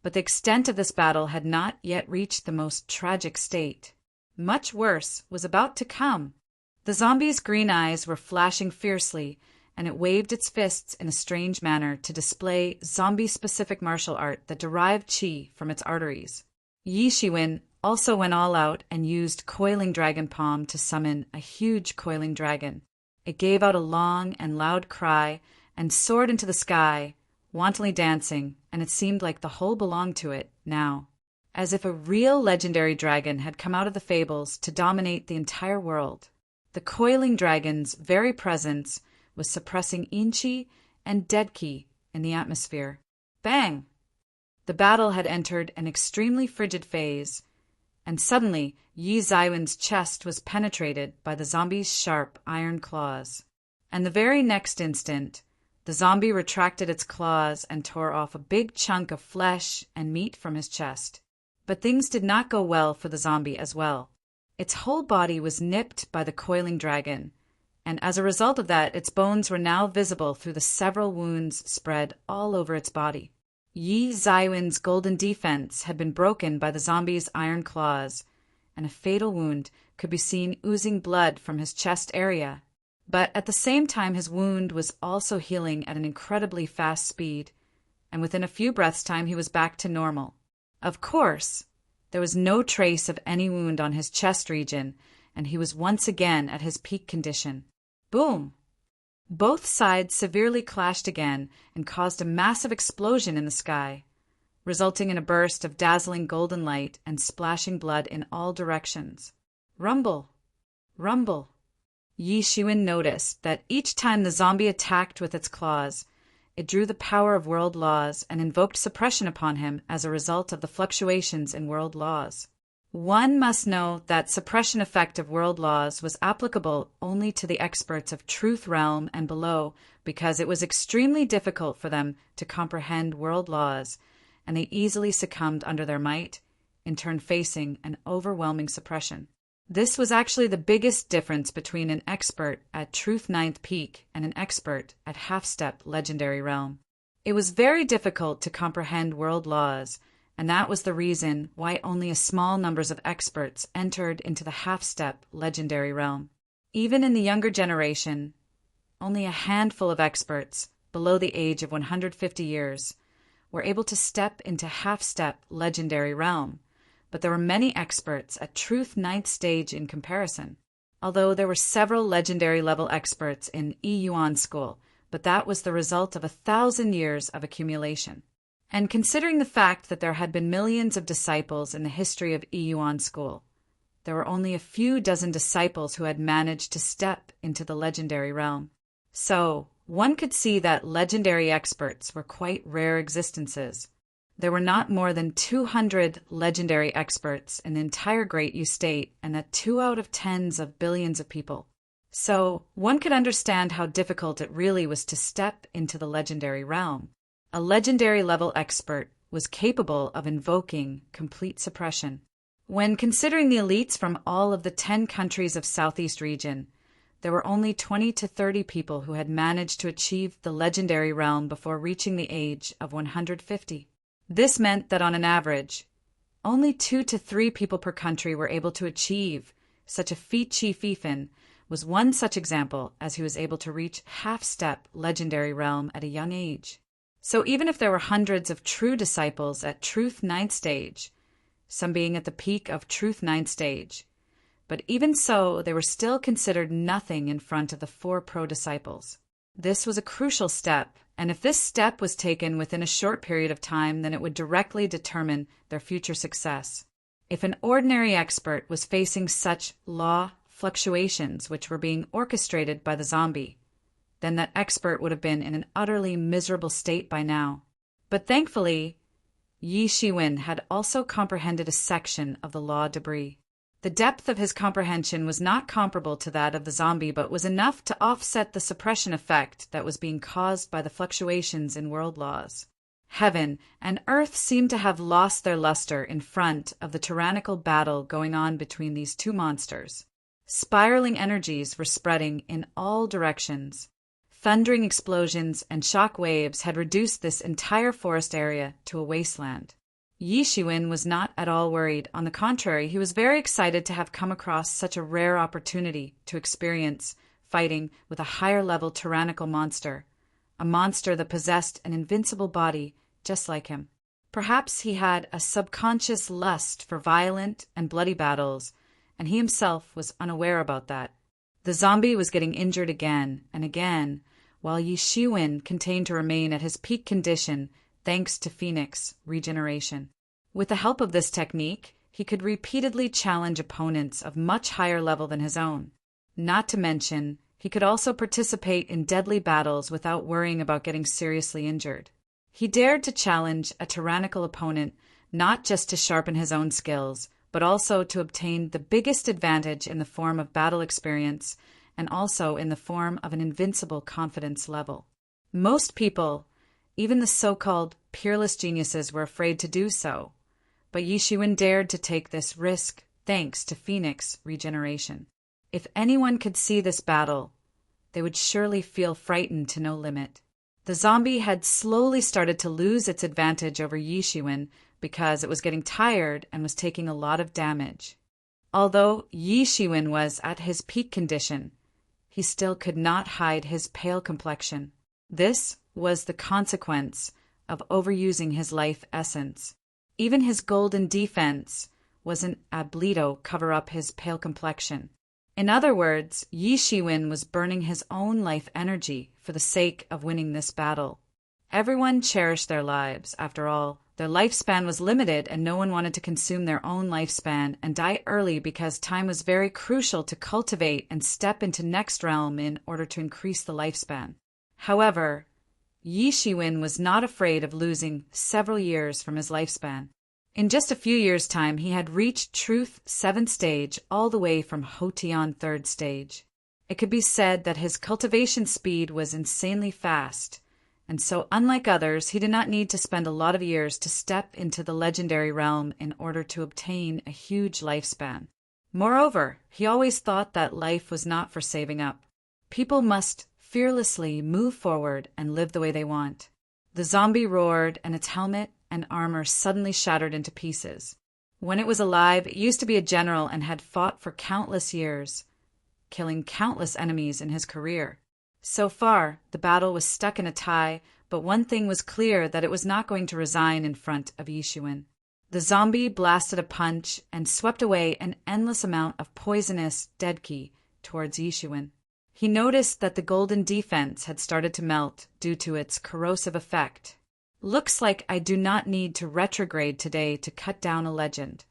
but the extent of this battle had not yet reached the most tragic state. Much worse was about to come. The zombie's green eyes were flashing fiercely, and it waved its fists in a strange manner to display zombie-specific martial art that derived chi from its arteries. Yi Shiwen also went all out and used Coiling Dragon Palm to summon a huge coiling dragon. It gave out a long and loud cry and soared into the sky, wantonly dancing, and it seemed like the whole belonged to it now, as if a real legendary dragon had come out of the fables to dominate the entire world. The coiling dragon's very presence was suppressing Inchi and Deadki in the atmosphere. Bang! The battle had entered an extremely frigid phase, and suddenly Yi Zaiwen's chest was penetrated by the zombie's sharp iron claws. And the very next instant, the zombie retracted its claws and tore off a big chunk of flesh and meat from his chest. But things did not go well for the zombie as well. Its whole body was nipped by the coiling dragon, and as a result of that, its bones were now visible through the several wounds spread all over its body. Yi Zaiwen's golden defense had been broken by the zombie's iron claws, and a fatal wound could be seen oozing blood from his chest area. But at the same time, his wound was also healing at an incredibly fast speed, and within a few breaths' time he was back to normal. Of course, there was no trace of any wound on his chest region, and he was once again at his peak condition. Boom! Both sides severely clashed again and caused a massive explosion in the sky, resulting in a burst of dazzling golden light and splashing blood in all directions. Rumble! Rumble! Yi Shiwen noticed that each time the zombie attacked with its claws, it drew the power of world laws and invoked suppression upon him as a result of the fluctuations in world laws. One must know that suppression effect of world laws was applicable only to the experts of Truth Realm and below, because it was extremely difficult for them to comprehend world laws, and they easily succumbed under their might, in turn facing an overwhelming suppression. This was actually the biggest difference between an expert at Truth Ninth Peak and an expert at Half-Step Legendary Realm. It was very difficult to comprehend world laws, and that was the reason why only a small numbers of experts entered into the Half-Step Legendary Realm. Even in the younger generation, only a handful of experts, below the age of 150 years, were able to step into Half-Step Legendary Realm, but there were many experts at Truth Ninth Stage in comparison. Although there were several legendary level experts in Yuan School, but that was the result of 1,000 years of accumulation. And considering the fact that there had been millions of disciples in the history of Yuan School, there were only a few dozen disciples who had managed to step into the legendary realm. So, one could see that legendary experts were quite rare existences. There were not more than 200 legendary experts in the entire Great U State, and that 2 out of tens of billions of people. So, one could understand how difficult it really was to step into the legendary realm. A legendary level expert was capable of invoking complete suppression. When considering the elites from all of the 10 countries of Southeast region, there were only 20 to 30 people who had managed to achieve the legendary realm before reaching the age of 150. This meant that on an average, only 2 to 3 people per country were able to achieve such a feat. Chief Ethan was one such example, as he was able to reach half-step legendary realm at a young age. So even if there were hundreds of true disciples at Truth Ninth Stage, some being at the peak of Truth Ninth Stage, but even so, they were still considered nothing in front of the 4 pro disciples. This was a crucial step, and if this step was taken within a short period of time, then it would directly determine their future success. If an ordinary expert was facing such law fluctuations which were being orchestrated by the zombie, then that expert would have been in an utterly miserable state by now. But thankfully, Yi Shiwen had also comprehended a section of the law debris. The depth of his comprehension was not comparable to that of the zombie, but was enough to offset the suppression effect that was being caused by the fluctuations in world laws. Heaven and earth seemed to have lost their luster in front of the tyrannical battle going on between these 2 monsters. Spiraling energies were spreading in all directions. Thundering explosions and shock waves had reduced this entire forest area to a wasteland. Yi Shiwen was not at all worried. On the contrary, he was very excited to have come across such a rare opportunity to experience fighting with a higher-level tyrannical monster, a monster that possessed an invincible body just like him. Perhaps he had a subconscious lust for violent and bloody battles, and he himself was unaware about that. The zombie was getting injured again and again, while Yi Shiwen continued to remain at his peak condition thanks to Phoenix regeneration. With the help of this technique, he could repeatedly challenge opponents of much higher level than his own. Not to mention, he could also participate in deadly battles without worrying about getting seriously injured. He dared to challenge a tyrannical opponent not just to sharpen his own skills, but also to obtain the biggest advantage in the form of battle experience and also in the form of an invincible confidence level. Most people, even the so-called peerless geniuses, were afraid to do so, but Yi Shiwen dared to take this risk thanks to Phoenix regeneration. If anyone could see this battle, they would surely feel frightened to no limit. The zombie had slowly started to lose its advantage over Yi Shiwen because it was getting tired and was taking a lot of damage. Although Yi Shiwen was at his peak condition, he still could not hide his pale complexion. This was the consequence of overusing his life essence. Even his golden defense was an ableto cover up his pale complexion. In other words, Yi Shiwen was burning his own life energy for the sake of winning this battle. Everyone cherished their lives. After all, their lifespan was limited and no one wanted to consume their own lifespan and die early because time was very crucial to cultivate and step into next realm in order to increase the lifespan. However, Yi Shiwen was not afraid of losing several years from his lifespan. In just a few years' time, he had reached Truth 7th stage all the way from Hotian 3rd stage. It could be said that his cultivation speed was insanely fast, and so unlike others, he did not need to spend a lot of years to step into the legendary realm in order to obtain a huge lifespan. Moreover, he always thought that life was not for saving up. People must fearlessly move forward and live the way they want. The zombie roared, and its helmet and armor suddenly shattered into pieces. When it was alive, it used to be a general and had fought for countless years, killing countless enemies in his career. So far, the battle was stuck in a tie, but one thing was clear, that it was not going to resign in front of Yi Shiwen. The zombie blasted a punch and swept away an endless amount of poisonous dead ki towards Yi Shiwen. He noticed that the golden defense had started to melt due to its corrosive effect. Looks like I do not need to retrograde today to cut down a legend,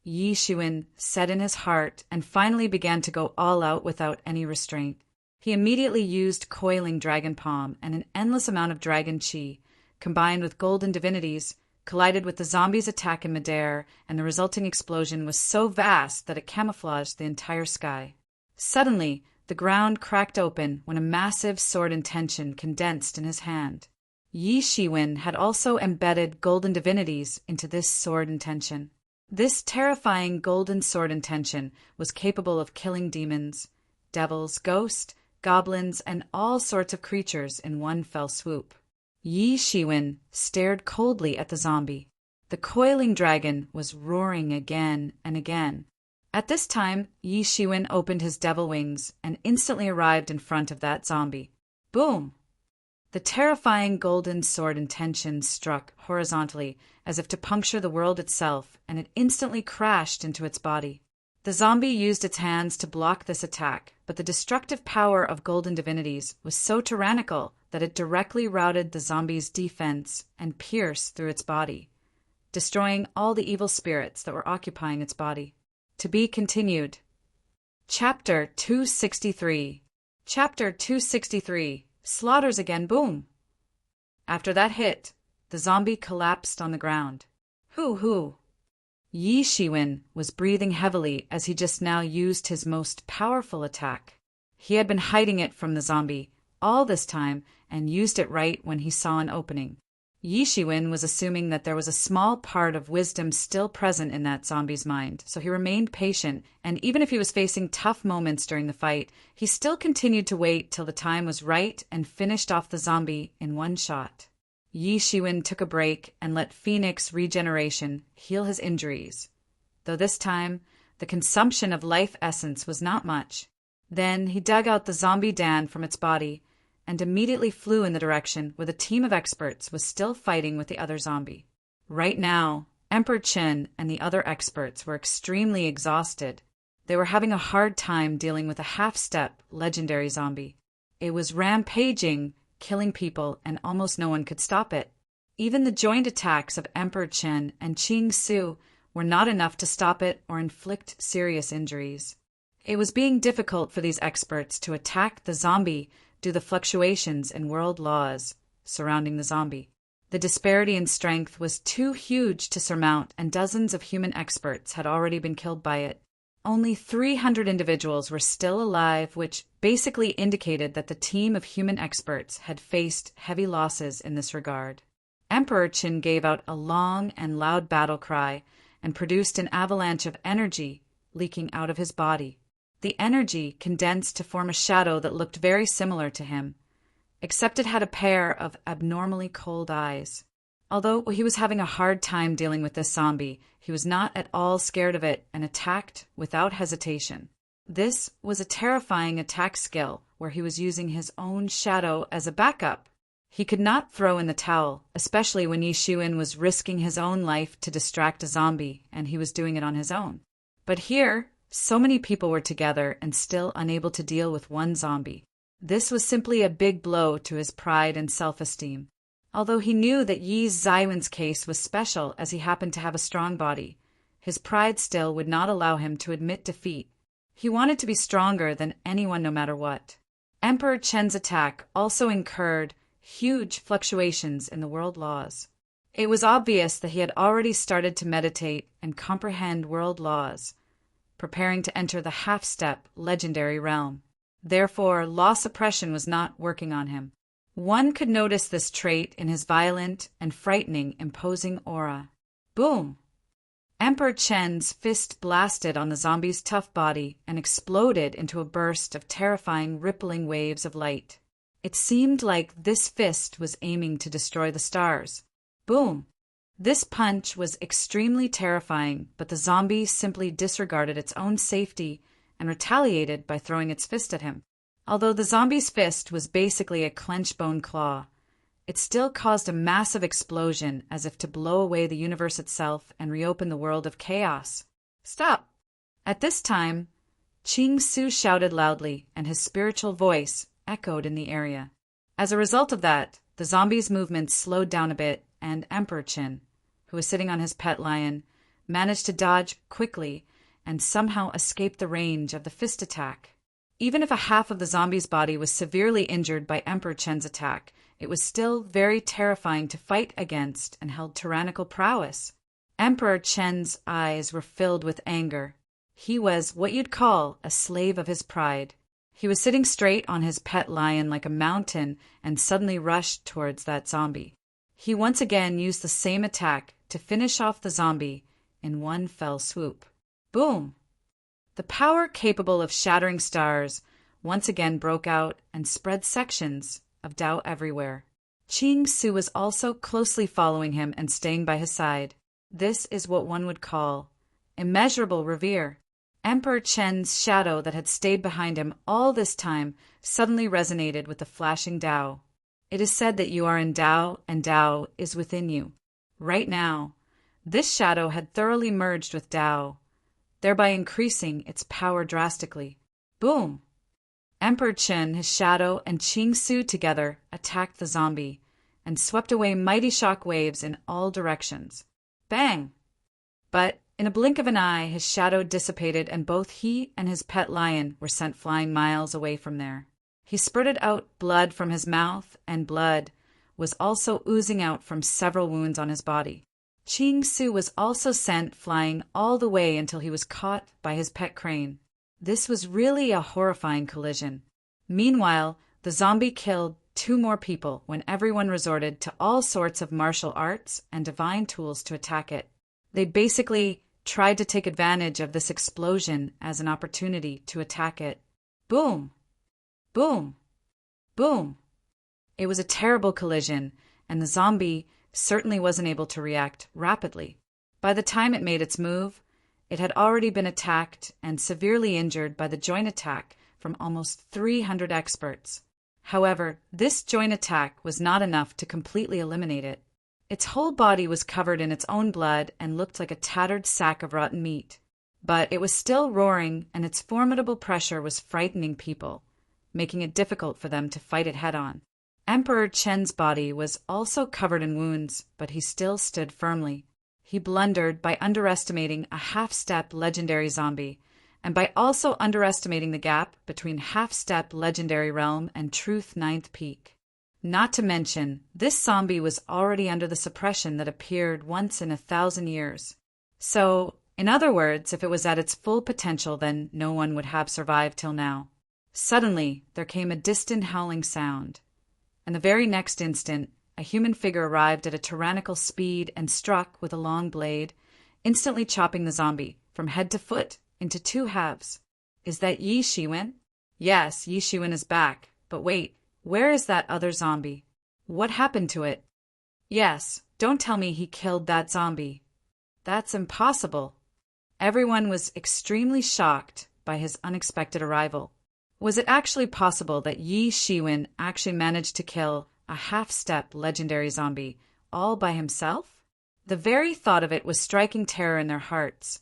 Yi Shiwen said in his heart, and finally began to go all out without any restraint. He immediately used coiling dragon palm, and an endless amount of dragon chi, combined with golden divinities, collided with the zombie's attack in midair, and the resulting explosion was so vast that it camouflaged the entire sky. Suddenly, the ground cracked open when a massive sword intention condensed in his hand. Yi Shiwen had also embedded golden divinities into this sword intention. This terrifying golden sword intention was capable of killing demons, devils, ghosts, goblins, and all sorts of creatures in one fell swoop. Yi Shiwen stared coldly at the zombie. The coiling dragon was roaring again and again. At this time, Yi Shiwen opened his devil wings and instantly arrived in front of that zombie. Boom! The terrifying golden sword intention struck horizontally, as if to puncture the world itself, and it instantly crashed into its body. The zombie used its hands to block this attack, but the destructive power of golden divinities was so tyrannical that it directly routed the zombie's defense and pierced through its body, destroying all the evil spirits that were occupying its body. To be continued. Chapter 263. Chapter 263. Slaughters again, boom! After that hit, the zombie collapsed on the ground. Hoo! Yi Shiwen was breathing heavily as he just now used his most powerful attack. He had been hiding it from the zombie all this time and used it right when he saw an opening. Yi Shiwen was assuming that there was a small part of wisdom still present in that zombie's mind, so he remained patient, and even if he was facing tough moments during the fight, he still continued to wait till the time was right and finished off the zombie in one shot. Yi Shiwen took a break and let Phoenix Regeneration heal his injuries, though this time the consumption of life essence was not much. Then he dug out the zombie Dan from its body and immediately flew in the direction where the team of experts was still fighting with the other zombie. Right now, Emperor Chen and the other experts were extremely exhausted. They were having a hard time dealing with a half-step legendary zombie. It was rampaging, killing people, and almost no one could stop it. Even the joint attacks of Emperor Chen and Qing Su were not enough to stop it or inflict serious injuries. It was being difficult for these experts to attack the zombie due to the fluctuations in world laws surrounding the zombie. The disparity in strength was too huge to surmount, and dozens of human experts had already been killed by it. Only 300 individuals were still alive, which basically indicated that the team of human experts had faced heavy losses in this regard. Emperor Qin gave out a long and loud battle cry and produced an avalanche of energy leaking out of his body. The energy condensed to form a shadow that looked very similar to him, except it had a pair of abnormally cold eyes. Although he was having a hard time dealing with this zombie, he was not at all scared of it and attacked without hesitation. This was a terrifying attack skill where he was using his own shadow as a backup. He could not throw in the towel, especially when Yi Shiwen was risking his own life to distract a zombie, and he was doing it on his own. But here, So many people were together and still unable to deal with one zombie. This was simply a big blow to his pride and self-esteem. Although he knew that Yi Zaiwen's case was special as he happened to have a strong body, his pride still would not allow him to admit defeat. He wanted to be stronger than anyone no matter what. Emperor Chen's attack also incurred huge fluctuations in the world laws. It was obvious that he had already started to meditate and comprehend world laws, preparing to enter the half-step legendary realm. Therefore, law suppression was not working on him. One could notice this trait in his violent and frightening imposing aura. Boom! Emperor Chen's fist blasted on the zombie's tough body and exploded into a burst of terrifying rippling waves of light. It seemed like this fist was aiming to destroy the stars. Boom! This punch was extremely terrifying, but the zombie simply disregarded its own safety and retaliated by throwing its fist at him. Although the zombie's fist was basically a clench-bone claw, it still caused a massive explosion as if to blow away the universe itself and reopen the world of chaos. Stop! At this time, Qing Su shouted loudly, and his spiritual voice echoed in the area. As a result of that, the zombie's movements slowed down a bit, and Emperor Qin, who was sitting on his pet lion, managed to dodge quickly and somehow escape the range of the fist attack. Even if a half of the zombie's body was severely injured by Emperor Chen's attack, it was still very terrifying to fight against and held tyrannical prowess. Emperor Chen's eyes were filled with anger. He was what you'd call a slave of his pride. He was sitting straight on his pet lion like a mountain and suddenly rushed towards that zombie. He once again used the same attack to finish off the zombie in one fell swoop. Boom! The power capable of shattering stars once again broke out and spread sections of Tao everywhere. Qing Su was also closely following him and staying by his side. This is what one would call immeasurable revere. Emperor Chen's shadow that had stayed behind him all this time suddenly resonated with the flashing Tao. It is said that you are in Tao and Tao is within you. Right now, this shadow had thoroughly merged with Tao, thereby increasing its power drastically. Boom! Emperor Chen, his shadow, and Qing Su together attacked the zombie and swept away mighty shock waves in all directions. Bang! But in a blink of an eye, his shadow dissipated and both he and his pet lion were sent flying miles away from there. He spurted out blood from his mouth, and blood was also oozing out from several wounds on his body. Qing Su was also sent flying all the way until he was caught by his pet crane. This was really a horrifying collision. Meanwhile, the zombie killed 2 more people when everyone resorted to all sorts of martial arts and divine tools to attack it. They basically tried to take advantage of this explosion as an opportunity to attack it. Boom! Boom! Boom! It was a terrible collision, and the zombie certainly wasn't able to react rapidly. By the time it made its move, it had already been attacked and severely injured by the joint attack from almost 300 experts. However, this joint attack was not enough to completely eliminate it. Its whole body was covered in its own blood and looked like a tattered sack of rotten meat. But it was still roaring, and its formidable pressure was frightening people, making it difficult for them to fight it head-on. Emperor Chen's body was also covered in wounds, but he still stood firmly. He blundered by underestimating a half-step legendary zombie, and by also underestimating the gap between half-step legendary realm and truth ninth peak. Not to mention, this zombie was already under the suppression that appeared once in 1,000 years. So, in other words, if it was at its full potential, then no one would have survived till now. Suddenly, there came a distant howling sound, and the very next instant, a human figure arrived at a tyrannical speed and struck with a long blade, instantly chopping the zombie from head to foot into 2 halves. Is that Yi Shiwen? Yes, Yi Shiwen is back. But wait, where is that other zombie? What happened to it? Yes, don't tell me he killed that zombie. That's impossible. Everyone was extremely shocked by his unexpected arrival. Was it actually possible that Yi Shiwen actually managed to kill a half-step legendary zombie all by himself? The very thought of it was striking terror in their hearts.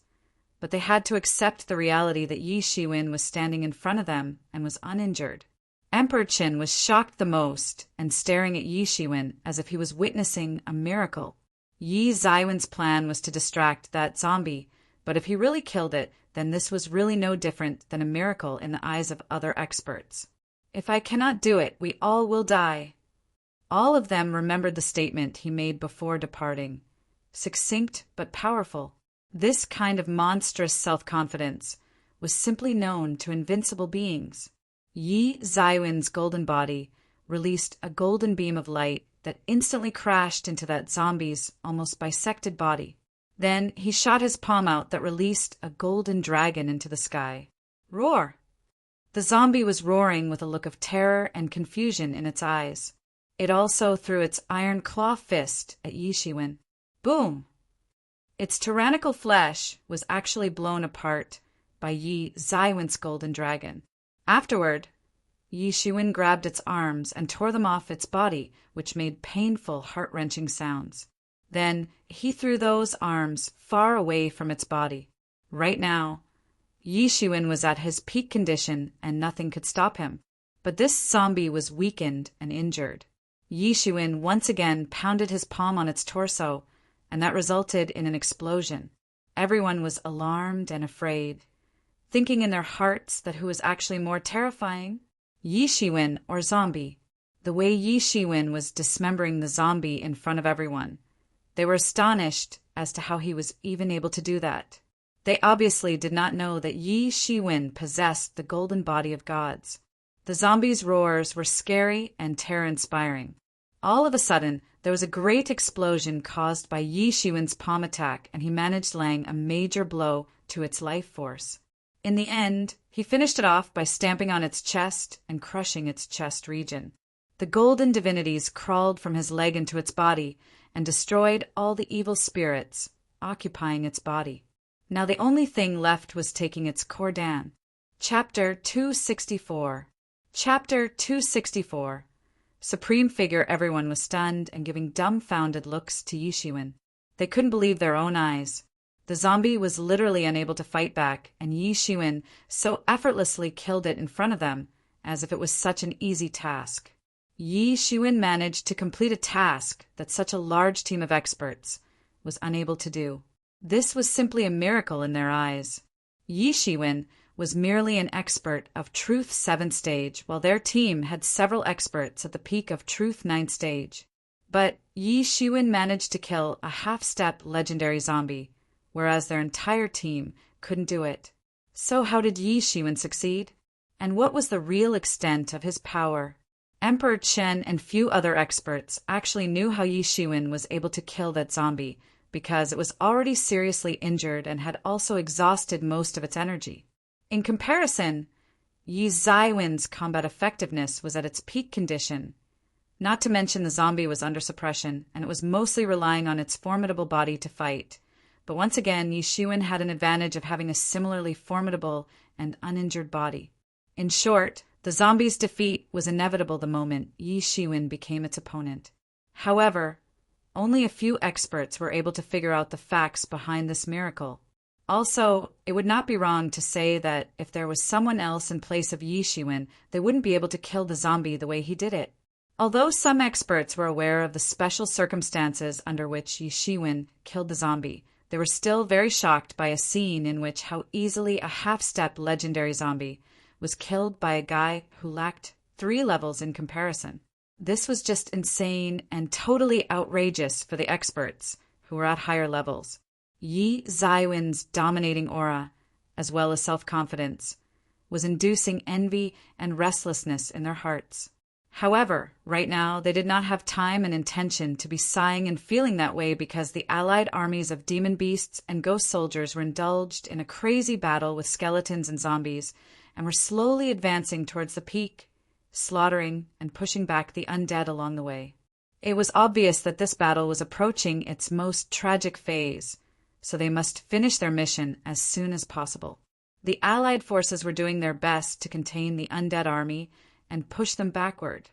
but they had to accept the reality that Yi Shiwen was standing in front of them and was uninjured. Emperor Qin was shocked the most and staring at Yi Shiwen as if he was witnessing a miracle. Yi Zaiwen's plan was to distract that zombie, but if he really killed it, then this was really no different than a miracle in the eyes of other experts. If I cannot do it, we all will die. All of them remembered the statement he made before departing. Succinct but powerful. This kind of monstrous self-confidence was simply known to invincible beings. Yi Zaiwen's golden body released a golden beam of light that instantly crashed into that zombie's almost bisected body. Then he shot his palm out that released a golden dragon into the sky. Roar! The zombie was roaring with a look of terror and confusion in its eyes. It also threw its iron claw fist at Yi Shiwen. Boom! Its tyrannical flesh was actually blown apart by Yi Zaiwen's golden dragon. Afterward, Yi Shiwen grabbed its arms and tore them off its body, which made painful, heart-wrenching sounds. Then he threw those arms far away from its body. Right now, Yi Shiwen was at his peak condition and nothing could stop him. But this zombie was weakened and injured. Yi Shiwen once again pounded his palm on its torso, and that resulted in an explosion. Everyone was alarmed and afraid, thinking in their hearts that who was actually more terrifying, Yi Shiwen or zombie. The way Yi Shiwen was dismembering the zombie in front of everyone. They were astonished as to how he was even able to do that. They obviously did not know that Yi Shiwen possessed the golden body of gods. The zombies' roars were scary and terror-inspiring. All of a sudden, there was a great explosion caused by Yi Shiwen's palm attack, and he managed laying a major blow to its life force. In the end, he finished it off by stamping on its chest and crushing its chest region. The golden divinities crawled from his leg into its body and destroyed all the evil spirits occupying its body. Now the only thing left was taking its core down. Chapter 264. Chapter 264. Supreme Figure. Everyone was stunned and giving dumbfounded looks to Yi Shiwen. They couldn't believe their own eyes. The zombie was literally unable to fight back, and Yi Shiwen so effortlessly killed it in front of them, as if it was such an easy task. Yi Shiwen managed to complete a task that such a large team of experts was unable to do. This was simply a miracle in their eyes. Yi Shiwen was merely an expert of Truth 7th stage, while their team had several experts at the peak of Truth 9th stage. But Yi Shiwen managed to kill a half-step legendary zombie, whereas their entire team couldn't do it. So how did Yi Shiwen succeed? And what was the real extent of his power? Emperor Chen and few other experts actually knew how Yi Shiwen was able to kill that zombie, because it was already seriously injured and had also exhausted most of its energy. In comparison, Yi Zaiwen's combat effectiveness was at its peak condition. Not to mention the zombie was under suppression, and it was mostly relying on its formidable body to fight. But once again, Yi Shiwen had an advantage of having a similarly formidable and uninjured body. In short, the zombie's defeat was inevitable the moment Yi Shiwen became its opponent. However, only a few experts were able to figure out the facts behind this miracle. Also, it would not be wrong to say that if there was someone else in place of Yi Shiwen, they wouldn't be able to kill the zombie the way he did it. Although some experts were aware of the special circumstances under which Yi Shiwen killed the zombie, they were still very shocked by a scene in which how easily a half-step legendary zombie was killed by a guy who lacked 3 levels in comparison. This was just insane and totally outrageous for the experts who were at higher levels. Yi Zaiwen's dominating aura, as well as self-confidence, was inducing envy and restlessness in their hearts. However, right now they did not have time and intention to be sighing and feeling that way, because the allied armies of demon beasts and ghost soldiers were indulged in a crazy battle with skeletons and zombies, and were slowly advancing towards the peak, slaughtering and pushing back the undead along the way. It was obvious that this battle was approaching its most tragic phase, so they must finish their mission as soon as possible. The allied forces were doing their best to contain the undead army and push them backward,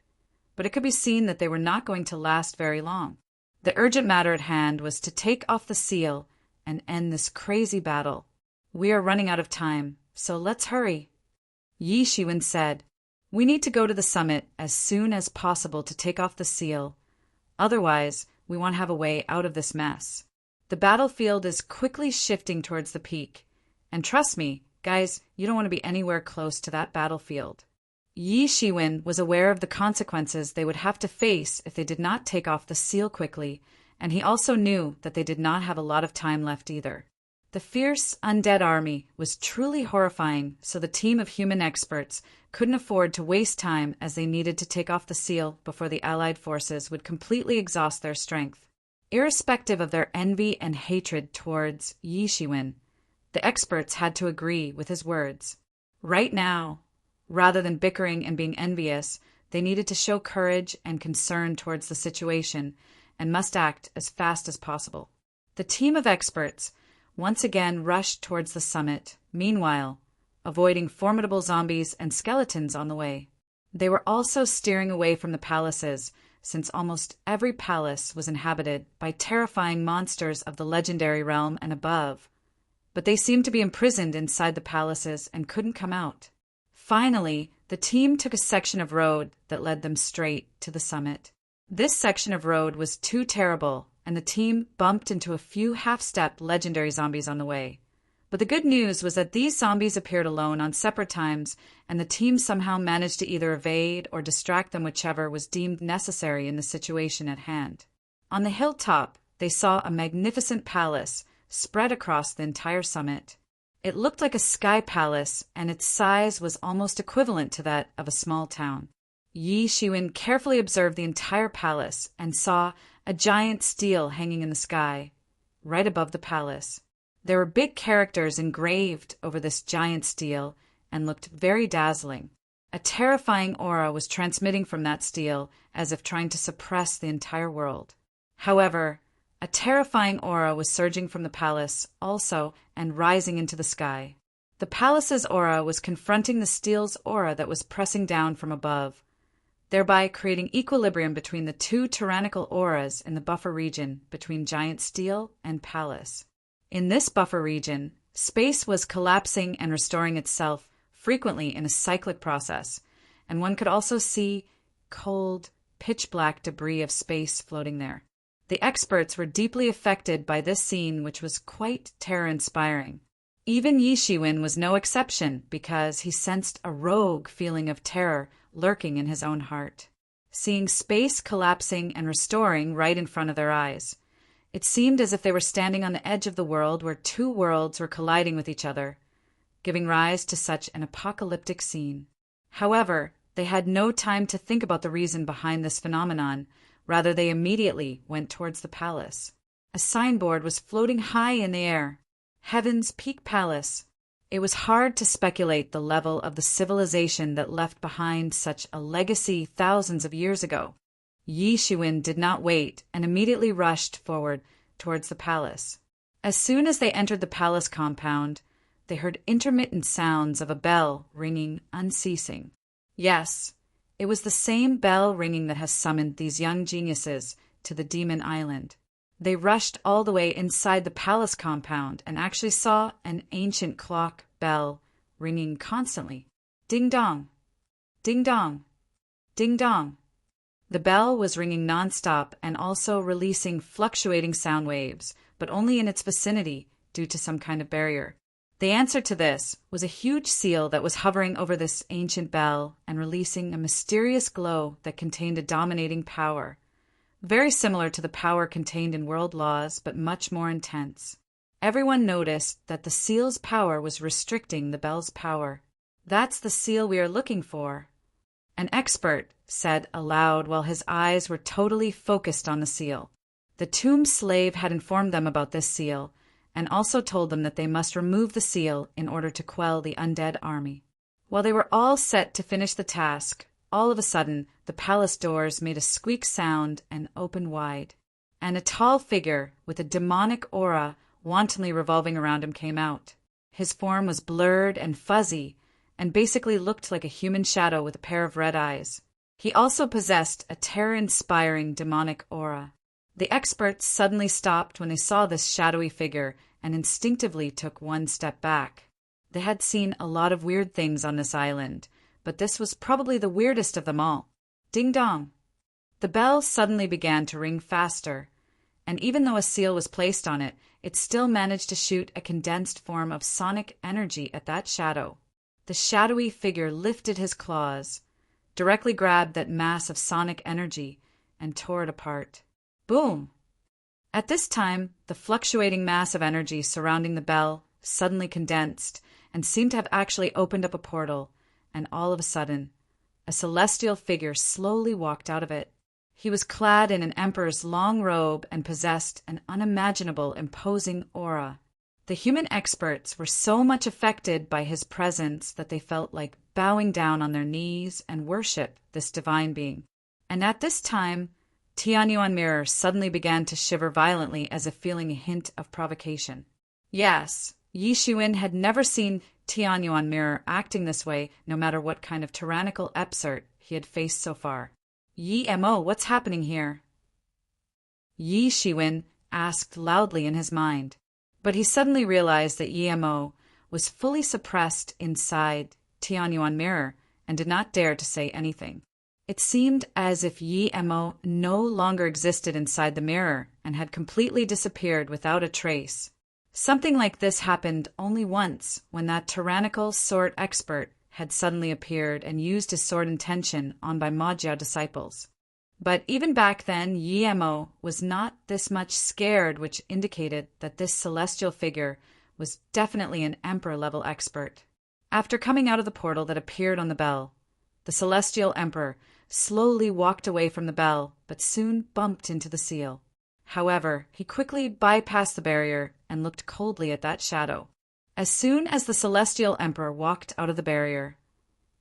but it could be seen that they were not going to last very long. The urgent matter at hand was to take off the seal and end this crazy battle. We are running out of time, so let's hurry. Yi Shiwen said, "We need to go to the summit as soon as possible to take off the seal. Otherwise, we won't have a way out of this mess. The battlefield is quickly shifting towards the peak. And trust me, guys, you don't want to be anywhere close to that battlefield." Yi Shiwen was aware of the consequences they would have to face if they did not take off the seal quickly, and he also knew that they did not have a lot of time left either. The fierce undead army was truly horrifying, so the team of human experts couldn't afford to waste time as they needed to take off the seal before the Allied forces would completely exhaust their strength. Irrespective of their envy and hatred towards Yi Shiwen, the experts had to agree with his words. Right now, rather than bickering and being envious, they needed to show courage and concern towards the situation and must act as fast as possible. The team of experts once again rushed towards the summit, meanwhile, avoiding formidable zombies and skeletons on the way. They were also steering away from the palaces, since almost every palace was inhabited by terrifying monsters of the legendary realm and above. But they seemed to be imprisoned inside the palaces and couldn't come out. Finally, the team took a section of road that led them straight to the summit. This section of road was too terrible, and the team bumped into a few half-step legendary zombies on the way. But the good news was that these zombies appeared alone on separate times, and the team somehow managed to either evade or distract them, whichever was deemed necessary in the situation at hand. On the hilltop, they saw a magnificent palace spread across the entire summit. It looked like a sky palace, and its size was almost equivalent to that of a small town. Yi Shiwen carefully observed the entire palace and saw a giant stele hanging in the sky, right above the palace. There were big characters engraved over this giant stele and looked very dazzling. A terrifying aura was transmitting from that stele, as if trying to suppress the entire world. However, a terrifying aura was surging from the palace also and rising into the sky. The palace's aura was confronting the stele's aura that was pressing down from above, thereby creating equilibrium between the two tyrannical auras in the buffer region between giant stele and palace. In this buffer region, space was collapsing and restoring itself frequently in a cyclic process, and one could also see cold, pitch-black debris of space floating there. The experts were deeply affected by this scene, which was quite terror-inspiring. Even Yi Shiwen was no exception, because he sensed a rogue feeling of terror lurking in his own heart. Seeing space collapsing and restoring right in front of their eyes, it seemed as if they were standing on the edge of the world where two worlds were colliding with each other, giving rise to such an apocalyptic scene. However, they had no time to think about the reason behind this phenomenon. Rather, they immediately went towards the palace. A signboard was floating high in the air. Heaven's Peak Palace. It was hard to speculate the level of the civilization that left behind such a legacy thousands of years ago. Yi Shiwen did not wait and immediately rushed forward towards the palace. As soon as they entered the palace compound, they heard intermittent sounds of a bell ringing unceasing. Yes, it was the same bell ringing that has summoned these young geniuses to the Demon Island. They rushed all the way inside the palace compound and actually saw an ancient clock bell ringing constantly. Ding dong, ding dong, ding dong. The bell was ringing nonstop and also releasing fluctuating sound waves, but only in its vicinity due to some kind of barrier. The answer to this was a huge seal that was hovering over this ancient bell and releasing a mysterious glow that contained a dominating power, very similar to the power contained in world laws, but much more intense. Everyone noticed that the seal's power was restricting the bell's power. "That's the seal we are looking for," an expert said aloud while his eyes were totally focused on the seal. The tomb slave had informed them about this seal, and also told them that they must remove the seal in order to quell the undead army. While they were all set to finish the task, all of a sudden the palace doors made a squeak sound and opened wide, and a tall figure with a demonic aura wantonly revolving around him came out. His form was blurred and fuzzy, and basically looked like a human shadow with a pair of red eyes. He also possessed a terror-inspiring demonic aura. The experts suddenly stopped when they saw this shadowy figure and instinctively took one step back. They had seen a lot of weird things on this island, but this was probably the weirdest of them all. Ding dong! The bell suddenly began to ring faster, and even though a seal was placed on it, it still managed to shoot a condensed form of sonic energy at that shadow. The shadowy figure lifted his claws, directly grabbed that mass of sonic energy, and tore it apart. Boom! At this time, the fluctuating mass of energy surrounding the bell suddenly condensed and seemed to have actually opened up a portal, and all of a sudden, a celestial figure slowly walked out of it. He was clad in an emperor's long robe and possessed an unimaginable, imposing aura. The human experts were so much affected by his presence that they felt like bowing down on their knees and worship this divine being. And at this time, Tianyuan Mirror suddenly began to shiver violently as if feeling a hint of provocation. Yes, Yi Shiwen had never seen Tianyuan Mirror acting this way, no matter what kind of tyrannical expert he had faced so far. Yi Mo, what's happening here? Yi Shiwen asked loudly in his mind, but he suddenly realized that Yi Mo was fully suppressed inside Tianyuan Mirror and did not dare to say anything. It seemed as if Yi Mo no longer existed inside the mirror and had completely disappeared without a trace. Something like this happened only once, when that tyrannical sword expert had suddenly appeared and used his sword intention on by Majiao disciples. But even back then, Yi Mo was not this much scared, which indicated that this celestial figure was definitely an emperor-level expert. After coming out of the portal that appeared on the bell, the celestial emperor slowly walked away from the bell, but soon bumped into the seal. However, he quickly bypassed the barrier and looked coldly at that shadow. As soon as the celestial emperor walked out of the barrier,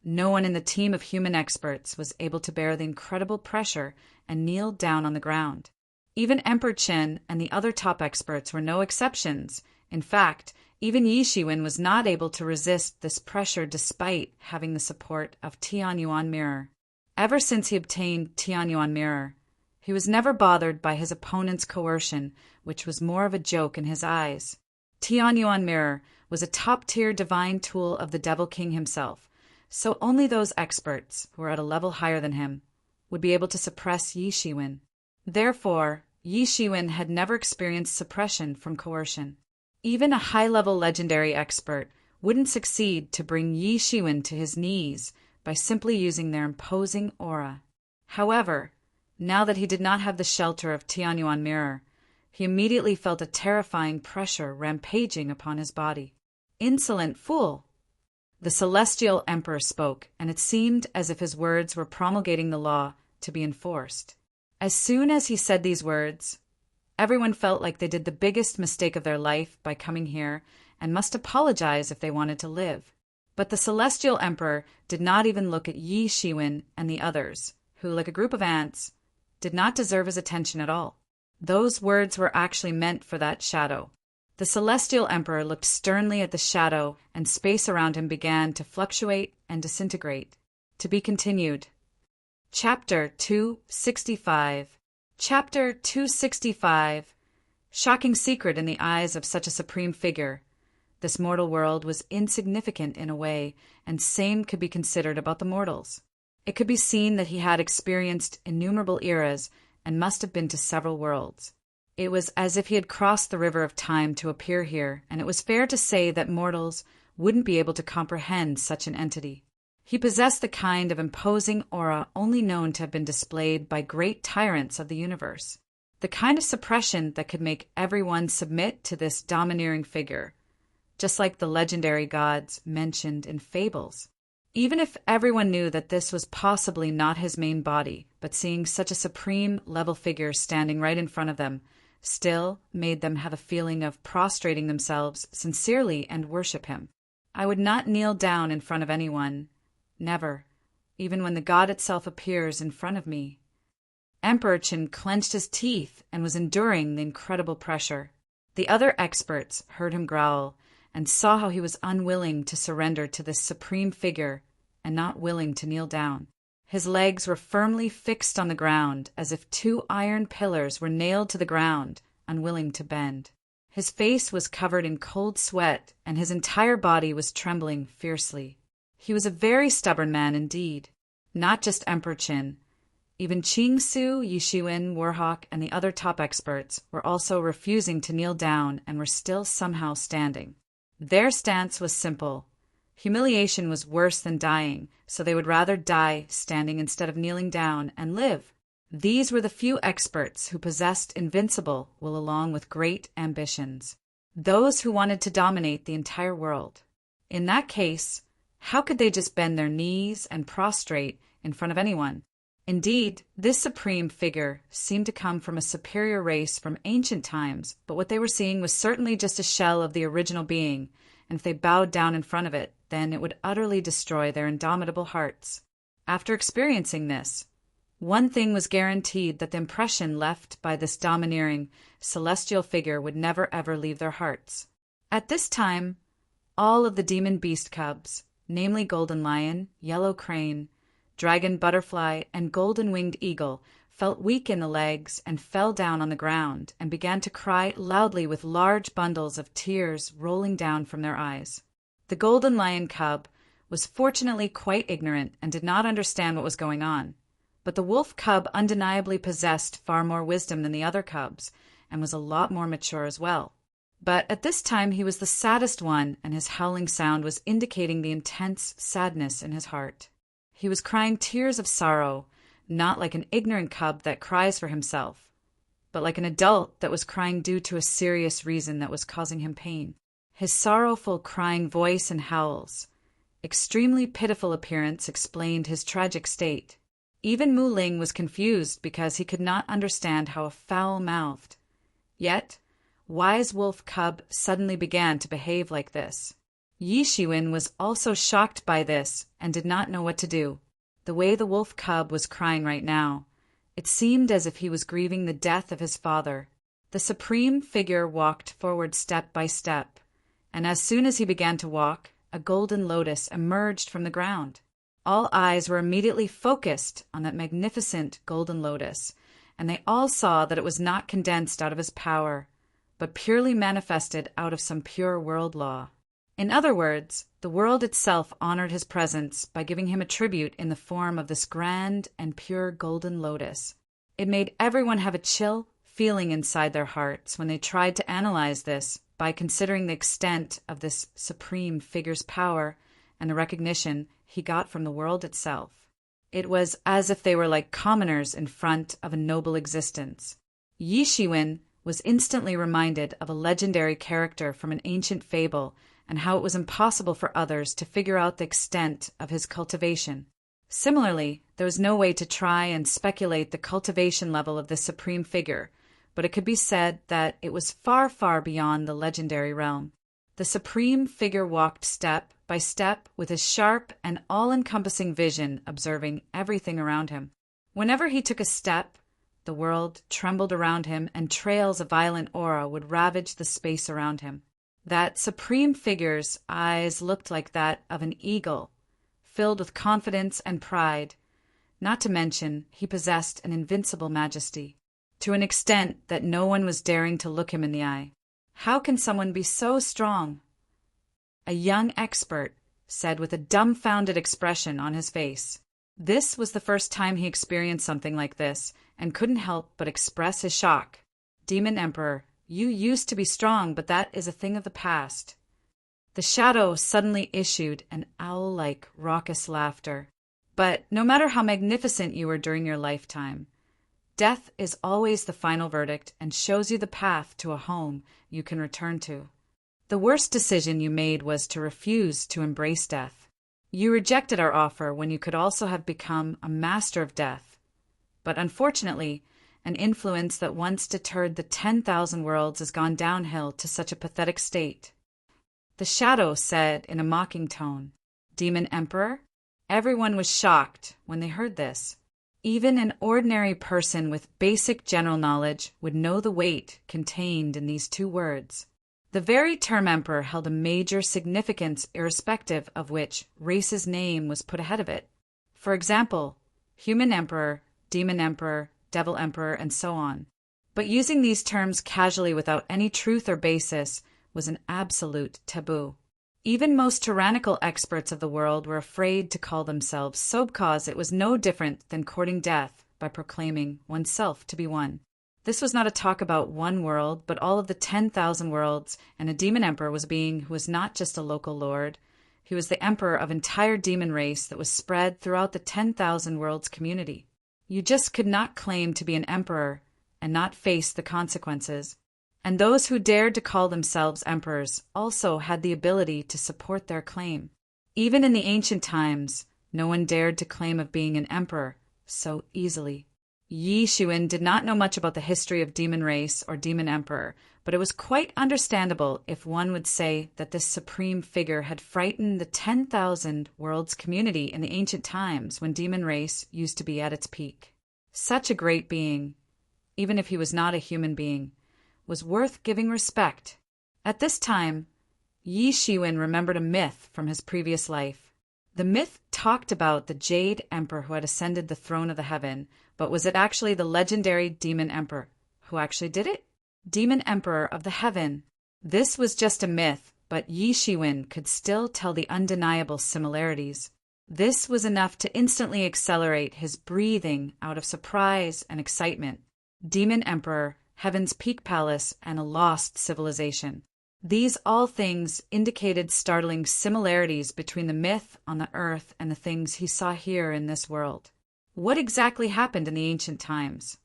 no one in the team of human experts was able to bear the incredible pressure and kneeled down on the ground. Even Emperor Chen and the other top experts were no exceptions. In fact, even Yi Shiwen was not able to resist this pressure despite having the support of Tianyuan Mirror. Ever since he obtained Tianyuan Mirror, he was never bothered by his opponent's coercion, which was more of a joke in his eyes. Tianyuan Mirror was a top-tier divine tool of the Devil King himself, so only those experts who were at a level higher than him would be able to suppress Yi Shiwen. Therefore, Yi Shiwen had never experienced suppression from coercion. Even a high-level legendary expert wouldn't succeed to bring Yi Shiwen to his knees by simply using their imposing aura. However, now that he did not have the shelter of Tianyuan Mirror, he immediately felt a terrifying pressure rampaging upon his body. Insolent fool! The celestial emperor spoke, and it seemed as if his words were promulgating the law to be enforced. As soon as he said these words, everyone felt like they did the biggest mistake of their life by coming here and must apologize if they wanted to live. But the celestial emperor did not even look at Yi Shiwen and the others, who, like a group of ants, did not deserve his attention at all. Those words were actually meant for that shadow. The celestial emperor looked sternly at the shadow, and space around him began to fluctuate and disintegrate. To be continued. Chapter 265. Chapter 265. Shocking secret in the eyes of such a supreme figure. This mortal world was insignificant in a way, and same could be considered about the mortals. It could be seen that he had experienced innumerable eras and must have been to several worlds. It was as if he had crossed the river of time to appear here, and it was fair to say that mortals wouldn't be able to comprehend such an entity. He possessed the kind of imposing aura only known to have been displayed by great tyrants of the universe, the kind of suppression that could make everyone submit to this domineering figure, just like the legendary gods mentioned in fables. Even if everyone knew that this was possibly not his main body, but seeing such a supreme level figure standing right in front of them still made them have a feeling of prostrating themselves sincerely and worship him. I would not kneel down in front of anyone. Never. Even when the god itself appears in front of me. Emperor Qin clenched his teeth and was enduring the incredible pressure. The other experts heard him growl and saw how he was unwilling to surrender to this supreme figure and not willing to kneel down. His legs were firmly fixed on the ground, as if two iron pillars were nailed to the ground, unwilling to bend. His face was covered in cold sweat, and his entire body was trembling fiercely. He was a very stubborn man indeed. Not just Emperor Qin. Even Qing Su, Yi Shiwen, Warhawk, and the other top experts were also refusing to kneel down and were still somehow standing. Their stance was simple. Humiliation was worse than dying, so they would rather die standing instead of kneeling down and live. These were the few experts who possessed invincible will along with great ambitions. Those who wanted to dominate the entire world. In that case, how could they just bend their knees and prostrate in front of anyone? Indeed, this supreme figure seemed to come from a superior race from ancient times, but what they were seeing was certainly just a shell of the original being, and if they bowed down in front of it, then it would utterly destroy their indomitable hearts. After experiencing this, one thing was guaranteed, that the impression left by this domineering, celestial figure would never ever leave their hearts. At this time, all of the demon beast cubs, namely Golden Lion, Yellow Crane, Dragon Butterfly, and Golden Winged Eagle, felt weak in the legs and fell down on the ground and began to cry loudly with large bundles of tears rolling down from their eyes. The Golden Lion cub was fortunately quite ignorant and did not understand what was going on, but the wolf cub undeniably possessed far more wisdom than the other cubs and was a lot more mature as well. But at this time he was the saddest one, and his howling sound was indicating the intense sadness in his heart. He was crying tears of sorrow, not like an ignorant cub that cries for himself, but like an adult that was crying due to a serious reason that was causing him pain. His sorrowful crying voice and howls, extremely pitiful appearance explained his tragic state. Even Mu Ling was confused because he could not understand how a foul-mouthed, yet wise wolf cub suddenly began to behave like this. Yi Shiwen was also shocked by this and did not know what to do. The way the wolf cub was crying right now, it seemed as if he was grieving the death of his father. The supreme figure walked forward step by step, and as soon as he began to walk, a golden lotus emerged from the ground. All eyes were immediately focused on that magnificent golden lotus, and they all saw that it was not condensed out of his power, but purely manifested out of some pure world law. In other words, the world itself honored his presence by giving him a tribute in the form of this grand and pure golden lotus. It made everyone have a chill feeling inside their hearts when they tried to analyze this by considering the extent of this supreme figure's power and the recognition he got from the world itself. It was as if they were like commoners in front of a noble existence. Yi Shiwen was instantly reminded of a legendary character from an ancient fable and how it was impossible for others to figure out the extent of his cultivation. Similarly, there was no way to try and speculate the cultivation level of this supreme figure, but it could be said that it was far, far beyond the legendary realm. The supreme figure walked step by step with his sharp and all-encompassing vision, observing everything around him. Whenever he took a step, the world trembled around him, and trails of violent aura would ravage the space around him. That supreme figure's eyes looked like that of an eagle, filled with confidence and pride. Not to mention, he possessed an invincible majesty, to an extent that no one was daring to look him in the eye. How can someone be so strong? A young expert said with a dumbfounded expression on his face. This was the first time he experienced something like this, and couldn't help but express his shock. Demon Emperor, you used to be strong, but that is a thing of the past. The shadow suddenly issued an owl-like raucous laughter. But no matter how magnificent you were during your lifetime, death is always the final verdict and shows you the path to a home you can return to. The worst decision you made was to refuse to embrace death. You rejected our offer when you could also have become a master of death. But unfortunately, an influence that once deterred the 10,000 worlds has gone downhill to such a pathetic state. The shadow said in a mocking tone, Demon Emperor? Everyone was shocked when they heard this. Even an ordinary person with basic general knowledge would know the weight contained in these two words. The very term emperor held a major significance irrespective of which race's name was put ahead of it. For example, human emperor, demon emperor, devil emperor, and so on. But using these terms casually without any truth or basis was an absolute taboo. Even most tyrannical experts of the world were afraid to call themselves so because it was no different than courting death by proclaiming oneself to be one. This was not a talk about one world, but all of the 10,000 worlds, and a demon emperor was a being who was not just a local lord. He was the emperor of an entire demon race that was spread throughout the 10,000 worlds community. You just could not claim to be an emperor and not face the consequences. And those who dared to call themselves emperors also had the ability to support their claim. Even in the ancient times, no one dared to claim of being an emperor so easily. Yi Shiwen did not know much about the history of demon race or demon emperor, but it was quite understandable if one would say that this supreme figure had frightened the 10,000 worlds community in the ancient times when demon race used to be at its peak. Such a great being, even if he was not a human being, was worth giving respect. At this time, Yi Shiwen remembered a myth from his previous life. The myth talked about the Jade Emperor who had ascended the throne of the heaven, but was it actually the legendary Demon Emperor who actually did it? Demon Emperor of the Heaven. This was just a myth, but Yi Shiwen could still tell the undeniable similarities. This was enough to instantly accelerate his breathing out of surprise and excitement. Demon Emperor, Heaven's Peak Palace, and a lost civilization. These all things indicated startling similarities between the myth on the earth and the things he saw here in this world. What exactly happened in the ancient times?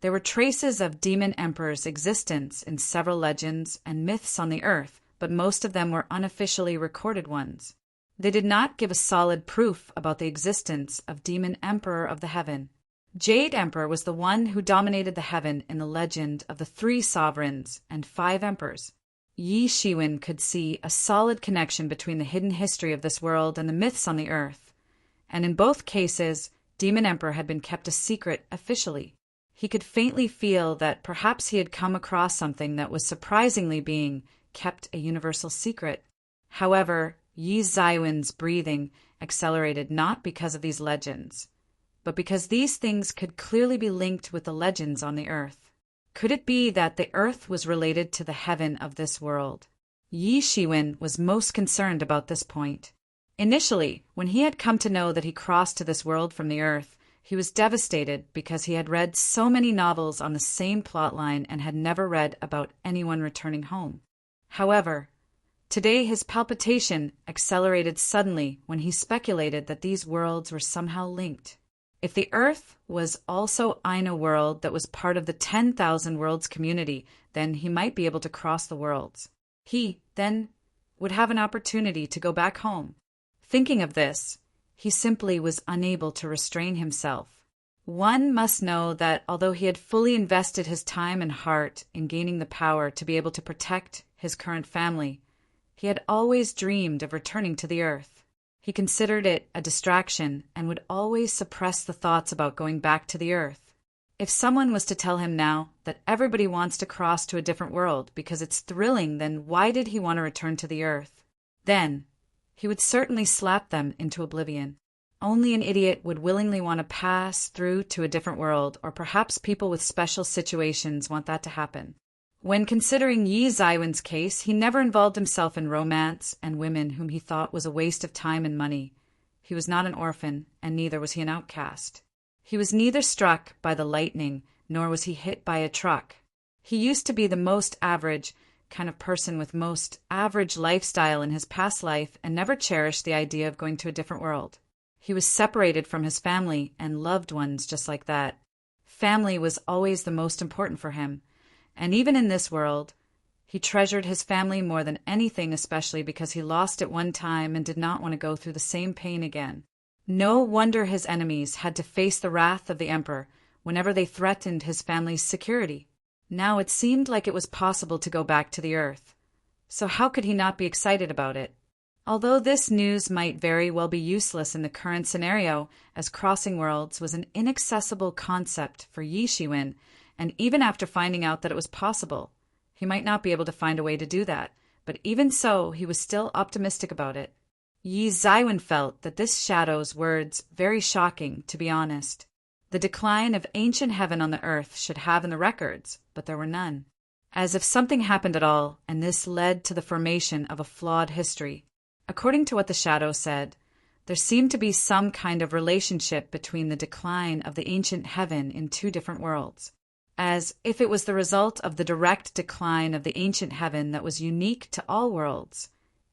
There were traces of demon emperors' existence in several legends and myths on the earth, but most of them were unofficially recorded ones. They did not give a solid proof about the existence of Demon Emperor of the Heaven. Jade Emperor was the one who dominated the heaven in the legend of the 3 sovereigns and 5 emperors. Yi Shiwen could see a solid connection between the hidden history of this world and the myths on the earth, and in both cases, Demon Emperor had been kept a secret officially. He could faintly feel that perhaps he had come across something that was surprisingly being kept a universal secret. However, Yi Shiwen's breathing accelerated not because of these legends, but because these things could clearly be linked with the legends on the earth. Could it be that the earth was related to the heaven of this world? Yi Shiwen was most concerned about this point. Initially, when he had come to know that he crossed to this world from the earth, he was devastated because he had read so many novels on the same plotline and had never read about anyone returning home. However, today his palpitation accelerated suddenly when he speculated that these worlds were somehow linked. If the Earth was also in a world that was part of the 10,000 worlds community, then he might be able to cross the worlds. He, then, would have an opportunity to go back home. Thinking of this, he simply was unable to restrain himself. One must know that although he had fully invested his time and heart in gaining the power to be able to protect his current family, he had always dreamed of returning to the Earth. He considered it a distraction and would always suppress the thoughts about going back to the earth. If someone was to tell him now that everybody wants to cross to a different world because it's thrilling, then why did he want to return to the earth? Then, he would certainly slap them into oblivion. Only an idiot would willingly want to pass through to a different world, or perhaps people with special situations want that to happen. When considering Yi Shiwen's case, he never involved himself in romance and women whom he thought was a waste of time and money. He was not an orphan, and neither was he an outcast. He was neither struck by the lightning, nor was he hit by a truck. He used to be the most average kind of person with most average lifestyle in his past life and never cherished the idea of going to a different world. He was separated from his family and loved ones just like that. Family was always the most important for him. And even in this world, he treasured his family more than anything, especially because he lost it one time and did not want to go through the same pain again. No wonder his enemies had to face the wrath of the emperor whenever they threatened his family's security. Now it seemed like it was possible to go back to the earth. So how could he not be excited about it? Although this news might very well be useless in the current scenario, as crossing worlds was an inaccessible concept for Yi Shiwen, and even after finding out that it was possible, he might not be able to find a way to do that. But even so, he was still optimistic about it. Yi Zaiwen felt that this shadow's words very shocking, to be honest. The decline of ancient heaven on the earth should have in the records, but there were none. As if something happened at all, and this led to the formation of a flawed history. According to what the shadow said, there seemed to be some kind of relationship between the decline of the ancient heaven in two different worlds, as if it was the result of the direct decline of the ancient heaven that was unique to all worlds,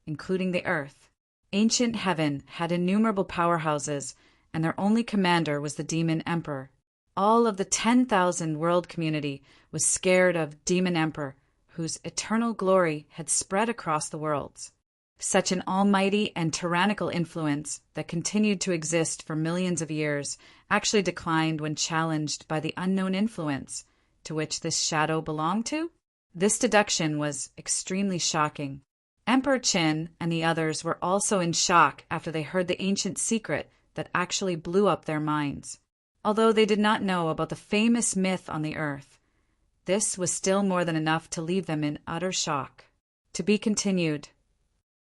including the earth. Ancient heaven had innumerable powerhouses, and their only commander was the Demon Emperor. All of the 10,000 world community was scared of Demon Emperor, whose eternal glory had spread across the worlds. Such an almighty and tyrannical influence that continued to exist for millions of years actually declined when challenged by the unknown influence to which this shadow belonged to? This deduction was extremely shocking. Emperor Qin and the others were also in shock after they heard the ancient secret that actually blew up their minds. Although they did not know about the famous myth on the earth, this was still more than enough to leave them in utter shock. To be continued.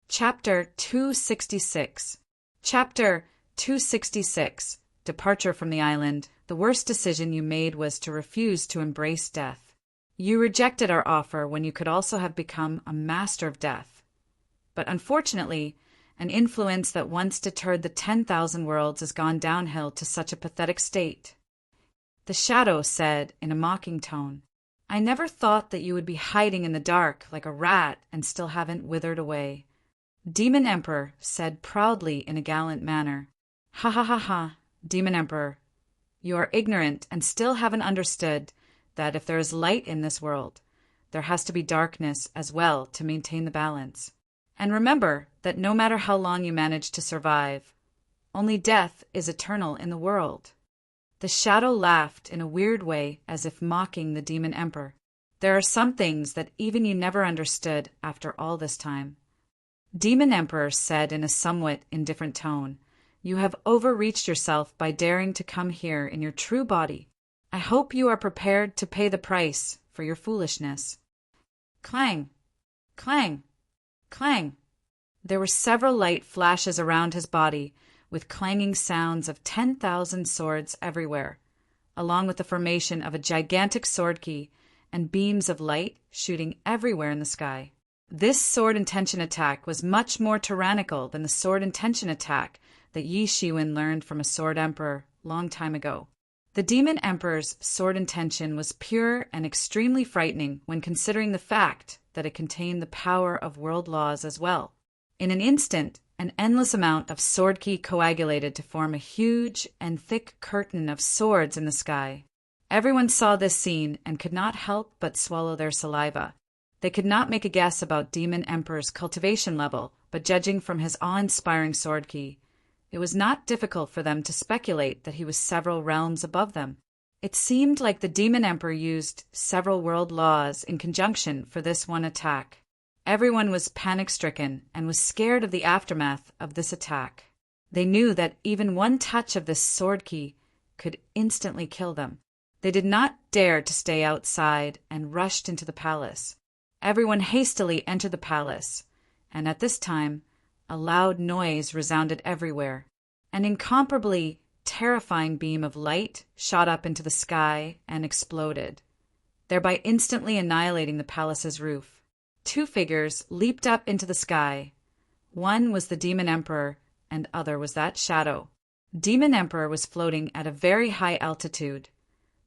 Chapter 266. Chapter 266. Departure from the island. The worst decision you made was to refuse to embrace death. You rejected our offer when you could also have become a master of death. But unfortunately, an influence that once deterred the 10,000 worlds has gone downhill to such a pathetic state. The shadow said in a mocking tone, I never thought that you would be hiding in the dark like a rat and still haven't withered away. Demon Emperor said proudly in a gallant manner, Ha ha ha ha, Demon Emperor, you are ignorant and still haven't understood that if there is light in this world, there has to be darkness as well to maintain the balance. And remember that no matter how long you manage to survive, only death is eternal in the world. The shadow laughed in a weird way as if mocking the Demon Emperor. There are some things that even you never understood after all this time. Demon Emperor said in a somewhat indifferent tone, You have overreached yourself by daring to come here in your true body. I hope you are prepared to pay the price for your foolishness. Clang! Clang! Clang! There were several light flashes around his body, with clanging sounds of 10,000 swords everywhere, along with the formation of a gigantic sword key and beams of light shooting everywhere in the sky. This sword intention attack was much more tyrannical than the sword intention attack that Yi Shiwen learned from a sword emperor long time ago. The Demon Emperor's sword intention was pure and extremely frightening when considering the fact that it contained the power of world laws as well. In an instant, an endless amount of sword ki coagulated to form a huge and thick curtain of swords in the sky. Everyone saw this scene and could not help but swallow their saliva. They could not make a guess about Demon Emperor's cultivation level, but judging from his awe-inspiring sword ki, it was not difficult for them to speculate that he was several realms above them. It seemed like the Demon Emperor used several world laws in conjunction for this one attack. Everyone was panic-stricken and was scared of the aftermath of this attack. They knew that even one touch of this sword key could instantly kill them. They did not dare to stay outside and rushed into the palace. Everyone hastily entered the palace, and at this time, a loud noise resounded everywhere. An incomparably terrifying beam of light shot up into the sky and exploded, thereby instantly annihilating the palace's roof. Two figures leaped up into the sky. One was the Demon Emperor, and other was that shadow. Demon Emperor was floating at a very high altitude,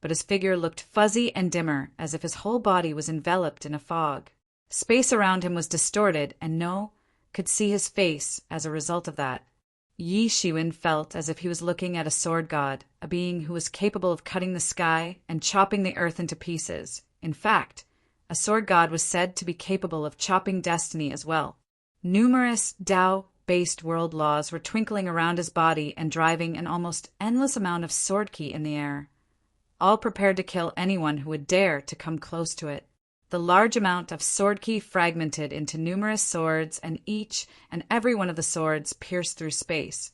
but his figure looked fuzzy and dimmer, as if his whole body was enveloped in a fog. Space around him was distorted, and no could see his face as a result of that. Yi Shiwen felt as if he was looking at a sword god, a being who was capable of cutting the sky and chopping the earth into pieces. In fact, a sword god was said to be capable of chopping destiny as well. Numerous Tao-based world laws were twinkling around his body and driving an almost endless amount of sword ki in the air, all prepared to kill anyone who would dare to come close to it. The large amount of sword ki fragmented into numerous swords, and each and every one of the swords pierced through space,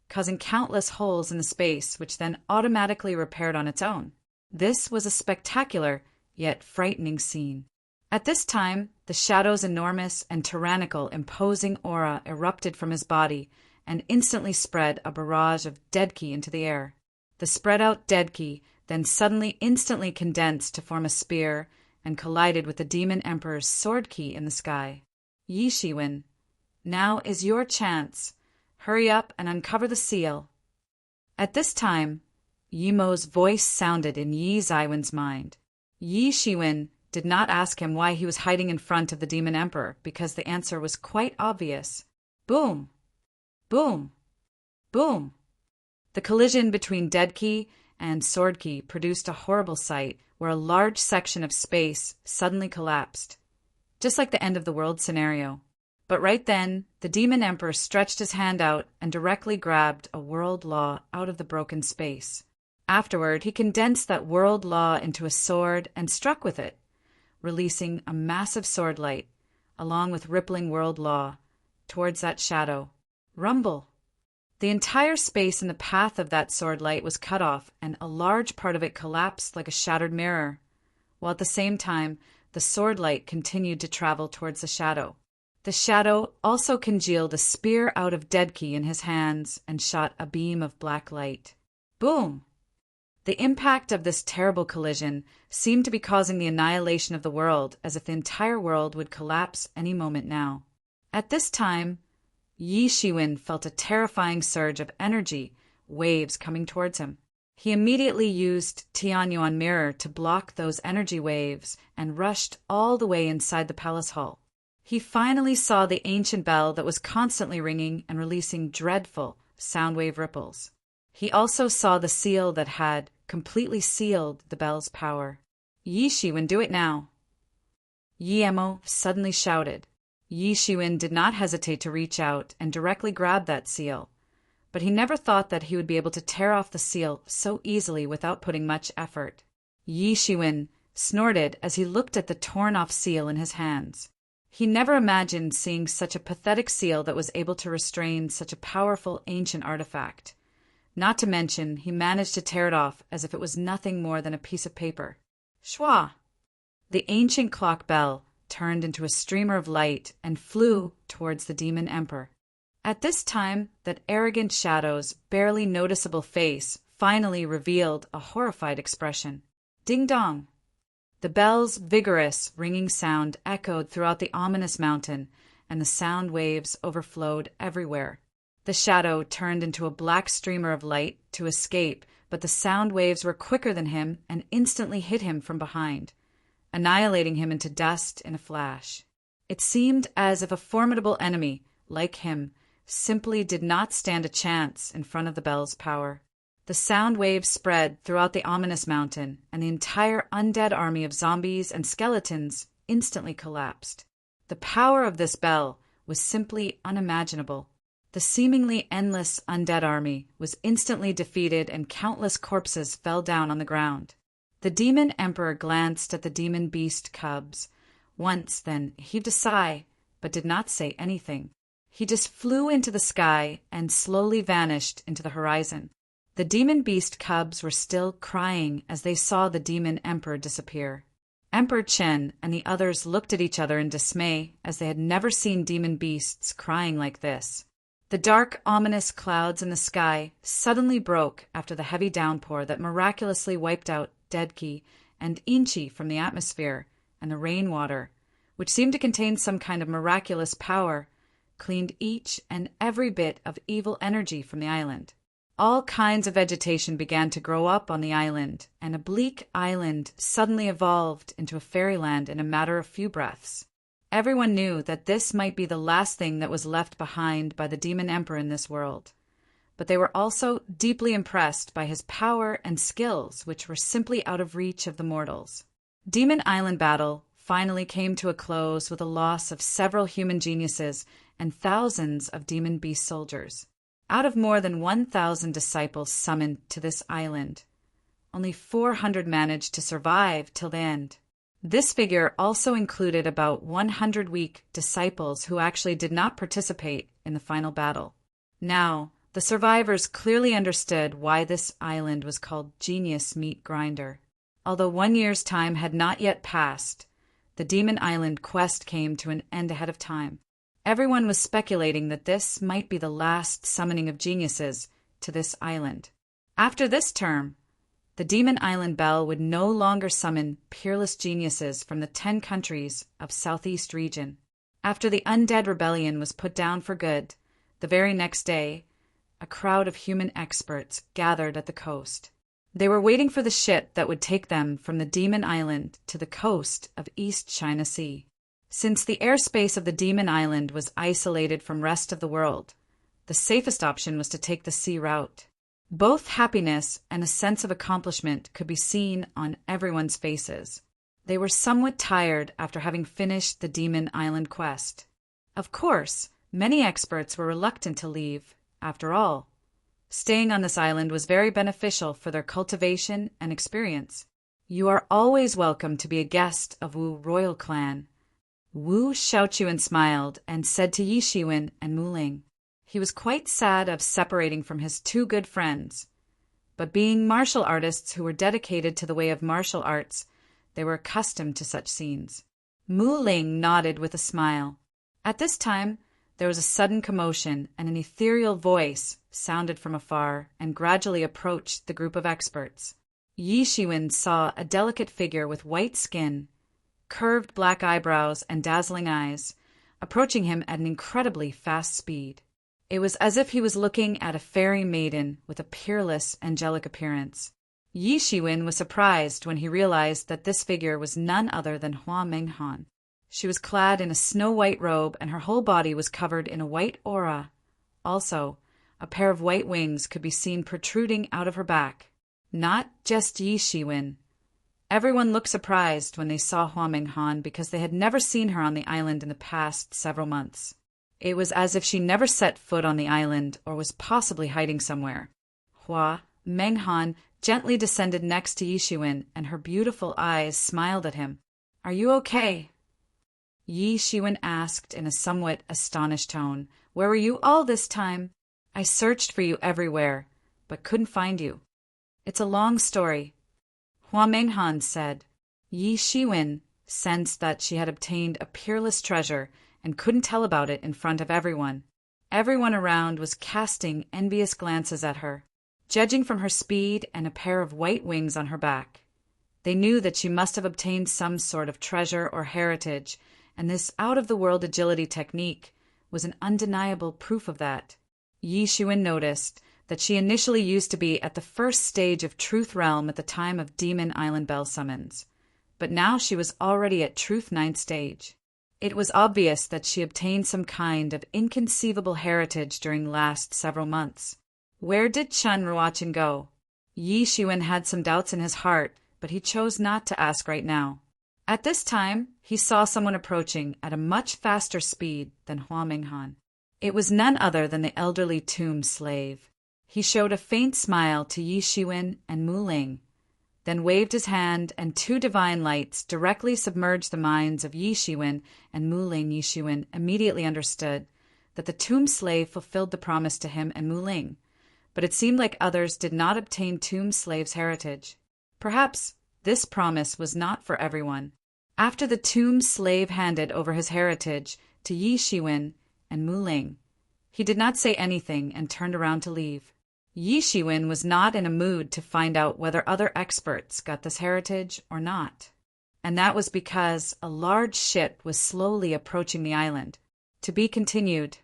causing countless holes in the space which then automatically repaired on its own. This was a spectacular yet frightening scene. At this time, the shadow's enormous and tyrannical imposing aura erupted from his body and instantly spread a barrage of dead ki into the air. The spread-out dead ki then suddenly instantly condensed to form a spear and collided with the demon emperor's sword ki in the sky. Yi Shiwen, now is your chance. Hurry up and uncover the seal. At this time, Yi Mo's voice sounded in Yi Zaiwen's mind. Yi Shiwen did not ask him why he was hiding in front of the demon emperor because the answer was quite obvious. Boom! Boom! Boom! The collision between dead ki and sword ki produced a horrible sight where a large section of space suddenly collapsed, just like the end of the world scenario. But right then, the demon emperor stretched his hand out and directly grabbed a world law out of the broken space. Afterward, he condensed that world law into a sword and struck with it, releasing a massive sword light, along with rippling world law, towards that shadow. Rumble! The entire space in the path of that sword light was cut off, and a large part of it collapsed like a shattered mirror, while at the same time, the sword light continued to travel towards the shadow. The shadow also congealed a spear out of dead ki in his hands and shot a beam of black light. Boom! The impact of this terrible collision seemed to be causing the annihilation of the world, as if the entire world would collapse any moment now. At this time, Yi Shiwen felt a terrifying surge of energy, waves coming towards him. He immediately used Tianyuan Mirror to block those energy waves and rushed all the way inside the palace hall. He finally saw the ancient bell that was constantly ringing and releasing dreadful sound wave ripples. He also saw the seal that had completely sealed the bell's power. Yi Shiwen, do it now! Yi Mo suddenly shouted. Yi Shiwen did not hesitate to reach out and directly grab that seal, but he never thought that he would be able to tear off the seal so easily without putting much effort. Yi Shiwen snorted as he looked at the torn-off seal in his hands. He never imagined seeing such a pathetic seal that was able to restrain such a powerful ancient artifact. Not to mention, he managed to tear it off as if it was nothing more than a piece of paper. Shwa! The ancient clock bell turned into a streamer of light and flew towards the demon emperor. At this time, that arrogant shadow's barely noticeable face finally revealed a horrified expression. Ding dong! The bell's vigorous, ringing sound echoed throughout the ominous mountain, and the sound waves overflowed everywhere. The shadow turned into a black streamer of light to escape, but the sound waves were quicker than him and instantly hit him from behind, annihilating him into dust in a flash. It seemed as if a formidable enemy, like him, simply did not stand a chance in front of the bell's power. The sound waves spread throughout the ominous mountain, and the entire undead army of zombies and skeletons instantly collapsed. The power of this bell was simply unimaginable. The seemingly endless undead army was instantly defeated and countless corpses fell down on the ground. The demon emperor glanced at the demon beast cubs once, then heaved a sigh, but did not say anything. He just flew into the sky and slowly vanished into the horizon. The demon beast cubs were still crying as they saw the demon emperor disappear. Emperor Chen and the others looked at each other in dismay, as they had never seen demon beasts crying like this. The dark, ominous clouds in the sky suddenly broke after the heavy downpour that miraculously wiped out dead ki and inchi from the atmosphere, and the rainwater, which seemed to contain some kind of miraculous power, cleaned each and every bit of evil energy from the island. All kinds of vegetation began to grow up on the island, and a bleak island suddenly evolved into a fairyland in a matter of few breaths. Everyone knew that this might be the last thing that was left behind by the demon emperor in this world, but they were also deeply impressed by his power and skills, which were simply out of reach of the mortals. Demon Island battle finally came to a close with a loss of several human geniuses and thousands of demon beast soldiers. Out of more than 1,000 disciples summoned to this island, only 400 managed to survive till the end. This figure also included about 100 weak disciples who actually did not participate in the final battle. Now, the survivors clearly understood why this island was called Genius Meat Grinder. Although 1 year's time had not yet passed, the Demon Island quest came to an end ahead of time. Everyone was speculating that this might be the last summoning of geniuses to this island. After this term, the Demon Island Bell would no longer summon peerless geniuses from the 10 countries of Southeast region. After the Undead Rebellion was put down for good, the very next day, a crowd of human experts gathered at the coast. They were waiting for the ship that would take them from the Demon Island to the coast of East China Sea. Since the airspace of the Demon Island was isolated from rest of the world, the safest option was to take the sea route. Both happiness and a sense of accomplishment could be seen on everyone's faces. They were somewhat tired after having finished the Demon Island quest. Of course, many experts were reluctant to leave. After all, staying on this island was very beneficial for their cultivation and experience. You are always welcome to be a guest of Wu royal clan. Wu Xiaochuan smiled and said to Yi Shiwen and Mu Ling. He was quite sad of separating from his 2 good friends, but being martial artists who were dedicated to the way of martial arts, they were accustomed to such scenes. Mu Ling nodded with a smile. At this time, there was a sudden commotion, and an ethereal voice sounded from afar and gradually approached the group of experts. Yi Shiwen saw a delicate figure with white skin, curved black eyebrows, and dazzling eyes, approaching him at an incredibly fast speed. It was as if he was looking at a fairy maiden with a peerless, angelic appearance. Yi Shiwen was surprised when he realized that this figure was none other than Hua Menghan. She was clad in a snow-white robe, and her whole body was covered in a white aura. Also, a pair of white wings could be seen protruding out of her back. Not just Yi Shiwen. Everyone looked surprised when they saw Hua Menghan because they had never seen her on the island in the past several months. It was as if she never set foot on the island or was possibly hiding somewhere. Hua Menghan gently descended next to Yi Shiwen, and her beautiful eyes smiled at him. "Are you okay?" Yi Shiwen asked in a somewhat astonished tone. "Where were you all this time? I searched for you everywhere, but couldn't find you." "It's a long story," Hua Menghan said. Yi Shiwen sensed that she had obtained a peerless treasure and couldn't tell about it in front of everyone. Everyone around was casting envious glances at her, judging from her speed and a pair of white wings on her back. They knew that she must have obtained some sort of treasure or heritage, and this out-of-the-world agility technique was an undeniable proof of that. Yi Shiwen noticed that she initially used to be at the first stage of Truth Realm at the time of Demon Island Bell summons, but now she was already at Truth 9th stage. It was obvious that she obtained some kind of inconceivable heritage during the last several months. Where did Chun Ruochen go? Yi Shiwen had some doubts in his heart, but he chose not to ask right now. At this time, he saw someone approaching at a much faster speed than Hua Menghan. It was none other than the elderly tomb slave. He showed a faint smile to Yi Shiwen and Mu Ling, then waved his hand, and 2 divine lights directly submerged the minds of Yi Shiwen and Mu Ling. Yi Shiwen immediately understood that the tomb slave fulfilled the promise to him and Mu Ling, but it seemed like others did not obtain tomb slave's heritage. Perhaps this promise was not for everyone. After the tomb slave handed over his heritage to Yi Shiwen and Mu Ling, he did not say anything and turned around to leave. Yi Shiwen was not in a mood to find out whether other experts got this heritage or not, and that was because a large ship was slowly approaching the island. To be continued.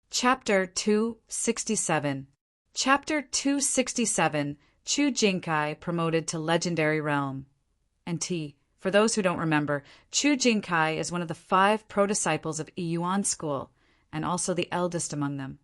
Chapter 267. Chapter 267, Chu Jingkai promoted to Legendary Realm. NT. For those who don't remember, Chu Jingkai is one of the 5 pro-disciples of Yi Yuan School, and also the eldest among them.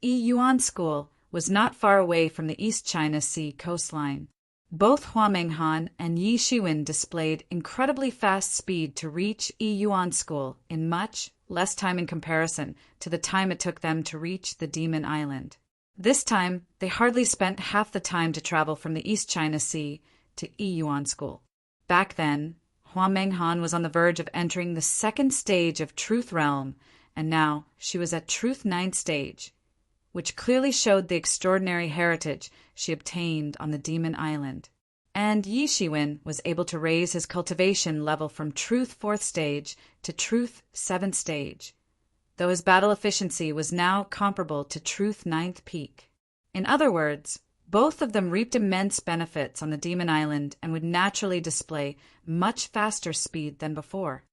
Yi Yuan School was not far away from the East China Sea coastline. Both Hua Menghan and Yi Shiwen displayed incredibly fast speed to reach Yi Yuan School in much less time in comparison to the time it took them to reach the Demon Island. This time, they hardly spent half the time to travel from the East China Sea to Yi Yuan School. Back then, Hua Menghan was on the verge of entering the 2nd stage of Truth Realm, and now she was at Truth 9th stage, which clearly showed the extraordinary heritage she obtained on the Demon Island. and Yi Shiwen was able to raise his cultivation level from Truth 4th stage to Truth 7th stage, though his battle efficiency was now comparable to Truth 9th peak. In other words, both of them reaped immense benefits on the Demon Island and would naturally display much faster speed than before.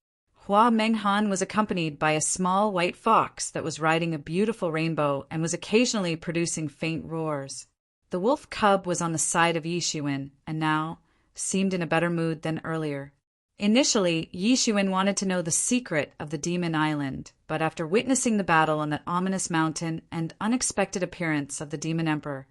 Hua Menghan was accompanied by a small white fox that was riding a beautiful rainbow and was occasionally producing faint roars. The wolf cub was on the side of Yi Shiwen and now seemed in a better mood than earlier. Initially, Yi Shiwen wanted to know the secret of the Demon Island, but after witnessing the battle on that ominous mountain and unexpected appearance of the Demon Emperor,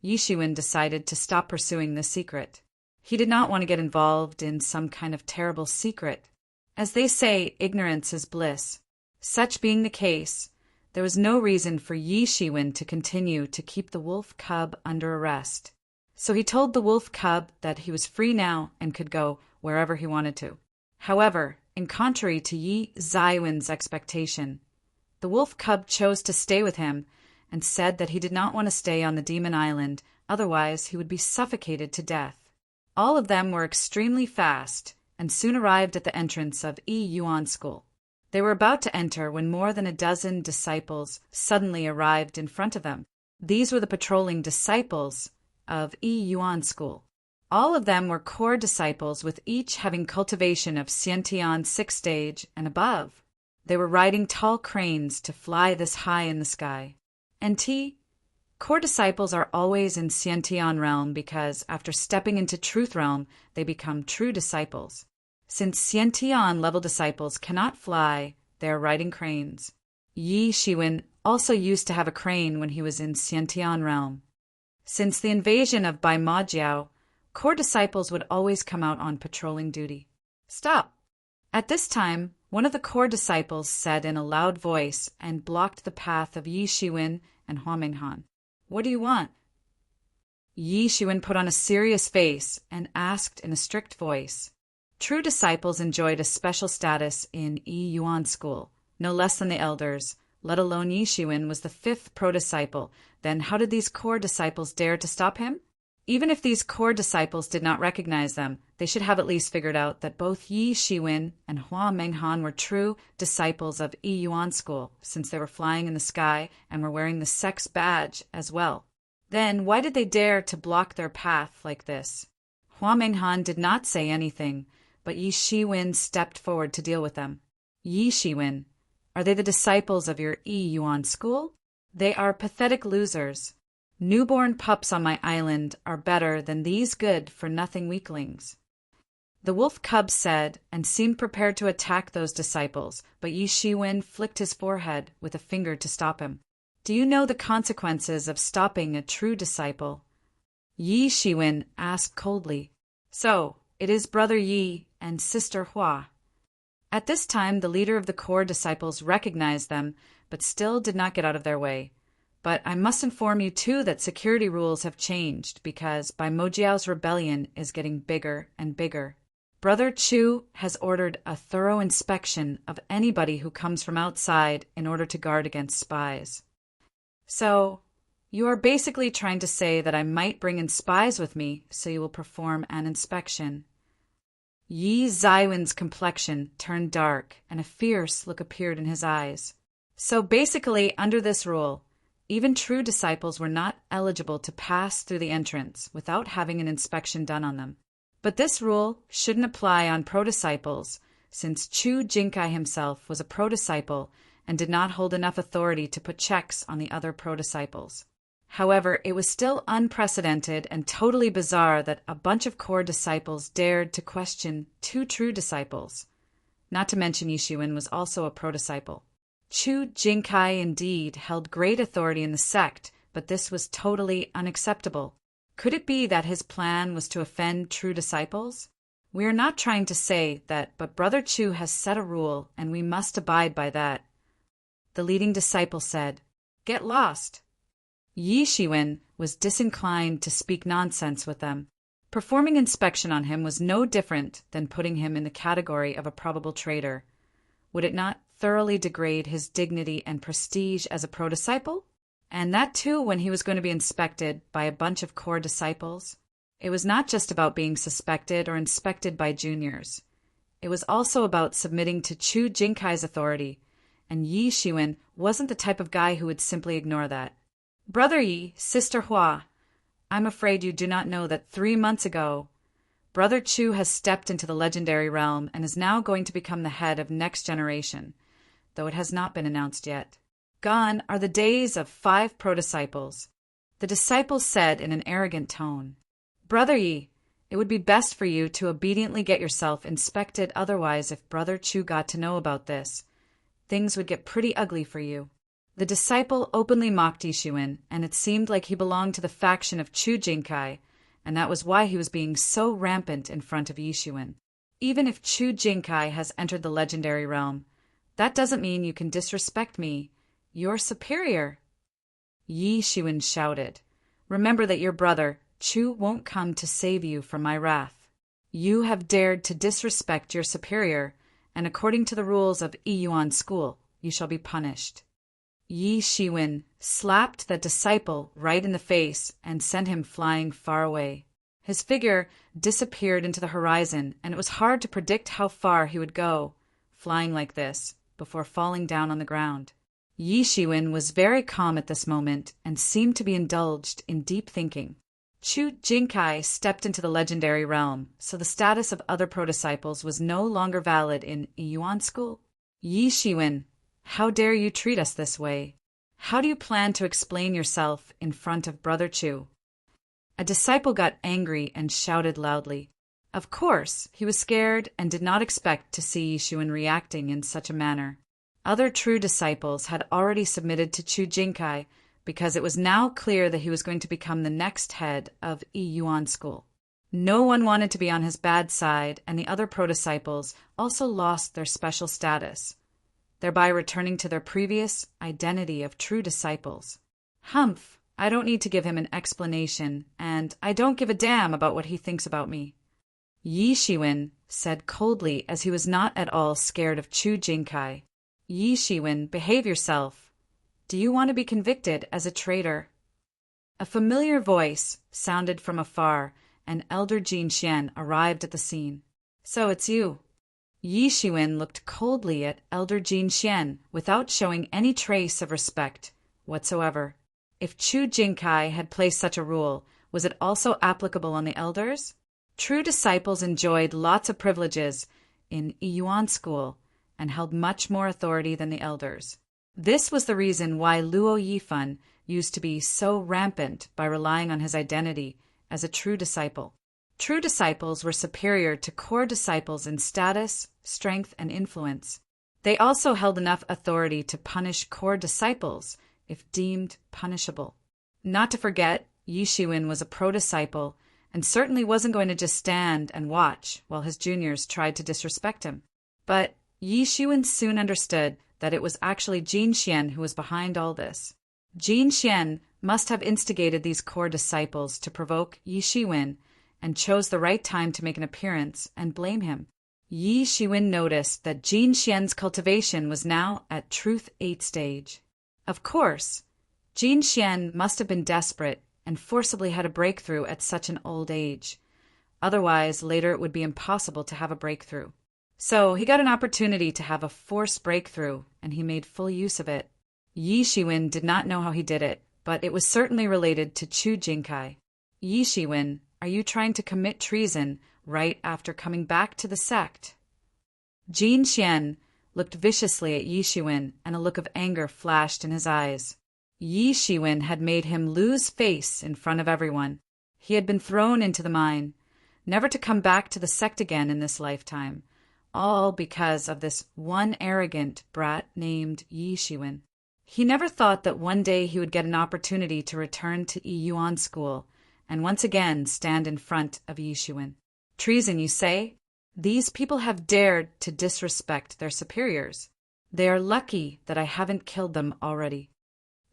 Yi Shiwen decided to stop pursuing the secret. He did not want to get involved in some kind of terrible secret. As they say, ignorance is bliss. Such being the case, there was no reason for Yi Shiwen to continue to keep the wolf cub under arrest. So he told the wolf cub that he was free now and could go wherever he wanted to. However, in contrary to Yi Zaiwen's expectation, the wolf cub chose to stay with him and said that he did not want to stay on the Demon Island, otherwise he would be suffocated to death. All of them were extremely fast and soon arrived at the entrance of Yi Yuan School. They were about to enter when more than a dozen disciples suddenly arrived in front of them. These were the patrolling disciples of Yi Yuan School. All of them were core disciples, with each having cultivation of Xiantian 6th stage and above. They were riding tall cranes to fly this high in the sky. NT, core disciples are always in Xiantian realm because after stepping into Truth realm, they become true disciples. Since Xiantian level disciples cannot fly, they are riding cranes. Yi Shiwen also used to have a crane when he was in Xiantian realm. Since the invasion of Bai Ma Jiao, core disciples would always come out on patrolling duty. Stop! At this time, one of the core disciples said in a loud voice and blocked the path of Yi Shiwen and Hua Menghan. What do you want? Yi Shiwen put on a serious face and asked in a strict voice. True disciples enjoyed a special status in Yi Yuan School, no less than the elders, let alone Yi Shiwen was the 5th pro-disciple. Then how did these core disciples dare to stop him? Even if these core disciples did not recognize them, they should have at least figured out that both Yi Shiwen and Hua Menghan were true disciples of Yi Yuan School, since they were flying in the sky and were wearing the sex badge as well. Then why did they dare to block their path like this? Hua Menghan did not say anything, but Yi Shiwen stepped forward to deal with them. Yi Shiwen, are they the disciples of your Yi Yuan School? They are pathetic losers. Newborn pups on my island are better than these good-for-nothing weaklings. The wolf cub said and seemed prepared to attack those disciples, but Yi Shiwen flicked his forehead with a finger to stop him. Do you know the consequences of stopping a true disciple? Yi Shiwen asked coldly. So, it is Brother Yi and Sister Hua. At this time, the leader of the core disciples recognized them, but still did not get out of their way. But I must inform you too that security rules have changed because Bai Mojiao's rebellion is getting bigger and bigger. Brother Chu has ordered a thorough inspection of anybody who comes from outside in order to guard against spies. So, you are basically trying to say that I might bring in spies with me so you will perform an inspection. Yi Zaiwen's complexion turned dark and a fierce look appeared in his eyes. So basically, under this rule, even true disciples were not eligible to pass through the entrance without having an inspection done on them. But this rule shouldn't apply on pro-disciples, since Chu Jinkai himself was a pro-disciple and did not hold enough authority to put checks on the other pro-disciples. However, it was still unprecedented and totally bizarre that a bunch of core disciples dared to question 2 true disciples. Not to mention Yi Shiwen was also a pro-disciple. Chu Jinkai indeed held great authority in the sect, but this was totally unacceptable. Could it be that his plan was to offend true disciples? We are not trying to say that, but Brother Chu has set a rule, and we must abide by that. The leading disciple said, Get lost. Yi Shiwen was disinclined to speak nonsense with them. Performing inspection on him was no different than putting him in the category of a probable traitor. Would it not thoroughly degrade his dignity and prestige as a pro-disciple? And that too when he was going to be inspected by a bunch of core disciples? It was not just about being suspected or inspected by juniors. It was also about submitting to Chu Jinkai's authority, and Yi Shiwen wasn't the type of guy who would simply ignore that. Brother Yi, Sister Hua, I'm afraid you do not know that 3 months ago, Brother Chu has stepped into the legendary realm and is now going to become the head of next generation, though it has not been announced yet. Gone are the days of 5 pro-disciples. The disciples said in an arrogant tone, Brother Yi, it would be best for you to obediently get yourself inspected, otherwise if Brother Chu got to know about this, things would get pretty ugly for you. The disciple openly mocked Yishuin, and it seemed like he belonged to the faction of Chu Jinkai, and that was why he was being so rampant in front of Yishuin. Even if Chu Jinkai has entered the legendary realm, that doesn't mean you can disrespect me. You're superior. Yi Shiwen shouted, Remember that your brother, Chu, won't come to save you from my wrath. You have dared to disrespect your superior, and according to the rules of Yiyuan School, you shall be punished. Yi Shiwen slapped that disciple right in the face and sent him flying far away. His figure disappeared into the horizon, and it was hard to predict how far he would go, flying like this, before falling down on the ground. Yi Shiwen was very calm at this moment and seemed to be indulged in deep thinking. Chu Jinkai stepped into the legendary realm, so the status of other pro-disciples was no longer valid in Yiyuan School. Yi Shiwen, how dare you treat us this way? How do you plan to explain yourself in front of Brother Chu? A disciple got angry and shouted loudly. Of course, he was scared and did not expect to see Yi Shiwen reacting in such a manner. Other true disciples had already submitted to Chu Jinkai because it was now clear that he was going to become the next head of Yiyuan School. No one wanted to be on his bad side, and the other pro-disciples also lost their special status, thereby returning to their previous identity of true disciples. Humph, I don't need to give him an explanation, and I don't give a damn about what he thinks about me. Yi Shiwen said coldly, as he was not at all scared of Chu Jinkai. Yi Shiwen, behave yourself. Do you want to be convicted as a traitor? A familiar voice sounded from afar, and Elder Jin Xian arrived at the scene. So it's you. Yi Shiwen looked coldly at Elder Jin Xian without showing any trace of respect whatsoever. If Chu Jinkai had placed such a rule, was it also applicable on the elders? True disciples enjoyed lots of privileges in Yiyuan School and held much more authority than the elders. This was the reason why Luo Yifan used to be so rampant by relying on his identity as a true disciple. True disciples were superior to core disciples in status, strength, and influence. They also held enough authority to punish core disciples if deemed punishable. Not to forget, Yi Shiwen was a pro-disciple and certainly wasn't going to just stand and watch while his juniors tried to disrespect him. But Yi Shiwen soon understood that it was actually Jin Xian who was behind all this. Jin Xian must have instigated these core disciples to provoke Yi Shiwen and chose the right time to make an appearance and blame him. Yi Shiwen noticed that Jin Xian's cultivation was now at Truth 8 stage. Of course, Jin Xian must have been desperate and forcibly had a breakthrough at such an old age. Otherwise, later it would be impossible to have a breakthrough. So he got an opportunity to have a forced breakthrough, and he made full use of it. Yi Shiwen did not know how he did it, but it was certainly related to Chu Jinkai. Yi Shiwen, are you trying to commit treason right after coming back to the sect? Jin Xian looked viciously at Yi Shiwen, and a look of anger flashed in his eyes. Yi Shiwen had made him lose face in front of everyone. He had been thrown into the mine, never to come back to the sect again in this lifetime, all because of this one arrogant brat named Yi Shiwen. He never thought that one day he would get an opportunity to return to Yiyuan School and once again stand in front of Yi Shiwen. Treason, you say? These people have dared to disrespect their superiors. They are lucky that I haven't killed them already.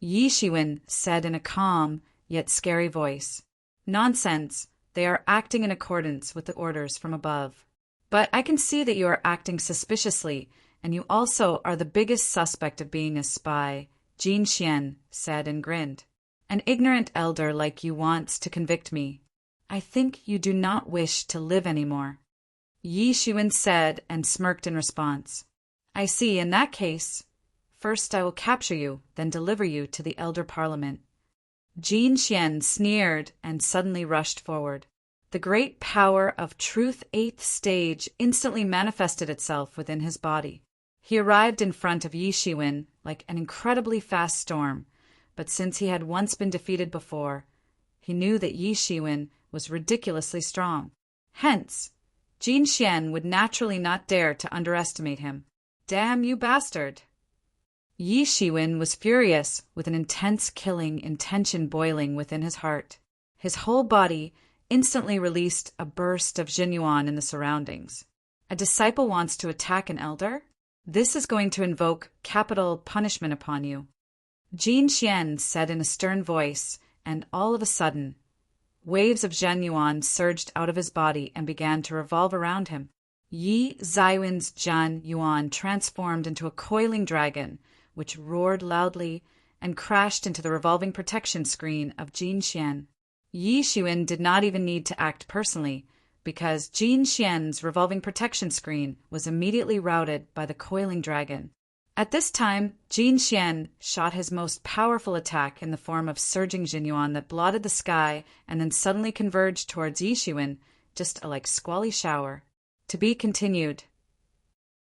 Yi Shiwen said in a calm yet scary voice. Nonsense. They are acting in accordance with the orders from above. But I can see that you are acting suspiciously, and you also are the biggest suspect of being a spy, Jin Xian said and grinned. An ignorant elder like you wants to convict me. I think you do not wish to live anymore, Yi Shiwen said and smirked in response. I see. In that case, first I will capture you, then deliver you to the Elder Parliament. Jin Xian sneered and suddenly rushed forward. The great power of Truth 8th stage instantly manifested itself within his body. He arrived in front of Yi Shiwen like an incredibly fast storm, but since he had once been defeated before, he knew that Yi Shiwen was ridiculously strong. Hence, Jin Xian would naturally not dare to underestimate him. Damn you bastard! Yi Shiwen was furious, with an intense killing intention boiling within his heart. His whole body instantly released a burst of Jinyuan in the surroundings. A disciple wants to attack an elder? This is going to invoke capital punishment upon you, Jin Xian said in a stern voice, and all of a sudden, waves of Jinyuan surged out of his body and began to revolve around him. Yi Zaiwen's Jian Yuan transformed into a coiling dragon, which roared loudly and crashed into the revolving protection screen of Jin Xian. Yi Shiwen did not even need to act personally, because Jin Xian's revolving protection screen was immediately routed by the coiling dragon. At this time, Jin Xian shot his most powerful attack in the form of surging Jinyuan that blotted the sky and then suddenly converged towards Yi Shiwen, just like squally shower. To be continued.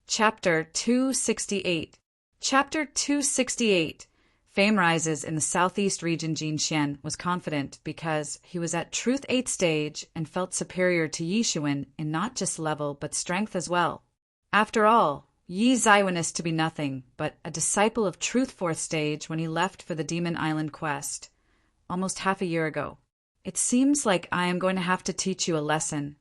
Chapter 268. Chapter 268. Fame rises in the southeast region. Jin Xian was confident because he was at Truth 8th stage and felt superior to Yi Shiwen in not just level but strength as well. After all, Yi Zaiwen is to be nothing but a disciple of Truth 4th stage when he left for the Demon Island quest, almost half a year ago. It seems like I am going to have to teach you a lesson.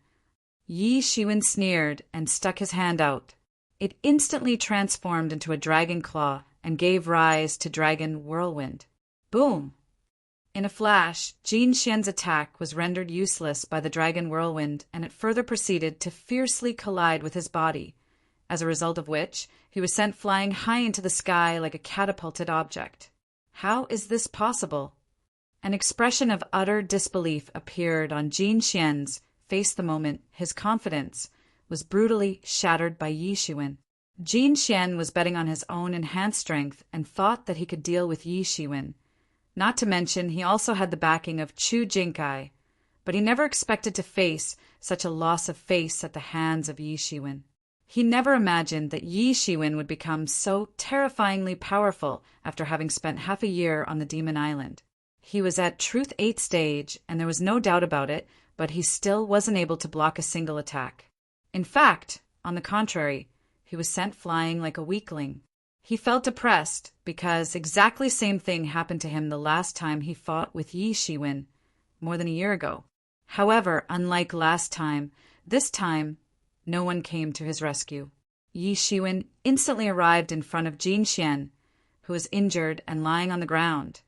Yi Shiwen sneered and stuck his hand out. It instantly transformed into a dragon claw and gave rise to Dragon Whirlwind. Boom! In a flash, Jin Xian's attack was rendered useless by the Dragon Whirlwind, and it further proceeded to fiercely collide with his body, as a result of which he was sent flying high into the sky like a catapulted object. How is this possible? An expression of utter disbelief appeared on Jin Xian's face the moment his confidence was brutally shattered by Yi Shiwen. Jin Xian was betting on his own enhanced strength and thought that he could deal with Yi Shiwen. Not to mention, he also had the backing of Chu Jinkai, but he never expected to face such a loss of face at the hands of Yi Shiwen. He never imagined that Yi Shiwen would become so terrifyingly powerful after having spent half a year on the Demon Island. He was at Truth 8th stage, and there was no doubt about it, but he still wasn't able to block a single attack. In fact, on the contrary, he was sent flying like a weakling. He felt depressed because exactly same thing happened to him the last time he fought with Yi Shiwen, more than a year ago. However, unlike last time, this time, no one came to his rescue. Yi Shiwen instantly arrived in front of Jin Xian, who was injured and lying on the ground,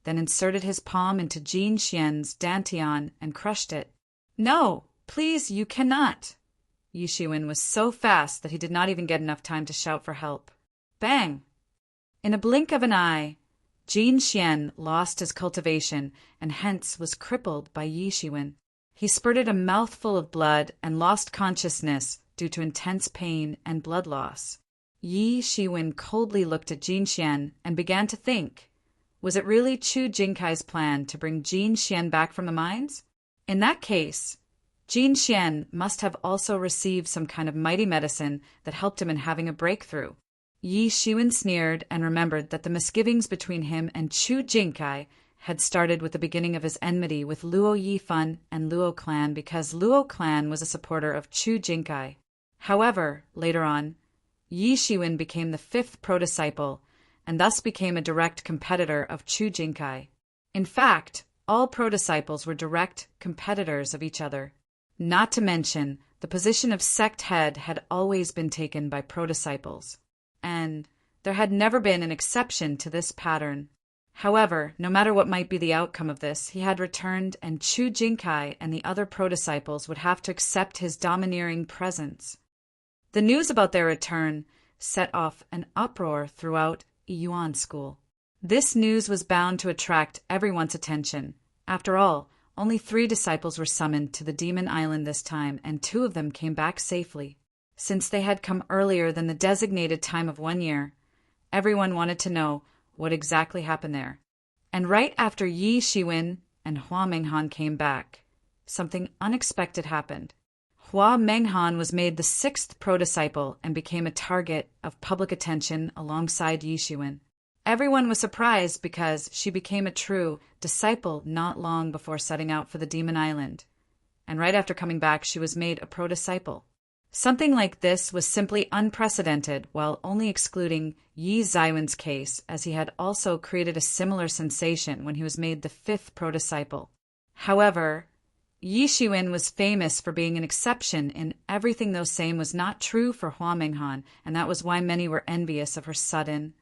then inserted his palm into Jin Xian's dantian and crushed it. No, please, you cannot. Yi Shiwen was so fast that he did not even get enough time to shout for help. Bang! In a blink of an eye, Jin Xian lost his cultivation and hence was crippled by Yi Shiwen. He spurted a mouthful of blood and lost consciousness due to intense pain and blood loss. Yi Shiwen coldly looked at Jin Xian and began to think, was it really Chu Jinkai's plan to bring Jin Xian back from the mines? In that case, Jin Xian must have also received some kind of mighty medicine that helped him in having a breakthrough. Yi Shiwen sneered and remembered that the misgivings between him and Chu Jinkai had started with the beginning of his enmity with Luo Yifan and Luo clan because Luo clan was a supporter of Chu Jinkai. However, later on, Yi Shiwen became the 5th pro-disciple and thus became a direct competitor of Chu Jinkai. In fact, all pro-disciples were direct competitors of each other. Not to mention, the position of sect head had always been taken by pro-disciples, and there had never been an exception to this pattern. However, no matter what might be the outcome of this, he had returned, and Chu Jinkai and the other pro-disciples would have to accept his domineering presence. The news about their return set off an uproar throughout Yuan School. This news was bound to attract everyone's attention. After all, Only 3 disciples were summoned to the Demon Island this time, and 2 of them came back safely. Since they had come earlier than the designated time of 1 year, everyone wanted to know what exactly happened there. And right after Yi Shiwen and Hua Menghan came back, something unexpected happened. Hua Menghan was made the 6th pro-disciple and became a target of public attention alongside Yi Shiwen. Everyone was surprised because she became a true disciple not long before setting out for the Demon Island. And right after coming back, she was made a pro-disciple. Something like this was simply unprecedented, while only excluding Yi Zaiwen's case, as he had also created a similar sensation when he was made the 5th pro-disciple. However, Yi Shiwen was famous for being an exception in everything, though same was not true for Hua Menghan, and that was why many were envious of her sudden,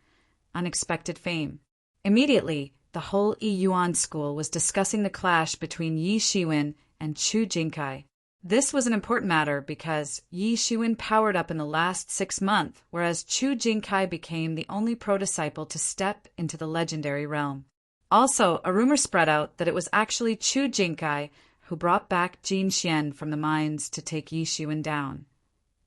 unexpected fame. Immediately, the whole Yi Yuan school was discussing the clash between Yi Shiwen and Chu Jingkai. This was an important matter because Yi Shiwen powered up in the last 6 months, whereas Chu Jingkai became the only pro-disciple to step into the legendary realm. Also, a rumor spread out that it was actually Chu Jingkai who brought back Jin Xian from the mines to take Yi Shiwen down.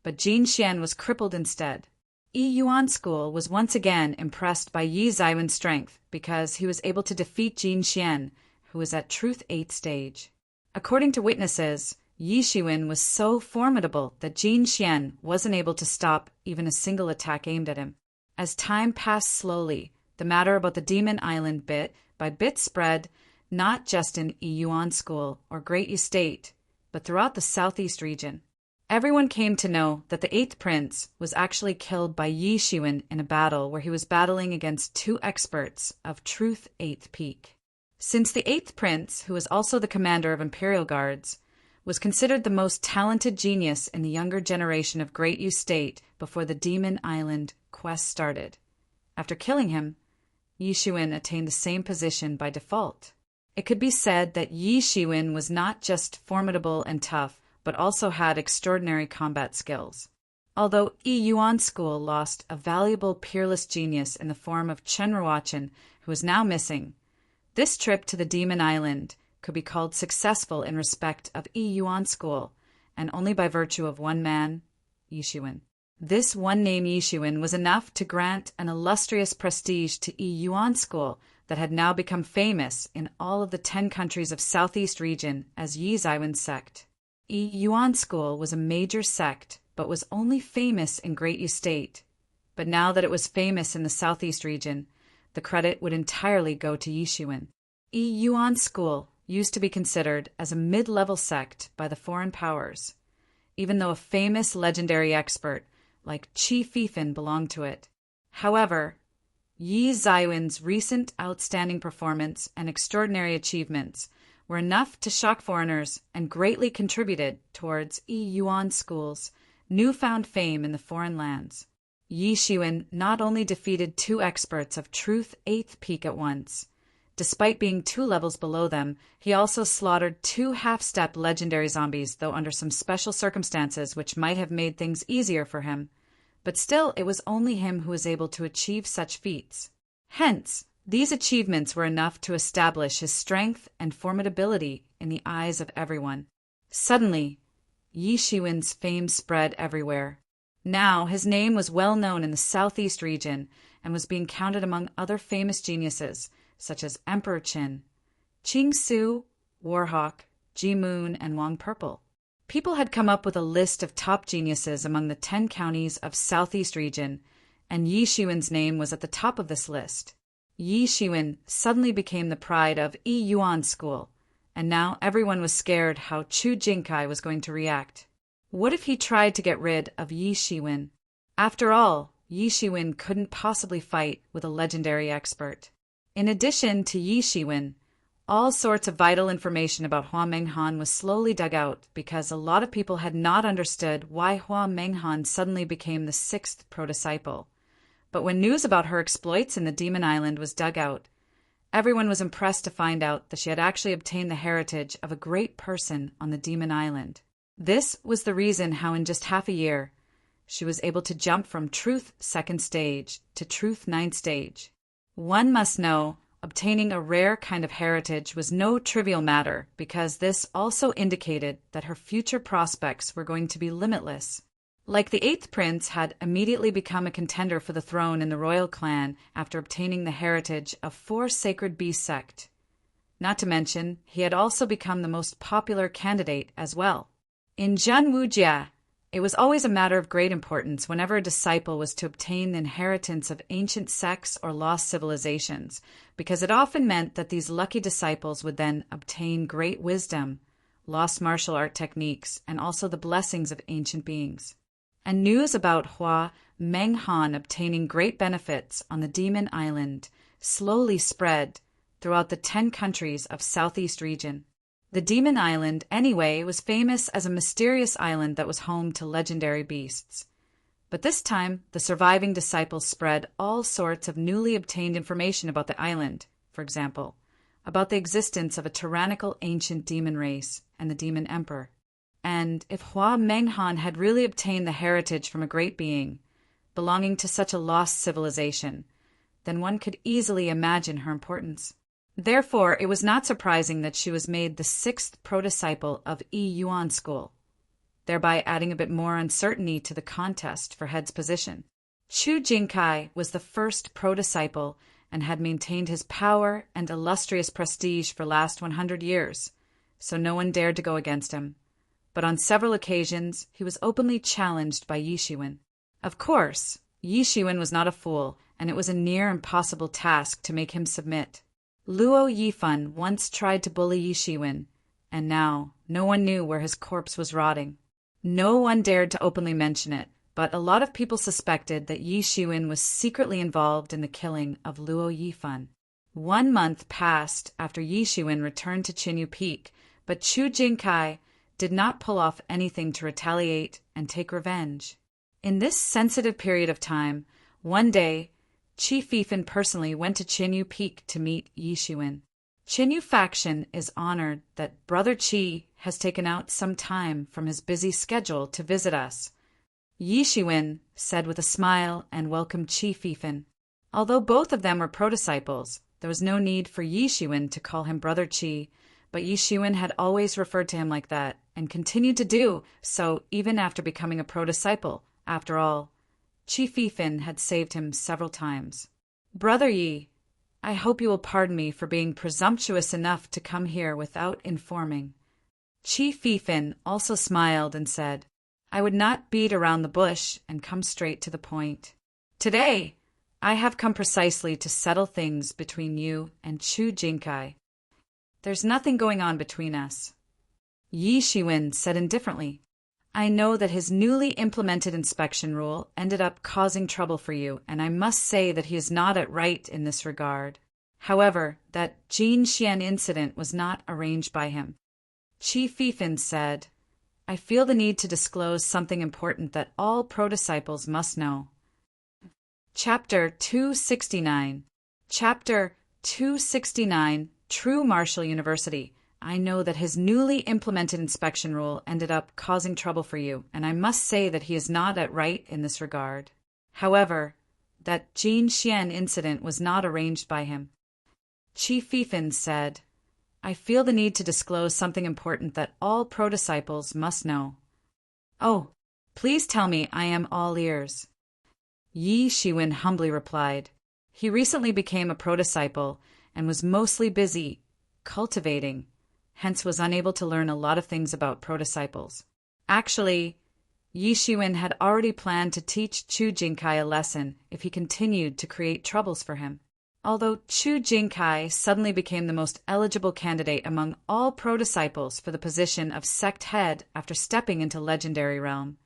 But Jin Xian was crippled instead. Yi Yuan school was once again impressed by Yi Zaiwen's strength because he was able to defeat Jin Xian, who was at Truth 8th stage. According to witnesses, Yi Shiwen was so formidable that Jin Xian wasn't able to stop even a single attack aimed at him. As time passed slowly, the matter about the Demon Island bit by bit spread, not just in Yi Yuan school or Great Yu State, but throughout the southeast region. Everyone came to know that the 8th prince was actually killed by Yi Shiwen in a battle where he was battling against 2 experts of Truth 8th Peak. Since the 8th prince, who was also the commander of Imperial Guards, was considered the most talented genius in the younger generation of Great Yu State before the Demon Island quest started. After killing him, Yi Shiwen attained the same position by default. It could be said that Yi Shiwen was not just formidable and tough, but also had extraordinary combat skills. Although Yi Yuan school lost a valuable peerless genius in the form of Chen Ruochen, who is now missing, this trip to the Demon Island could be called successful in respect of Yi Yuan school, and only by virtue of one man, Yi Shiwen. This one name Yi Shiwen was enough to grant an illustrious prestige to Yi Yuan school that had now become famous in all of the 10 countries of Southeast region as Yi Zaiwen's sect. Yi Yuan school was a major sect, but was only famous in Great Yu State. But now that it was famous in the Southeast region, the credit would entirely go to Yi Shiwen. Yi Yuan school used to be considered as a mid-level sect by the foreign powers, even though a famous legendary expert like Qi Fifan belonged to it. However, Yi Zaiwen's recent outstanding performance and extraordinary achievements were enough to shock foreigners and greatly contributed towards Yi Yuan school's newfound fame in the foreign lands. Yi Shiwen not only defeated 2 experts of Truth 8th Peak at once. Despite being 2 levels below them, he also slaughtered 2 half-step legendary zombies, though under some special circumstances which might have made things easier for him. But still, it was only him who was able to achieve such feats. Hence, these achievements were enough to establish his strength and formidability in the eyes of everyone. Suddenly, Yi Shiwen's fame spread everywhere. Now his name was well known in the southeast region and was being counted among other famous geniuses such as Emperor Qin, Qing Su, Warhawk, Ji Moon, and Wang Purple. People had come up with a list of top geniuses among the 10 counties of Southeast region, and Yi Shiwen's name was at the top of this list. Yi Shiwen suddenly became the pride of Yi Yuan school, and now everyone was scared how Chu Jingkai was going to react. What if he tried to get rid of Yi Shiwen? After all, Yi Shiwen couldn't possibly fight with a legendary expert. In addition to Yi Shiwen, all sorts of vital information about Hua Menghan was slowly dug out because a lot of people had not understood why Hua Menghan suddenly became the 6th pro-disciple. But when news about her exploits in the Demon Island was dug out, everyone was impressed to find out that she had actually obtained the heritage of a great person on the Demon Island. This was the reason how in just half a year, she was able to jump from Truth 2nd stage to Truth 9th stage. One must know obtaining a rare kind of heritage was no trivial matter because this also indicated that her future prospects were going to be limitless. Like the eighth prince had immediately become a contender for the throne in the royal clan after obtaining the heritage of 4 sacred beast sect. Not to mention, he had also become the most popular candidate as well. In Zhenwujia, it was always a matter of great importance whenever a disciple was to obtain the inheritance of ancient sects or lost civilizations, because it often meant that these lucky disciples would then obtain great wisdom, lost martial art techniques, and also the blessings of ancient beings. And news about Hua Menghan obtaining great benefits on the Demon Island slowly spread throughout the 10 countries of Southeast region. The Demon Island, anyway, was famous as a mysterious island that was home to legendary beasts. But this time, the surviving disciples spread all sorts of newly obtained information about the island, for example, about the existence of a tyrannical ancient demon race and the demon emperor. And if Hua Menghan had really obtained the heritage from a great being, belonging to such a lost civilization, then one could easily imagine her importance. Therefore, it was not surprising that she was made the 6th pro-disciple of Yi Yuan School, thereby adding a bit more uncertainty to the contest for head's position. Chu Jingkai was the first pro-disciple and had maintained his power and illustrious prestige for last 100 years, so no one dared to go against him. But on several occasions, he was openly challenged by Yi Shiwen. Of course, Yi Shiwen was not a fool, and it was a near impossible task to make him submit. Luo Yifan once tried to bully Yi Shiwen, and now no one knew where his corpse was rotting. No one dared to openly mention it, but a lot of people suspected that Yi Shiwen was secretly involved in the killing of Luo Yifan. 1 month passed after Yi Shiwen returned to Qinyu Peak, but Chu Jingkai did not pull off anything to retaliate and take revenge. In this sensitive period of time, one day, Qi Fifan personally went to Qinyu Peak to meet Yi Shiwen. Qinyu faction is honored that Brother Qi has taken out some time from his busy schedule to visit us. Yi Shiwen said with a smile and welcomed Qi Fifan. Although both of them were pro-disciples, there was no need for Yi Shiwen to call him Brother Qi, but Yi Shiwen had always referred to him like that and continued to do so even after becoming a pro-disciple. After all, Qi Fifan had saved him several times. Brother Yi, I hope you will pardon me for being presumptuous enough to come here without informing. Qi Fifan also smiled and said, I would not beat around the bush and come straight to the point. Today, I have come precisely to settle things between you and Chu Jingkai. There's nothing going on between us. Yi Shiwen said indifferently, I know that his newly implemented inspection rule ended up causing trouble for you, and I must say that he is not at right in this regard. However, that Jin Xian incident was not arranged by him. Qi Fifan said, I feel the need to disclose something important that all pro-disciples must know. Chapter 269. Chapter 269, True Martial University. I know that his newly implemented inspection rule ended up causing trouble for you, and I must say that he is not at right in this regard. However, that Jin Xian incident was not arranged by him. Qi Fifan said, I feel the need to disclose something important that all pro-disciples must know. Oh, please tell me, I am all ears. Yi Shiwen humbly replied. He recently became a pro-disciple and was mostly busy cultivating, hence was unable to learn a lot of things about pro-disciples. Actually, Yi Shiwen had already planned to teach Chu Jingkai a lesson if he continued to create troubles for him. Although Chu Jingkai suddenly became the most eligible candidate among all pro-disciples for the position of sect head after stepping into legendary realm,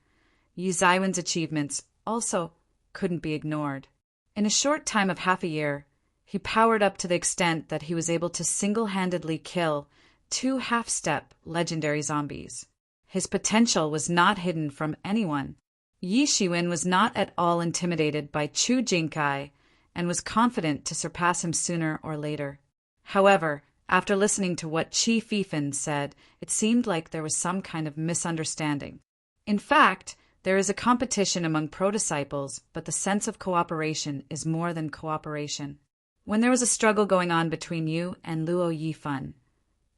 Yi Zaiwen's achievements also couldn't be ignored. In a short time of half a year, he powered up to the extent that he was able to single-handedly kill 2 half-step legendary zombies. His potential was not hidden from anyone. Yi Shiwen was not at all intimidated by Chu Jingkai and was confident to surpass him sooner or later. However, after listening to what Qi Fifan said, it seemed like there was some kind of misunderstanding. In fact, there is a competition among pro-disciples, but the sense of cooperation is more than cooperation. when there was a struggle going on between you and Luo Yifan.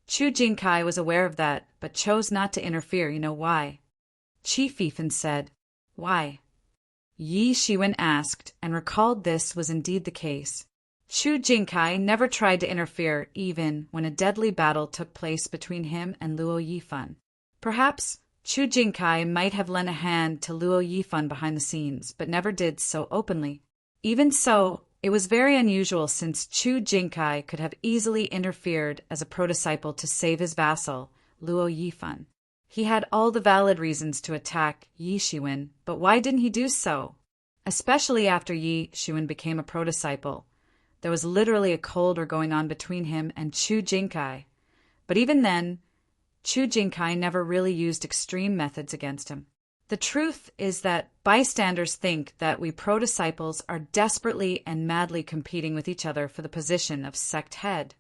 Chu Jingkai was aware of that, but chose not to interfere. You know why? Qi Fifan said. Why? Yi Shiwen asked, and recalled this was indeed the case. Chu Jingkai never tried to interfere even when a deadly battle took place between him and Luo Yifan. Perhaps Chu Jingkai might have lent a hand to Luo Yifan behind the scenes, but never did so openly. Even so, it was very unusual since Chu Jingkai could have easily interfered as a pro-disciple to save his vassal, Luo Yifan. He had all the valid reasons to attack Yi Shiwen, but why didn't he do so? Especially after Yi Shiwen became a pro-disciple. There was literally a cold war going on between him and Chu Jingkai. But even then, Chu Jingkai never really used extreme methods against him. The truth is that bystanders think that we pro-disciples are desperately and madly competing with each other for the position of sect head.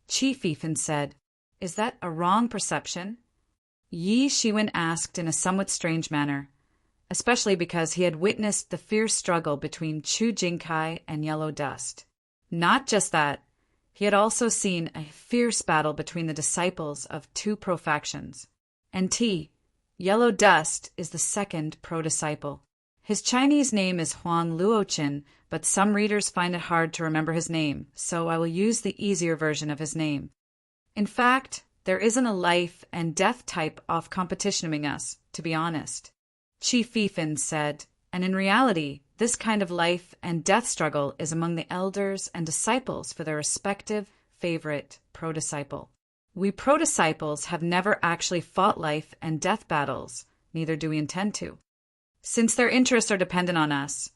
Qi Fifan said, Is that a wrong perception? Yi Shiwen asked in a somewhat strange manner, especially because he had witnessed the fierce struggle between Chu Jingkai and Yellow Dust. Not just that, he had also seen a fierce battle between the disciples of two pro-factions. NT, Yellow Dust is the second pro-disciple. His Chinese name is Huang Luoqin, but some readers find it hard to remember his name, so I will use the easier version of his name. In fact, there isn't a life and death type of competition among us, to be honest. Qi Fifan said, and in reality, this kind of life and death struggle is among the elders and disciples for their respective favorite pro-disciple. We pro-disciples have never actually fought life and death battles, neither do we intend to. Since their interests are dependent on us,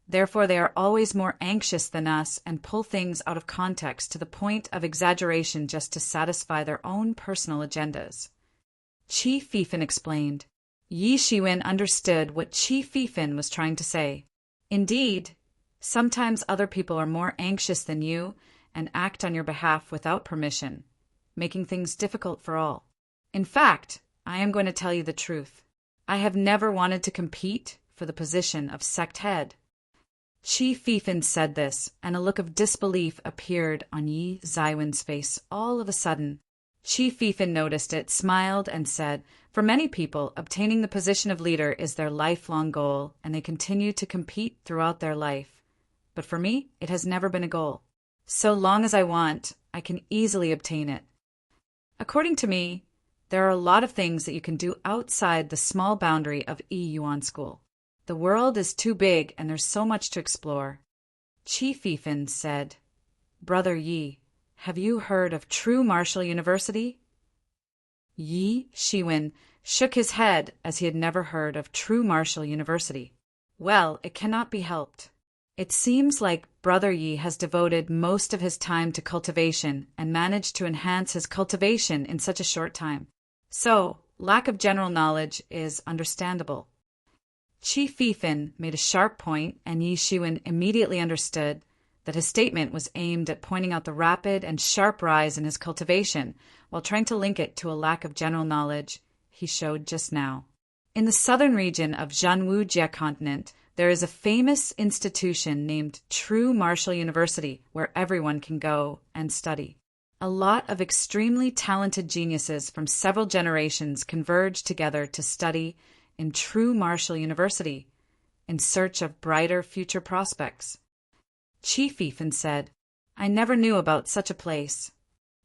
therefore they are always more anxious than us and pull things out of context to the point of exaggeration just to satisfy their own personal agendas. Qi Fifan explained. Yi Shiwen understood what Qi Fifan was trying to say. Indeed, sometimes other people are more anxious than you and act on your behalf without permission, making things difficult for all. In fact, I am going to tell you the truth. I have never wanted to compete for the position of sect head. Qi Fifan said this, and a look of disbelief appeared on Yi Ziwen's face all of a sudden. Qi Fifan noticed it, smiled, and said, For many people, obtaining the position of leader is their lifelong goal, and they continue to compete throughout their life. But for me, it has never been a goal. So long as I want, I can easily obtain it. According to me, there are a lot of things that you can do outside the small boundary of Yuan School. The world is too big, and there's so much to explore. Qi Fifan said, Brother Yi, have you heard of True Martial University? Yi Shiwen shook his head as he had never heard of True Martial University. Well, it cannot be helped. It seems like Brother Yi has devoted most of his time to cultivation and managed to enhance his cultivation in such a short time. So, lack of general knowledge is understandable. Qi Fifan made a sharp point, and Yi Shiwen immediately understood that his statement was aimed at pointing out the rapid and sharp rise in his cultivation, while trying to link it to a lack of general knowledge he showed just now. In the southern region of Zhanwujia continent, there is a famous institution named True Martial University where everyone can go and study. A lot of extremely talented geniuses from several generations converge together to study in True Martial University in search of brighter future prospects. Qi Fifan said, I never knew about such a place.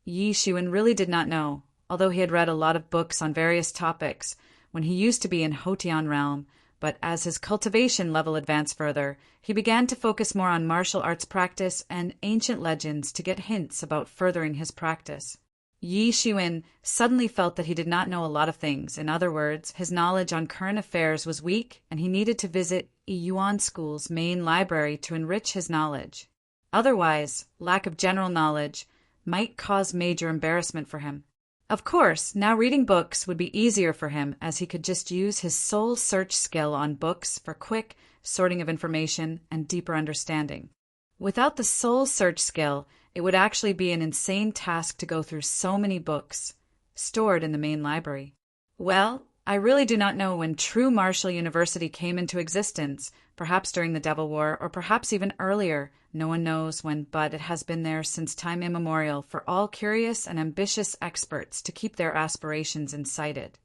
Yi Shiwen really did not know, although he had read a lot of books on various topics when he used to be in Hotian realm, but as his cultivation level advanced further, he began to focus more on martial arts practice and ancient legends to get hints about furthering his practice. Yi Shiwen suddenly felt that he did not know a lot of things. In other words, his knowledge on current affairs was weak, and he needed to visit Yuan School's main library to enrich his knowledge. Otherwise, lack of general knowledge might cause major embarrassment for him. Of course, now reading books would be easier for him, as he could just use his soul search skill on books for quick sorting of information and deeper understanding. Without the soul search skill, it would actually be an insane task to go through so many books stored in the main library. Well, I really do not know when true Martial University came into existence, perhaps during the Devil War, or perhaps even earlier. No one knows when, but it has been there since time immemorial for all curious and ambitious experts to keep their aspirations incited.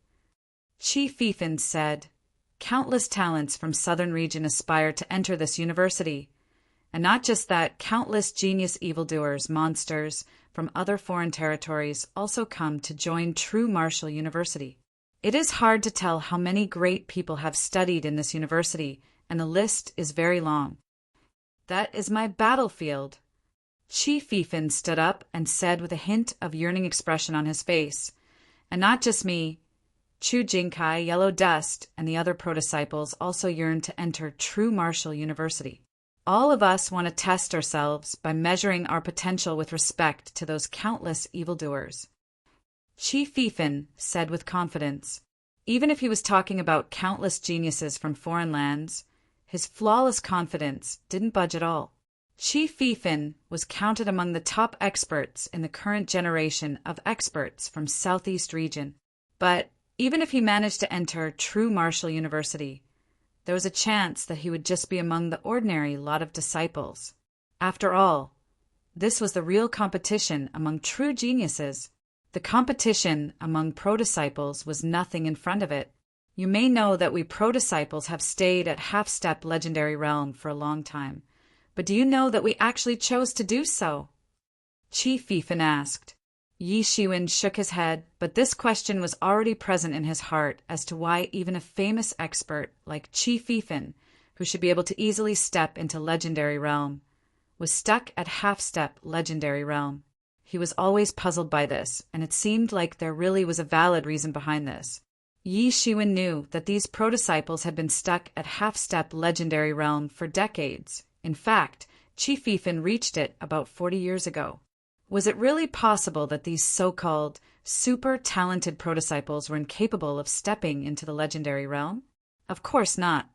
Chief Fiefin said, "Countless talents from southern region aspire to enter this university. And not just that, countless genius evildoers, monsters, from other foreign territories also come to join true Martial University. It is hard to tell how many great people have studied in this university, and the list is very long. That is my battlefield." Chief Fiefin stood up and said with a hint of yearning expression on his face, "And not just me. Chu Jinkai, Yellow Dust, and the other pro-disciples also yearn to enter true Martial University. All of us want to test ourselves by measuring our potential with respect to those countless evildoers." Chief Fiefin said with confidence. Even if he was talking about countless geniuses from foreign lands, his flawless confidence didn't budge at all. Chief Fiefin was counted among the top experts in the current generation of experts from Southeast region. But even if he managed to enter true Martial University, there was a chance that he would just be among the ordinary lot of disciples. After all, this was the real competition among true geniuses. The competition among pro-disciples was nothing in front of it. You may know that we pro-disciples have stayed at half-step legendary realm for a long time, but do you know that we actually chose to do so? Chief Fiefin asked. Yi Shiwen shook his head, but this question was already present in his heart as to why even a famous expert like Chief Fiefin, who should be able to easily step into legendary realm, was stuck at half-step legendary realm. He was always puzzled by this, and it seemed like there really was a valid reason behind this. Yi Shiwen knew that these pro-disciples had been stuck at half-step legendary realm for decades. In fact, Chief Fiefin reached it about 40 years ago. Was it really possible that these so-called super-talented pro-disciples were incapable of stepping into the legendary realm? Of course not.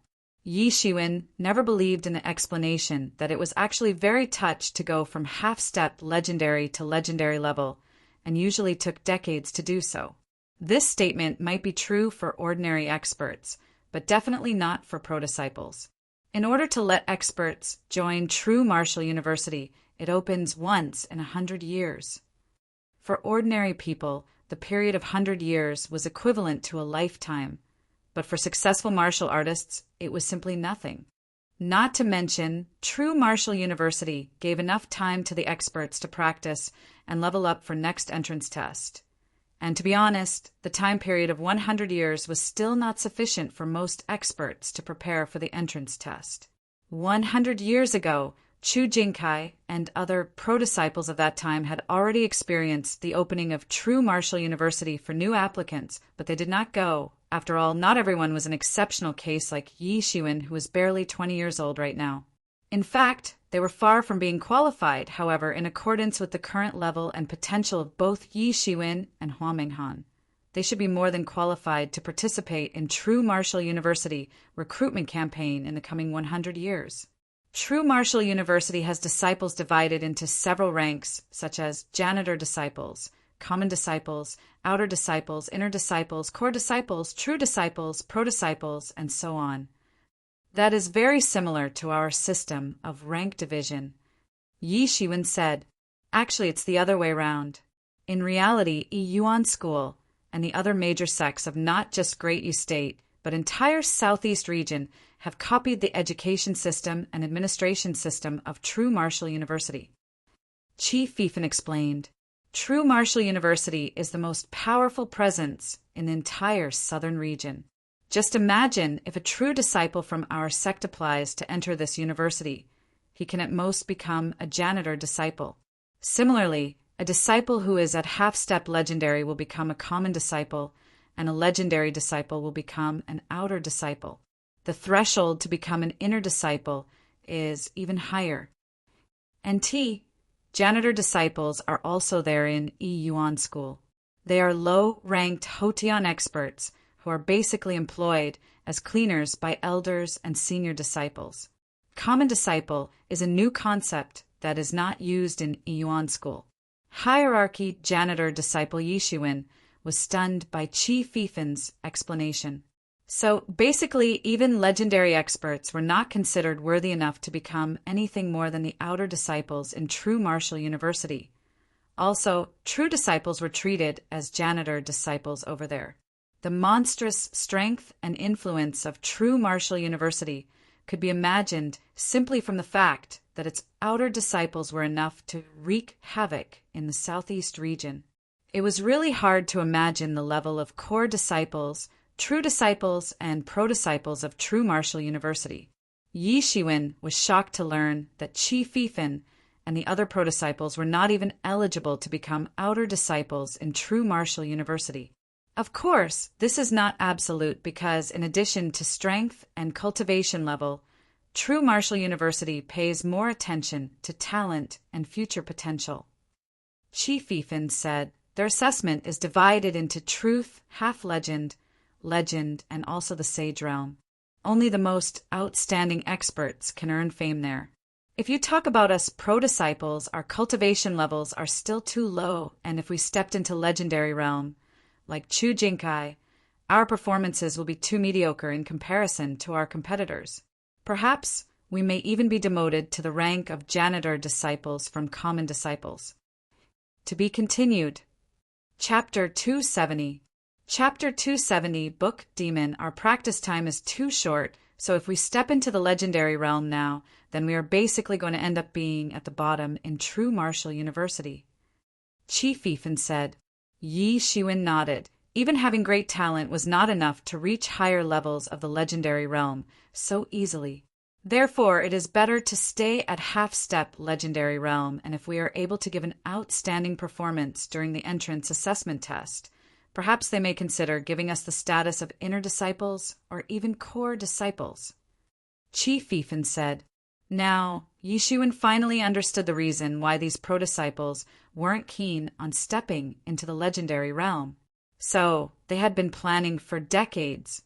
Yi Shiwen never believed in the explanation that it was actually very touched to go from half-step legendary to legendary level, and usually took decades to do so. This statement might be true for ordinary experts, but definitely not for pro-disciples. In order to let experts join true Martial University, it opens once in 100 years. For ordinary people, the period of 100 years was equivalent to a lifetime, but for successful martial artists, it was simply nothing. Not to mention, true Martial University gave enough time to the experts to practice and level up for next entrance test. And to be honest, the time period of 100 years was still not sufficient for most experts to prepare for the entrance test. 100 years ago, Chu Jinkai and other pro-disciples of that time had already experienced the opening of true Martial University for new applicants, but they did not go. After all, not everyone was an exceptional case like Yi Shiwen, who was barely 20 years old right now. In fact, they were far from being qualified, however, in accordance with the current level and potential of both Yi Shiwen and Hua Minghan. They should be more than qualified to participate in true Martial University recruitment campaign in the coming 100 years. True Martial University has disciples divided into several ranks, such as janitor disciples, common disciples, outer disciples, inner disciples, core disciples, true disciples, pro-disciples, and so on. That is very similar to our system of rank division. Yi Shiwen said, "Actually, it's the other way round. In reality, Yuan School and the other major sects of not just Great Yu State, but entire Southeast region have copied the education system and administration system of True Martial University." Chief Fiefin explained, "True Martial University is the most powerful presence in the entire southern region. Just imagine if a true disciple from our sect applies to enter this university. He can at most become a janitor disciple. Similarly, a disciple who is at half-step legendary will become a common disciple, and a legendary disciple will become an outer disciple. The threshold to become an inner disciple is even higher. NT, janitor disciples are also there in Yuan School. They are low-ranked Hotian experts who are basically employed as cleaners by elders and senior disciples. Common disciple is a new concept that is not used in Yuan School. Hierarchy janitor disciple Yi Shiwen was stunned by Chi Fifin's explanation. So basically, even legendary experts were not considered worthy enough to become anything more than the outer disciples in true martial university. Also, true disciples were treated as janitor disciples over there. The monstrous strength and influence of true martial university could be imagined simply from the fact that its outer disciples were enough to wreak havoc in the southeast region. It was really hard to imagine the level of core disciples, true disciples, and pro-disciples of true martial university. Yi Shiwen was shocked to learn that Chi Fifin and the other pro-disciples were not even eligible to become outer disciples in true martial university. Of course, this is not absolute because in addition to strength and cultivation level, true martial university pays more attention to talent and future potential. Chi Fifin said their assessment is divided into truth, half-legend, legend, and also the sage realm. Only the most outstanding experts can earn fame there. If you talk about us pro-disciples, our cultivation levels are still too low, and if we stepped into legendary realm, like Chu Jinkai, our performances will be too mediocre in comparison to our competitors. Perhaps we may even be demoted to the rank of janitor disciples from common disciples. To be continued. Chapter 270. Chapter 270, Book Demon. Our practice time is too short, so if we step into the legendary realm now, then we are basically going to end up being at the bottom in true martial university. Chi Fifin said. Yi Shiwen nodded. Even having great talent was not enough to reach higher levels of the legendary realm so easily. Therefore, it is better to stay at half-step legendary realm, and if we are able to give an outstanding performance during the entrance assessment test, perhaps they may consider giving us the status of inner disciples or even core disciples. Chi Fifin said. Now, Yi Shiwen finally understood the reason why these pro-disciples weren't keen on stepping into the legendary realm. So, they had been planning for decades,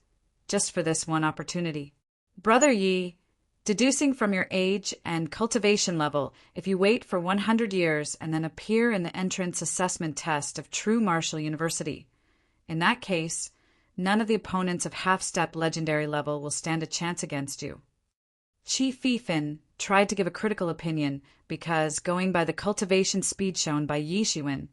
just for this one opportunity. Brother Yi, deducing from your age and cultivation level, if you wait for 100 years and then appear in the entrance assessment test of true martial university, in that case, none of the opponents of half-step legendary level will stand a chance against you. Chi Fifin tried to give a critical opinion because, going by the cultivation speed shown by Yi Shiwen,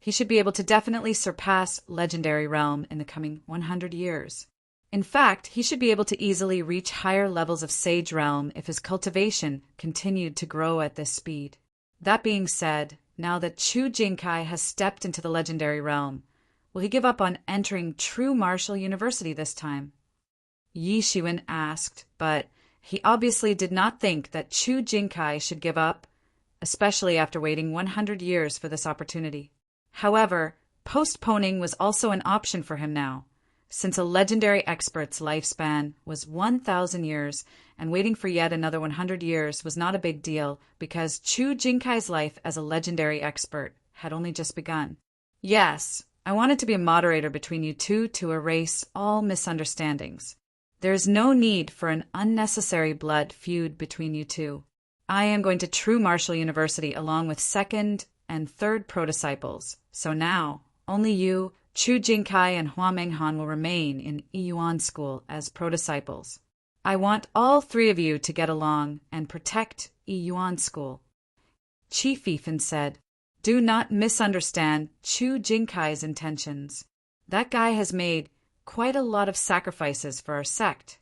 he should be able to definitely surpass legendary realm in the coming 100 years. In fact, he should be able to easily reach higher levels of sage realm if his cultivation continued to grow at this speed. That being said, now that Chu Jinkai has stepped into the legendary realm, will he give up on entering true martial university this time? Yi Shiwen asked, but he obviously did not think that Chu Jinkai should give up, especially after waiting 100 years for this opportunity. However, postponing was also an option for him now, since a legendary expert's lifespan was 1,000 years, and waiting for yet another 100 years was not a big deal because Chu Jinkai's life as a legendary expert had only just begun. Yes, I wanted to be a moderator between you two to erase all misunderstandings. There is no need for an unnecessary blood feud between you two. I am going to true martial university along with second and third pro-disciples, so now only you, Chu Jinkai, and Hua Menghan will remain in Yiyuan School as pro-disciples. I want all three of you to get along and protect Yiyuan School. Chi Fifin said, do not misunderstand Chu Jinkai's intentions. That guy has made quite a lot of sacrifices for our sect.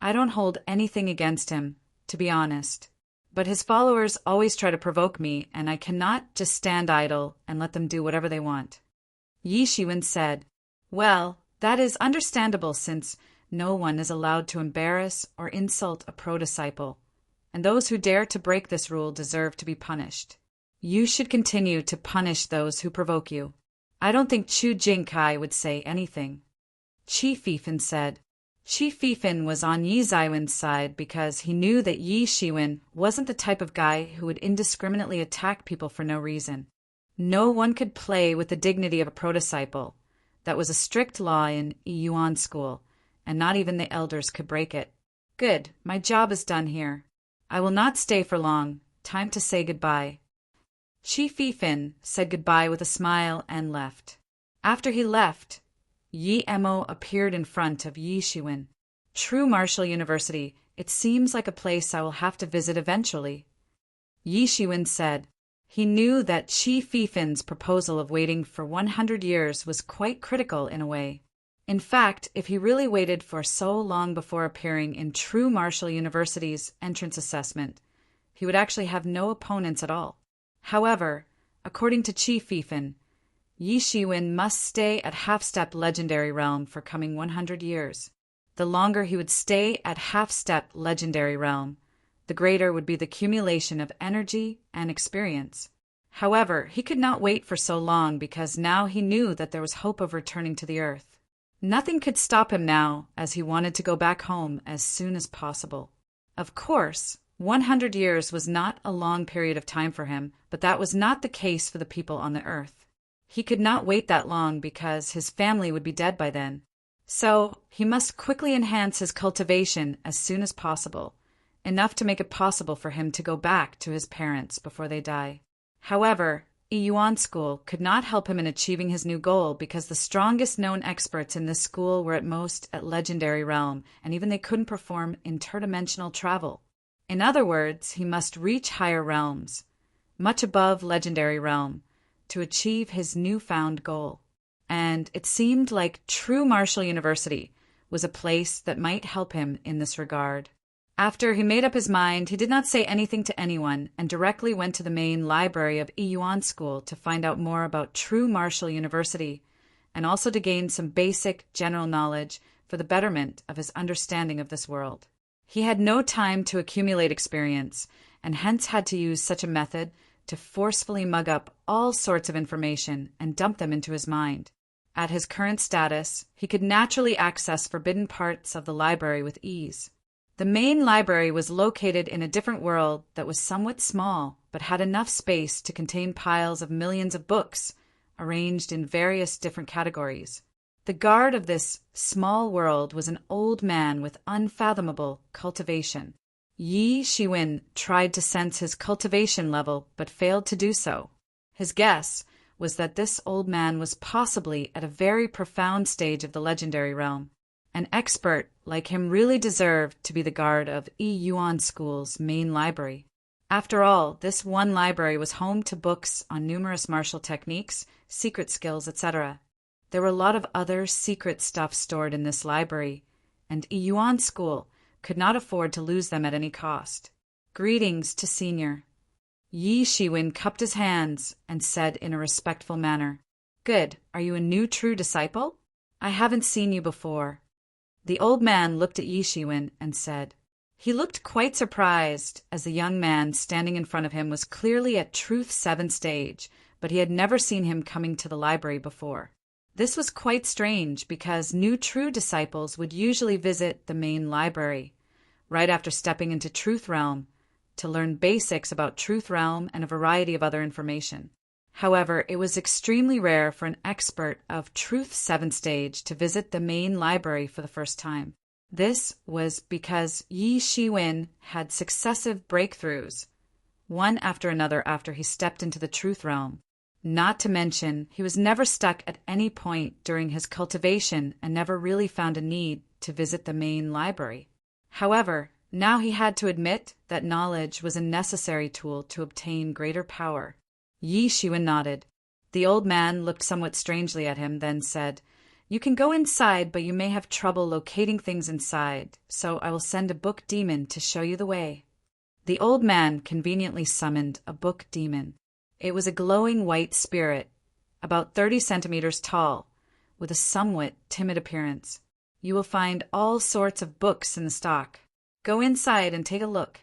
I don't hold anything against him, to be honest. But his followers always try to provoke me, and I cannot just stand idle and let them do whatever they want. Yi Shiwen said, well, that is understandable since no one is allowed to embarrass or insult a pro-disciple, and those who dare to break this rule deserve to be punished. You should continue to punish those who provoke you. I don't think Chu Jinkai would say anything. Chi Fifin said. Chi Fifin was on Yi Zaiwen's side because he knew that Yi Shiwen wasn't the type of guy who would indiscriminately attack people for no reason. No one could play with the dignity of a pro-disciple. That was a strict law in Yiyuan School, and not even the elders could break it. Good, my job is done here. I will not stay for long. Time to say goodbye. Chi Fifin said goodbye with a smile and left. After he left, Yi Emo appeared in front of Yi Shiwen. True Martial University, it seems like a place I will have to visit eventually. Yi Shiwen said. He knew that Chi Fifin's proposal of waiting for 100 years was quite critical in a way. In fact, if he really waited for so long before appearing in True Martial University's entrance assessment, he would actually have no opponents at all. However, according to Chi Fifin, Yi Shiwen must stay at Half-Step Legendary Realm for coming 100 years. The longer he would stay at Half-Step Legendary Realm, the greater would be the accumulation of energy and experience. However, he could not wait for so long because now he knew that there was hope of returning to the Earth. Nothing could stop him now, as he wanted to go back home as soon as possible. Of course, 100 years was not a long period of time for him, but that was not the case for the people on the Earth. He could not wait that long because his family would be dead by then. So, he must quickly enhance his cultivation as soon as possible, enough to make it possible for him to go back to his parents before they die. However, Yuan School could not help him in achieving his new goal because the strongest known experts in this school were at most at Legendary Realm, and even they couldn't perform interdimensional travel. In other words, he must reach higher realms, much above Legendary Realm, to achieve his newfound goal. And it seemed like True Martial University was a place that might help him in this regard. After he made up his mind, he did not say anything to anyone and directly went to the main library of Yuan School to find out more about True Martial University and also to gain some basic general knowledge for the betterment of his understanding of this world. He had no time to accumulate experience and hence had to use such a method to forcefully mug up all sorts of information and dump them into his mind. At his current status, he could naturally access forbidden parts of the library with ease. The main library was located in a different world that was somewhat small, but had enough space to contain piles of millions of books, arranged in various different categories. The guard of this small world was an old man with unfathomable cultivation. Yi Shiwen tried to sense his cultivation level, but failed to do so. His guess was that this old man was possibly at a very profound stage of the legendary realm. An expert like him really deserved to be the guard of Yuan School's main library. After all, this one library was home to books on numerous martial techniques, secret skills, etc. There were a lot of other secret stuff stored in this library, and Yuan School could not afford to lose them at any cost. Greetings to Senior. Yi Shiwen cupped his hands and said in a respectful manner, Good, are you a new true disciple? I haven't seen you before. The old man looked at Yi Shiwen and said. He looked quite surprised, as the young man standing in front of him was clearly at Truth 7 stage, but he had never seen him coming to the library before. This was quite strange because new true disciples would usually visit the main library, right after stepping into Truth Realm, to learn basics about Truth Realm and a variety of other information. However, it was extremely rare for an expert of Truth 7 stage to visit the main library for the first time. This was because Yi Shiwen had successive breakthroughs, one after another after he stepped into the Truth Realm. Not to mention, he was never stuck at any point during his cultivation and never really found a need to visit the main library. However, now he had to admit that knowledge was a necessary tool to obtain greater power. Yi Shiwen nodded. The old man looked somewhat strangely at him, then said, You can go inside, but you may have trouble locating things inside, so I will send a book demon to show you the way. The old man conveniently summoned a book demon. It was a glowing white spirit, about 30 centimeters tall, with a somewhat timid appearance. You will find all sorts of books in the stock. Go inside and take a look.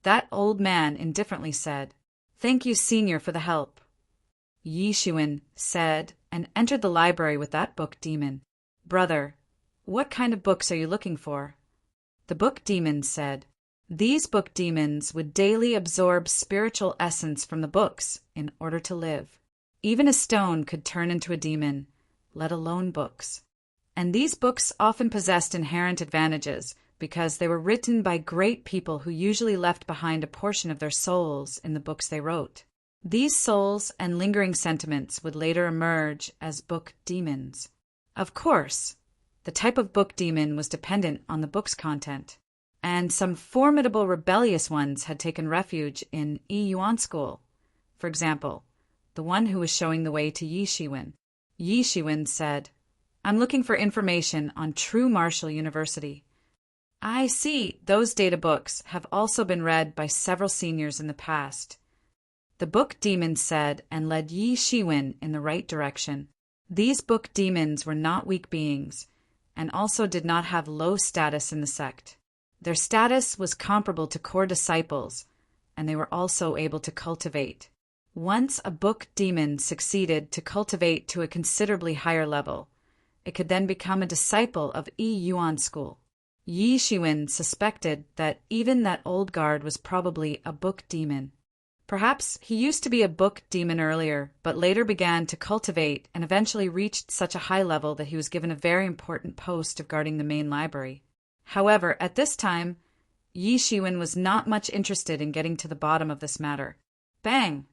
That old man indifferently said, Thank you, Senior, for the help. Yi Shiwen said and entered the library with that book demon. Brother, what kind of books are you looking for? The book demon said, These book demons would daily absorb spiritual essence from the books in order to live. Even a stone could turn into a demon, let alone books. And these books often possessed inherent advantages because they were written by great people who usually left behind a portion of their souls in the books they wrote. These souls and lingering sentiments would later emerge as book demons. Of course, the type of book demon was dependent on the book's content, and some formidable rebellious ones had taken refuge in Yi Yuan School. For example, the one who was showing the way to Yi Shiwen. Yi Shiwen said, "I'm looking for information on True Martial University. I see those data books have also been read by several seniors in the past." The book demon said and led Yi Shiwen in the right direction. These book demons were not weak beings, and also did not have low status in the sect. Their status was comparable to core disciples, and they were also able to cultivate. Once a book demon succeeded to cultivate to a considerably higher level, it could then become a disciple of Yi Yuan School. Yi Shiwen suspected that even that old guard was probably a book demon. Perhaps he used to be a book demon earlier, but later began to cultivate and eventually reached such a high level that he was given a very important post of guarding the main library. However, at this time, Yi Shiwen was not much interested in getting to the bottom of this matter. Bang!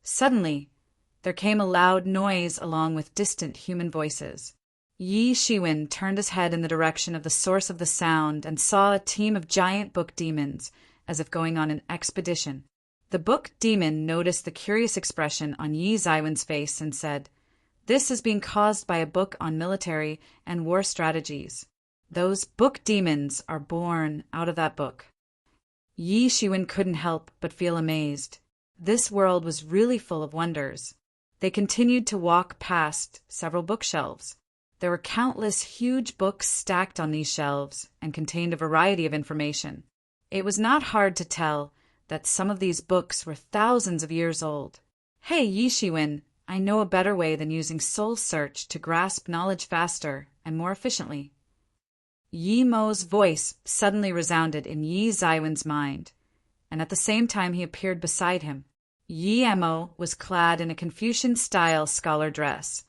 Suddenly, there came a loud noise along with distant human voices. Yi Shiwen turned his head in the direction of the source of the sound and saw a team of giant book demons, as if going on an expedition. The book demon noticed the curious expression on Yi Zaiwen's face and said, "This is being caused by a book on military and war strategies. Those book demons are born out of that book." Yi Shiwen couldn't help but feel amazed. This world was really full of wonders. They continued to walk past several bookshelves. There were countless huge books stacked on these shelves and contained a variety of information. It was not hard to tell that some of these books were thousands of years old. "Hey, Yi Shiwen, I know a better way than using soul search to grasp knowledge faster and more efficiently." Yi Mo's voice suddenly resounded in Yi Zaiwen's mind, and at the same time he appeared beside him. Yi Mo was clad in a Confucian-style scholar dress,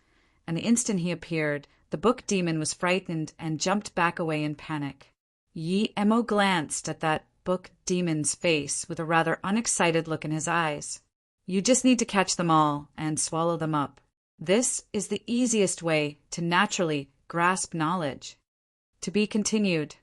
and the instant he appeared, the book demon was frightened and jumped back away in panic. Yi Mo glanced at that book demon's face with a rather unexcited look in his eyes. "You just need to catch them all and swallow them up. This is the easiest way to naturally grasp knowledge." To be continued.